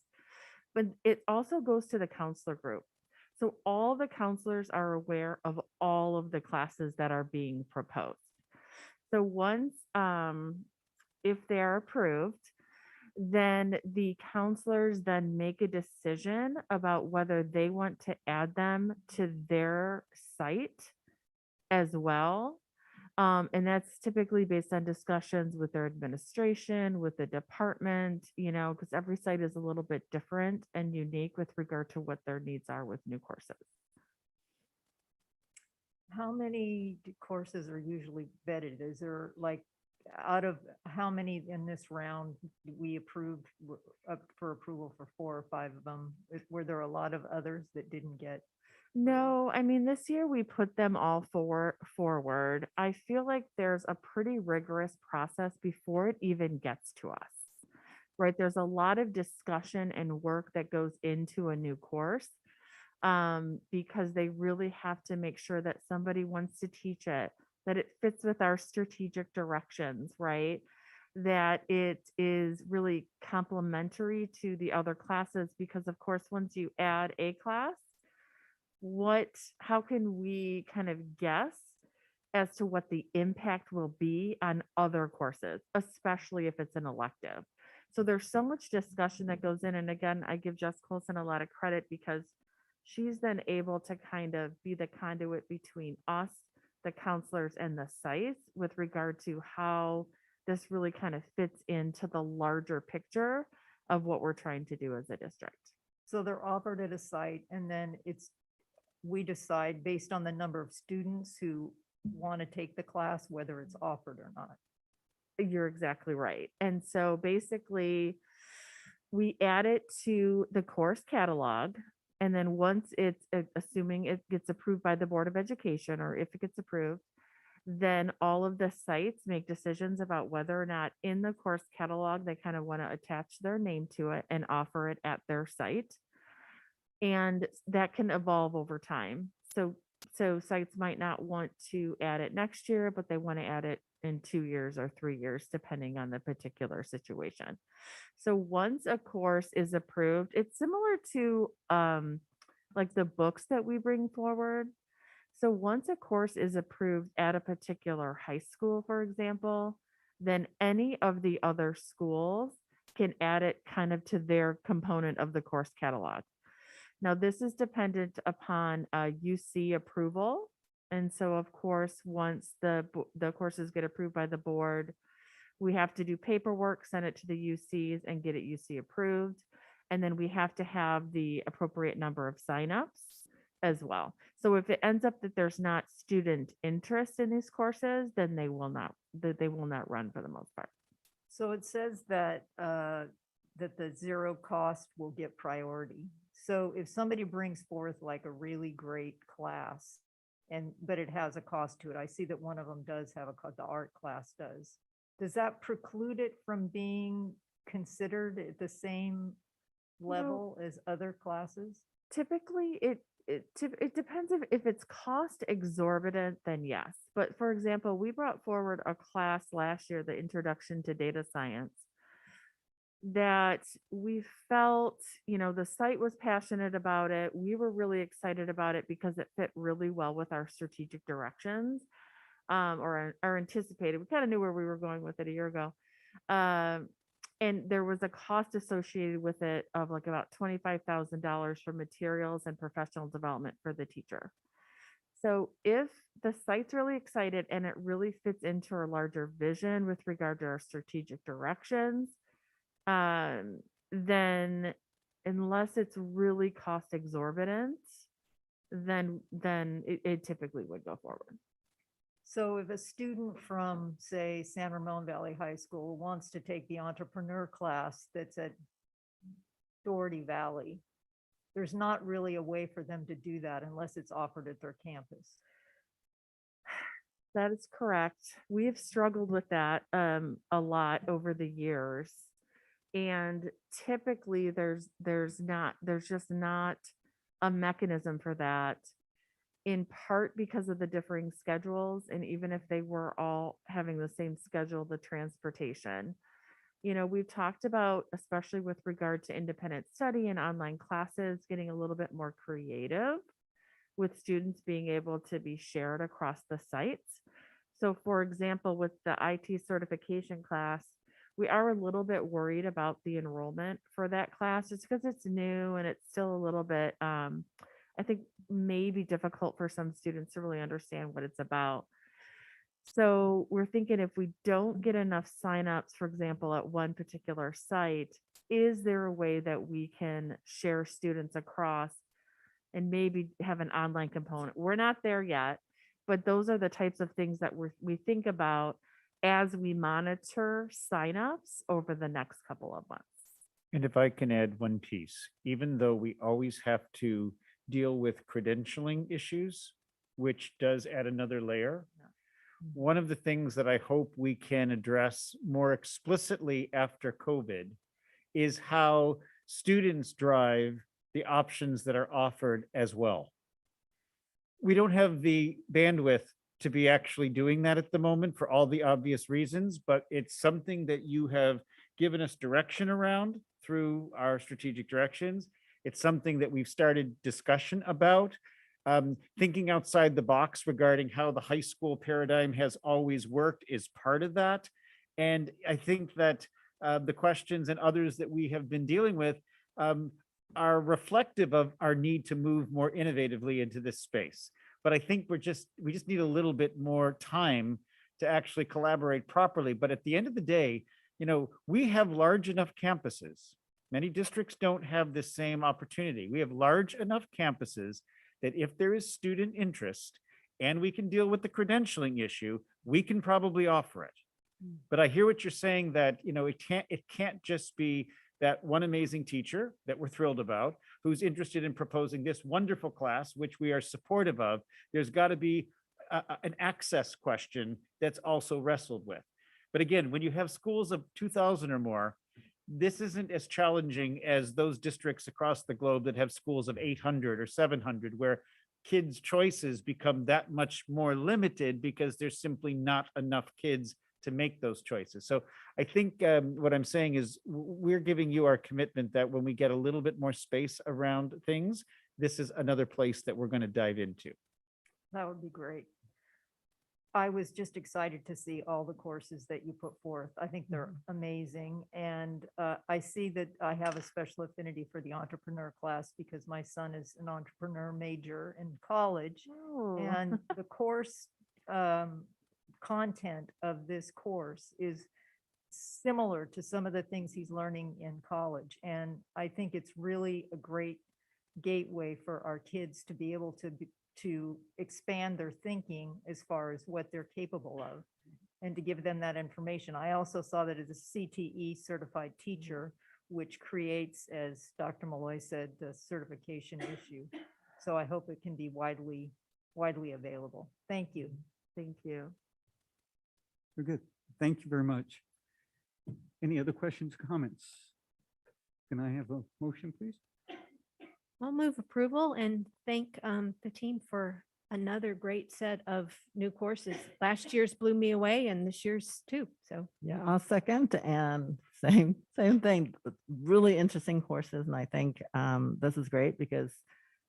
But it also goes to the counselor group. So all the counselors are aware of all of the classes that are being proposed. So once, if they're approved, then the counselors then make a decision about whether they want to add them to their site as well. And that's typically based on discussions with their administration, with the department, because every site is a little bit different and unique with regard to what their needs are with new courses. How many courses are usually vetted? Is there like, out of how many in this round we approved up for approval for 4 or 5 of them? Were there a lot of others that didn't get? No, I mean, this year we put them all forward. I feel like there's a pretty rigorous process before it even gets to us, right? There's a lot of discussion and work that goes into a new course because they really have to make sure that somebody wants to teach it, that it fits with our strategic directions, right? That it is really complementary to the other classes because, of course, once you add a class, how can we kind of guess as to what the impact will be on other courses, especially if it's an elective? So there's so much discussion that goes in. And again, I give Jess Colson a lot of credit because she's then able to kind of be the conduit between us, the counselors, and the sites with regard to how this really kind of fits into the larger picture of what we're trying to do as a district. So they're offered at a site and then we decide based on the number of students who want to take the class, whether it's offered or not. You're exactly right. And so basically we add it to the course catalog. And then once it's, assuming it gets approved by the Board of Education, or if it gets approved, then all of the sites make decisions about whether or not in the course catalog, they kind of want to attach their name to it and offer it at their site. And that can evolve over time. So sites might not want to add it next year, but they want to add it in 2 years or 3 years, depending on the particular situation. So once a course is approved, it's similar to like the books that we bring forward. So once a course is approved at a particular high school, for example, then any of the other schools can add it kind of to their component of the course catalog. Now, this is dependent upon UC approval. And so, of course, once the courses get approved by the board, we have to do paperwork, send it to the UCs and get it UC approved. And then we have to have the appropriate number of signups as well. So if it ends up that there's not student interest in these courses, then they will not run for the most part. So it says that that the zero cost will get priority. So if somebody brings forth like a really great class but it has a cost to it, I see that one of them does have the art class does that preclude it from being considered at the same level as other classes? Typically, it depends if it's cost exorbitant, then yes. But for example, we brought forward a class last year, the Introduction to Data Science, that we felt, the site was passionate about it. We were really excited about it because it fit really well with our strategic directions, or anticipated. We kind of knew where we were going with it a year ago. And there was a cost associated with it of like about $25,000 for materials and professional development for the teacher. So if the site's really excited and it really fits into our larger vision with regard to our strategic directions, then unless it's really cost exorbitant, then it typically would go forward. So if a student from, say, San Ramon Valley High School wants to take the entrepreneur class that's at Doherty Valley, there's not really a way for them to do that unless it's offered at their campus. That is correct. We've struggled with that a lot over the years. And typically there's just not a mechanism for that, in part because of the differing schedules. And even if they were all having the same schedule, the transportation, we've talked about, especially with regard to independent study and online classes, getting a little bit more creative with students being able to be shared across the sites. So for example, with the IT certification class, we are a little bit worried about the enrollment for that class, just because it's new and it's still a little bit, I think, maybe difficult for some students to really understand what it's about. So we're thinking, if we don't get enough signups, for example, at one particular site, is there a way that we can share students across and maybe have an online component? We're not there yet, but those are the types of things that we think about as we monitor signups over the next couple of months. And if I can add one piece, even though we always have to deal with credentialing issues, which does add another layer, one of the things that I hope we can address more explicitly after COVID is how students drive the options that are offered as well. We don't have the bandwidth to be actually doing that at the moment for all the obvious reasons, but it's something that you have given us direction around through our strategic directions. It's something that we've started discussion about, thinking outside the box regarding how the high school paradigm has always worked is part of that. And I think that the questions and others that we have been dealing with are reflective of our need to move more innovatively into this space. But I think we just need a little bit more time to actually collaborate properly. But at the end of the day, we have large enough campuses. Many districts don't have the same opportunity. We have large enough campuses that if there is student interest and we can deal with the credentialing issue, we can probably offer it. But I hear what you're saying, that it can't just be that one amazing teacher that we're thrilled about who's interested in proposing this wonderful class, which we are supportive of. There's got to be an access question that's also wrestled with. But again, when you have schools of 2,000 or more, this isn't as challenging as those districts across the globe that have schools of 800 or 700, where kids' choices become that much more limited because there's simply not enough kids to make those choices. So I think what I'm saying is we're giving you our commitment that when we get a little bit more space around things, this is another place that we're going to dive into. That would be great. I was just excited to see all the courses that you put forth. I think they're amazing. And I see that I have a special affinity for the entrepreneur class because my son is an entrepreneur major in college. And the course content of this course is similar to some of the things he's learning in college. And I think it's really a great gateway for our kids to be able to expand their thinking as far as what they're capable of and to give them that information. I also saw that as a CTE certified teacher, which creates, as Dr. Malloy said, the certification issue. So I hope it can be widely available. Thank you. Thank you. We're good. Thank you very much. Any other questions, comments? Can I have a motion, please? I'll move approval and thank the team for another great set of new courses. Last year's blew me away and this year's too. So Yeah, I'll second, and same thing. Really interesting courses, and I think this is great because,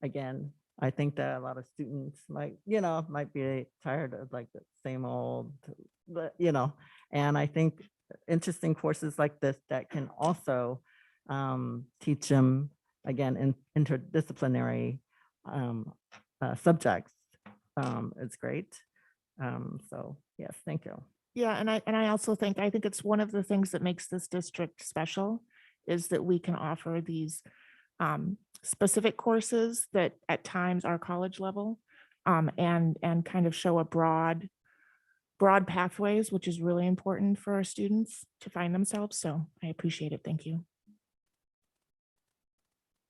again, I think that a lot of students might be tired of like the same old, but and I think interesting courses like this that can also teach them again in interdisciplinary subjects. It's great. So yes, thank you. Yeah, and I also think it's one of the things that makes this district special is that we can offer these specific courses that at times are college level and kind of show a broad pathways, which is really important for our students to find themselves. So I appreciate it. Thank you.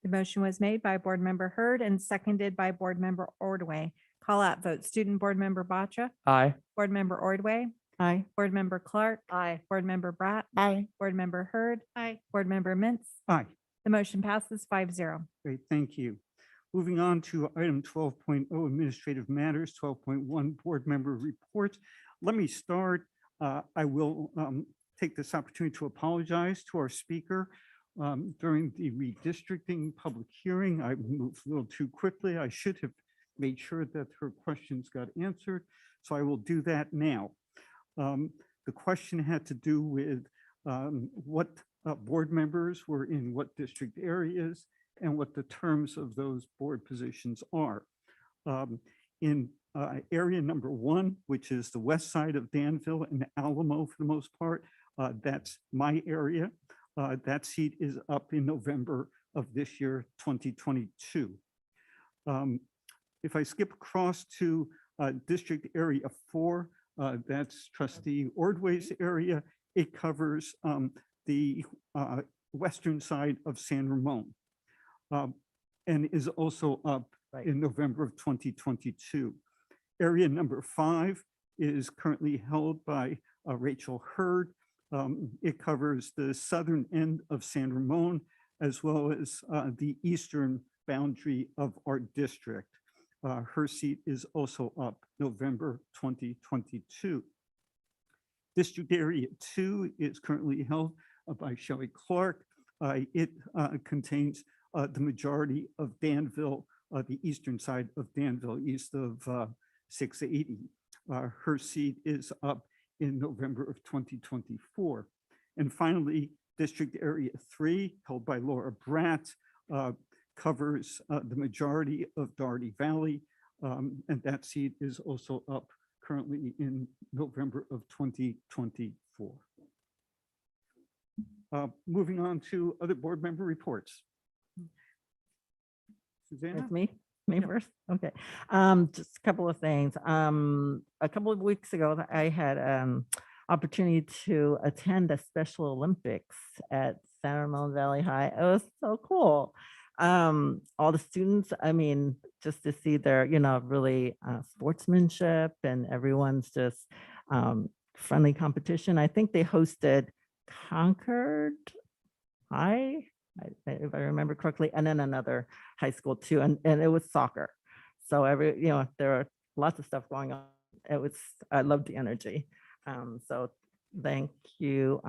The motion was made by Board Member Hurd and seconded by Board Member Ordway. Call out vote. Student Board Member Batcha. Aye. Board Member Ordway. Aye. Board Member Clark. Aye. Board Member Bratt. Aye. Board Member Hurd. Aye. Board Member Mintz. Aye. The motion passes 5-0. Great, thank you. Moving on to item 12.0 administrative matters, 12.1 board member reports. Let me start. I will take this opportunity to apologize to our speaker. During the redistricting public hearing, I moved a little too quickly. I should have made sure that her questions got answered, so I will do that now. The question had to do with what board members were in what district areas and what the terms of those board positions are. In area number 1, which is the west side of Danville and Alamo for the most part, that's my area. That seat is up in November of this year, 2022. If I skip across to district area 4, that's Trustee Ordway's area. It covers the western side of San Ramon and is also up in November of 2022. Area number 5 is currently held by Rachel Hurd. It covers the southern end of San Ramon as well as the eastern boundary of our district. Her seat is also up November 2022. District Area 2 is currently held by Shelley Clark. It contains the majority of Danville, the eastern side of Danville, east of 680. Her seat is up in November of 2024. And finally, District Area 3, held by Laura Bratt, covers the majority of Doherty Valley, and that seat is also up currently in November of 2024. Moving on to other board member reports. Susanna? It's me first. Okay. Just a couple of things. A couple of weeks ago, I had opportunity to attend the Special Olympics at San Ramon Valley High. It was so cool. All the students, I mean, just to see their, really sportsmanship, and everyone's just friendly competition. I think they hosted Concord High, if I remember correctly, and then another high school too, and it was soccer. So there are lots of stuff going on. I loved the energy. So thank you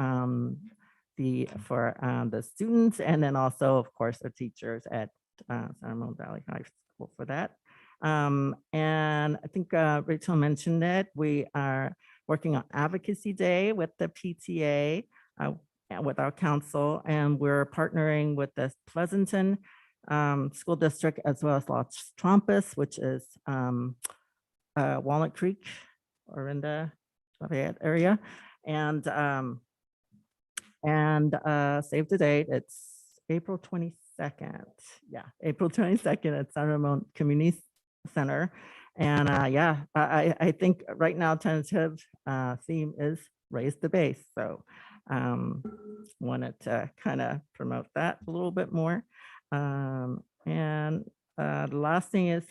for the students, and then also, of course, the teachers at San Ramon Valley High School for that. And I think Rachel mentioned it. We are working on Advocacy Day with the PTA, with our council, and we're partnering with the Pleasanton School District as well as Los Trompas, which is Walnut Creek or in the Lafayette area, and save the date. It's April 22nd. Yeah, April 22nd at San Ramon Community Center. And I think right now tentative theme is raise the base. So wanted to kind of promote that a little bit more. And the last thing is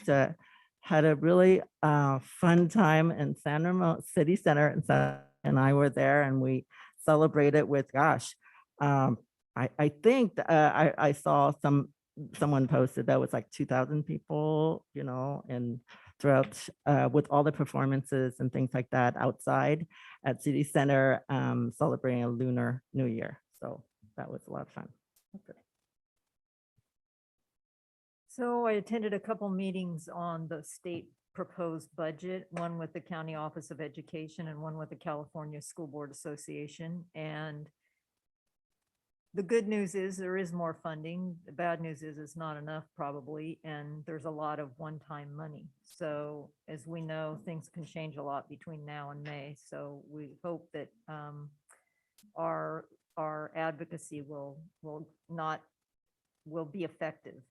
had a really fun time in San Ramon City Center, and I were there, and we celebrated with, I I think I saw someone posted that was like 2,000 people, you know, and throughout with all the performances and things like that outside at City Center, celebrating a Lunar New Year. So that was a lot of fun. So I attended a couple meetings on the state proposed budget, one with the County Office of Education and one with the California School Board Association. And the good news is there is more funding. The bad news is it's not enough probably, and there's a lot of one-time money. So as we know, things can change a lot between now and May. So we hope that our advocacy will be effective.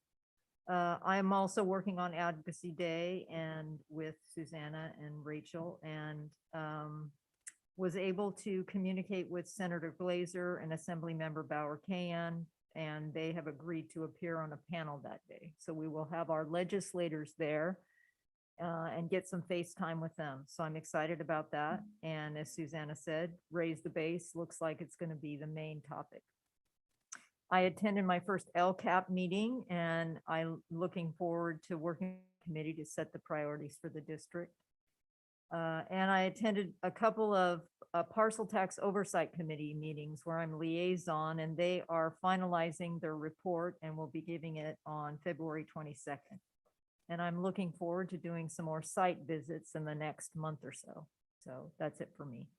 I'm also working on Advocacy Day and with Susanna and Rachel, and was able to communicate with Senator Glazer and Assemblymember Bauer Kayan, and they have agreed to appear on a panel that day. So we will have our legislators there and get some face time with them. So I'm excited about that. And as Susanna said, raise the base looks like it's going to be the main topic. I attended my first LCAP meeting, and I'm looking forward to working with the committee to set the priorities for the district. And I attended a couple of Parcel Tax Oversight Committee meetings where I'm liaison, and they are finalizing their report and will be giving it on February 22nd. And I'm looking forward to doing some more site visits in the next month or so. So that's it for me.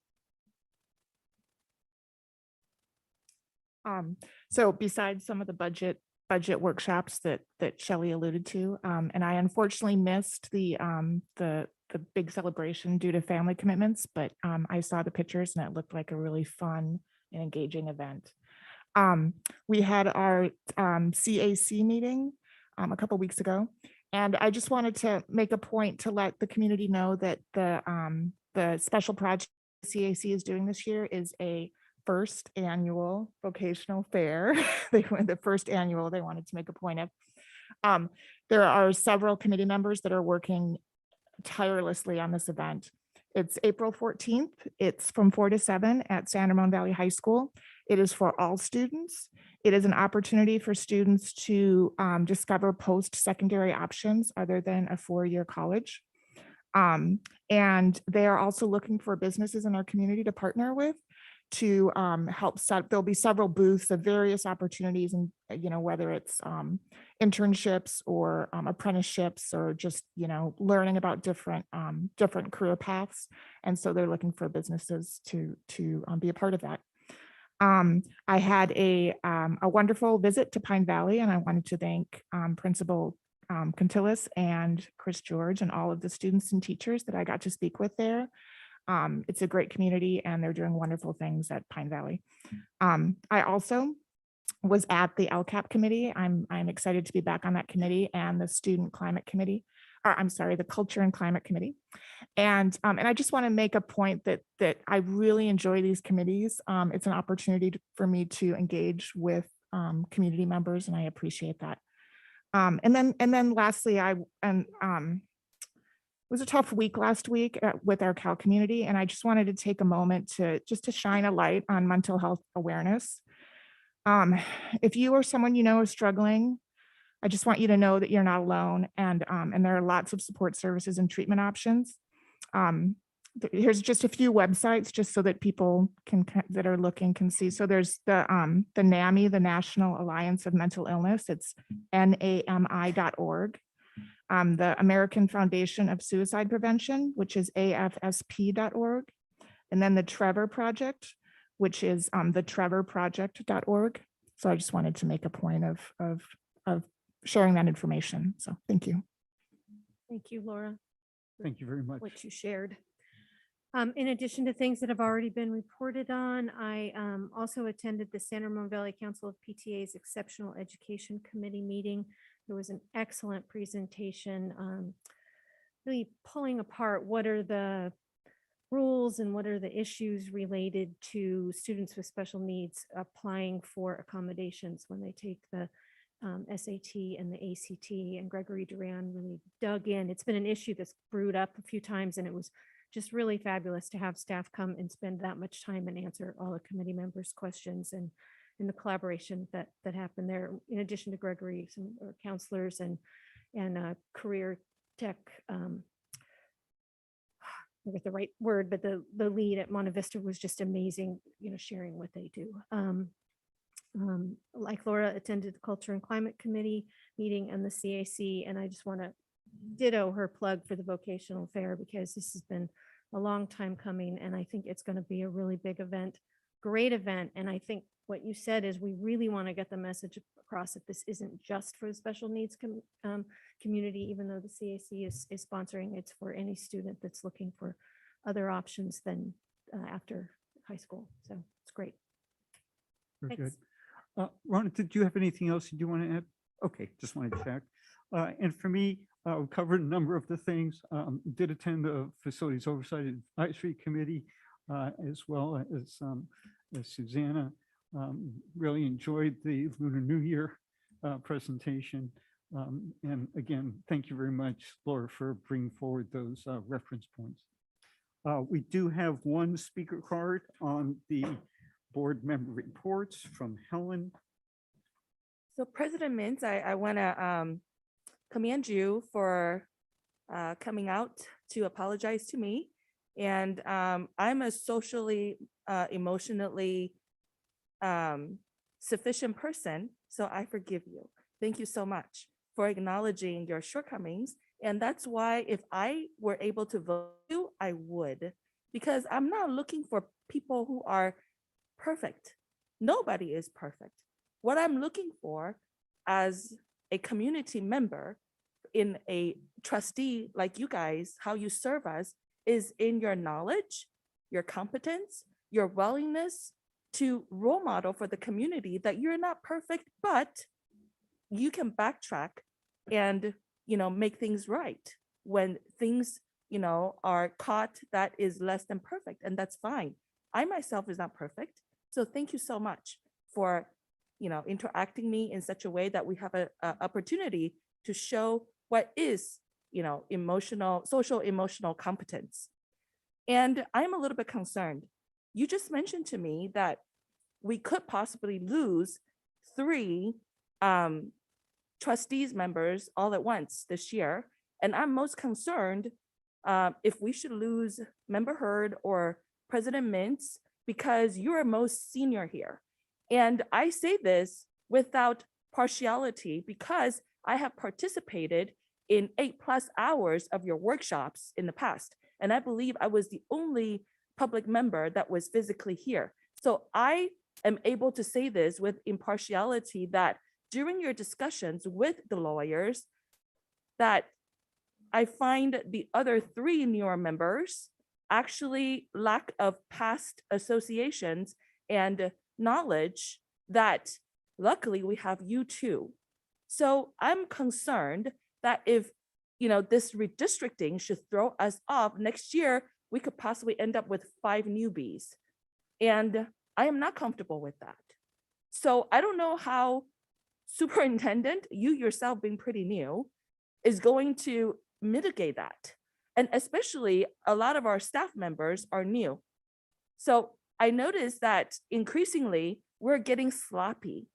So besides some of the budget workshops that Shelley alluded to, and I unfortunately missed the big celebration due to family commitments, but I saw the pictures and it looked like a really fun and engaging event. We had our CAC meeting a couple weeks ago, and I just wanted to make a point to let the community know that the special project CAC is doing this year is a first annual vocational fair. They were the first annual they wanted to make a point of. There are several committee members that are working tirelessly on this event. It's April 14th. It's from 4 to 7 at San Ramon Valley High School. It is for all students. It is an opportunity for students to discover post-secondary options other than a 4-year college. And they are also looking for businesses in our community to partner with to help set. There'll be several booths of various opportunities, and whether it's internships or apprenticeships or just learning about different career paths. And so they're looking for businesses to be a part of that. I had a wonderful visit to Pine Valley, and I wanted to thank Principal Contillis and Chris George and all of the students and teachers that I got to speak with there. It's a great community and they're doing wonderful things at Pine Valley. I also was at the LCAP committee. I'm excited to be back on that committee and the student climate committee, or I'm sorry, the culture and climate committee. And I just want to make a point that I really enjoy these committees. It's an opportunity for me to engage with community members, and I appreciate that. And then lastly, it was a tough week last week with our Cal community, and I just wanted to take a moment to shine a light on mental health awareness. If you or someone you know is struggling, I just want you to know that you're not alone, and there are lots of support services and treatment options. Here's just a few websites just so that people that are looking can see. So there's the NAMI, the National Alliance of Mental Illness. It's NAMI.org. The American Foundation of Suicide Prevention, which is AFSP.org. And then the Trevor Project, which is thetrevorproject.org. So I just wanted to make a point of sharing that information. So thank you. Thank you, Laura. Thank you very much. What you shared. In addition to things that have already been reported on, I also attended the San Ramon Valley Council of PTA's Exceptional Education Committee meeting. There was an excellent presentation, really pulling apart what are the rules and what are the issues related to students with special needs applying for accommodations when they take the SAT and the ACT, and Gregory Duran really dug in. It's been an issue that's brewed up a few times, and it was just really fabulous to have staff come and spend that much time and answer all the committee members' questions. And the collaboration that happened there, in addition to Gregory, some counselors and career tech, I forget the right word, but the lead at Monte Vista was just amazing, sharing what they do. Like Laura attended the Culture and Climate Committee meeting and the CAC, and I just want to ditto her plug for the vocational fair, because this has been a long time coming, and I think it's going to be a really big event, great event. And I think what you said is we really want to get the message across that this isn't just for the special needs community, even though the CAC is sponsoring. It's for any student that's looking for other options than after high school. So it's great. Very Thanks. good. Rhonda, did you have anything else you do want to add? Okay, just wanted to check. And for me, we covered a number of the things. Did attend the Facilities Oversight Advisory Committee, as well as Susanna. Really enjoyed the Lunar New Year presentation. And again, thank you very much, Laura, for bringing forward those reference points. We do have one speaker card on the board member reports from Helen. So President Mintz, I want to commend you for coming out to apologize to me. And I'm a socially, emotionally sufficient person, so I forgive you. Thank you so much for acknowledging your shortcomings. And that's why if I were able to vote you, I would, because I'm not looking for people who are perfect. Nobody is perfect. What I'm looking for as a community member, in a trustee like you guys, how you serve us, is in your knowledge, your competence, your willingness to role model for the community that you're not perfect, but you can backtrack and, make things right when things, are caught that is less than perfect, and that's fine. I myself is not perfect. So thank you so much for, interacting me in such a way that we have a opportunity to show what is, social emotional competence. And I'm a little bit concerned. You just mentioned to me that we could possibly lose 3 trustees members all at once this year. And I'm most concerned if we should lose Member Hurd or President Mintz, because you're most senior here. And I say this without partiality, because I have participated in 8+ hours of your workshops in the past. And I believe I was the only public member that was physically here. So I am able to say this with impartiality, that during your discussions with the lawyers, that I find the other 3 newer members actually lack of past associations and knowledge that luckily we have you too. So I'm concerned that if, this redistricting should throw us off next year, we could possibly end up with 5 newbies. And I am not comfortable with that. So I don't know how Superintendent, you yourself being pretty new, is going to mitigate that. And especially a lot of our staff members are new. So I noticed that increasingly we're getting sloppier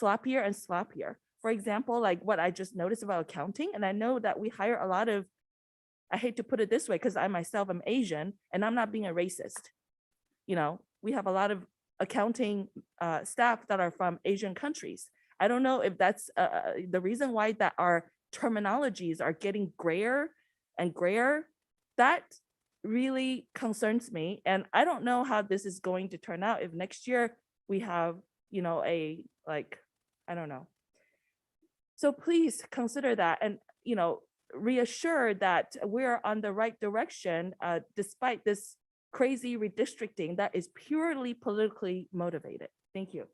and sloppier. For example, like what I just noticed about accounting, and I know that we hire a lot of, I hate to put it this way, because I myself am Asian and I'm not being a racist. We have a lot of accounting staff that are from Asian countries. I don't know if that's the reason why that our terminologies are getting grayer and grayer. That really concerns me. And I don't know how this is going to turn out if next year we have, I don't know. So please consider that and, reassure that we're on the right direction despite this crazy redistricting that is purely politically motivated. Thank you.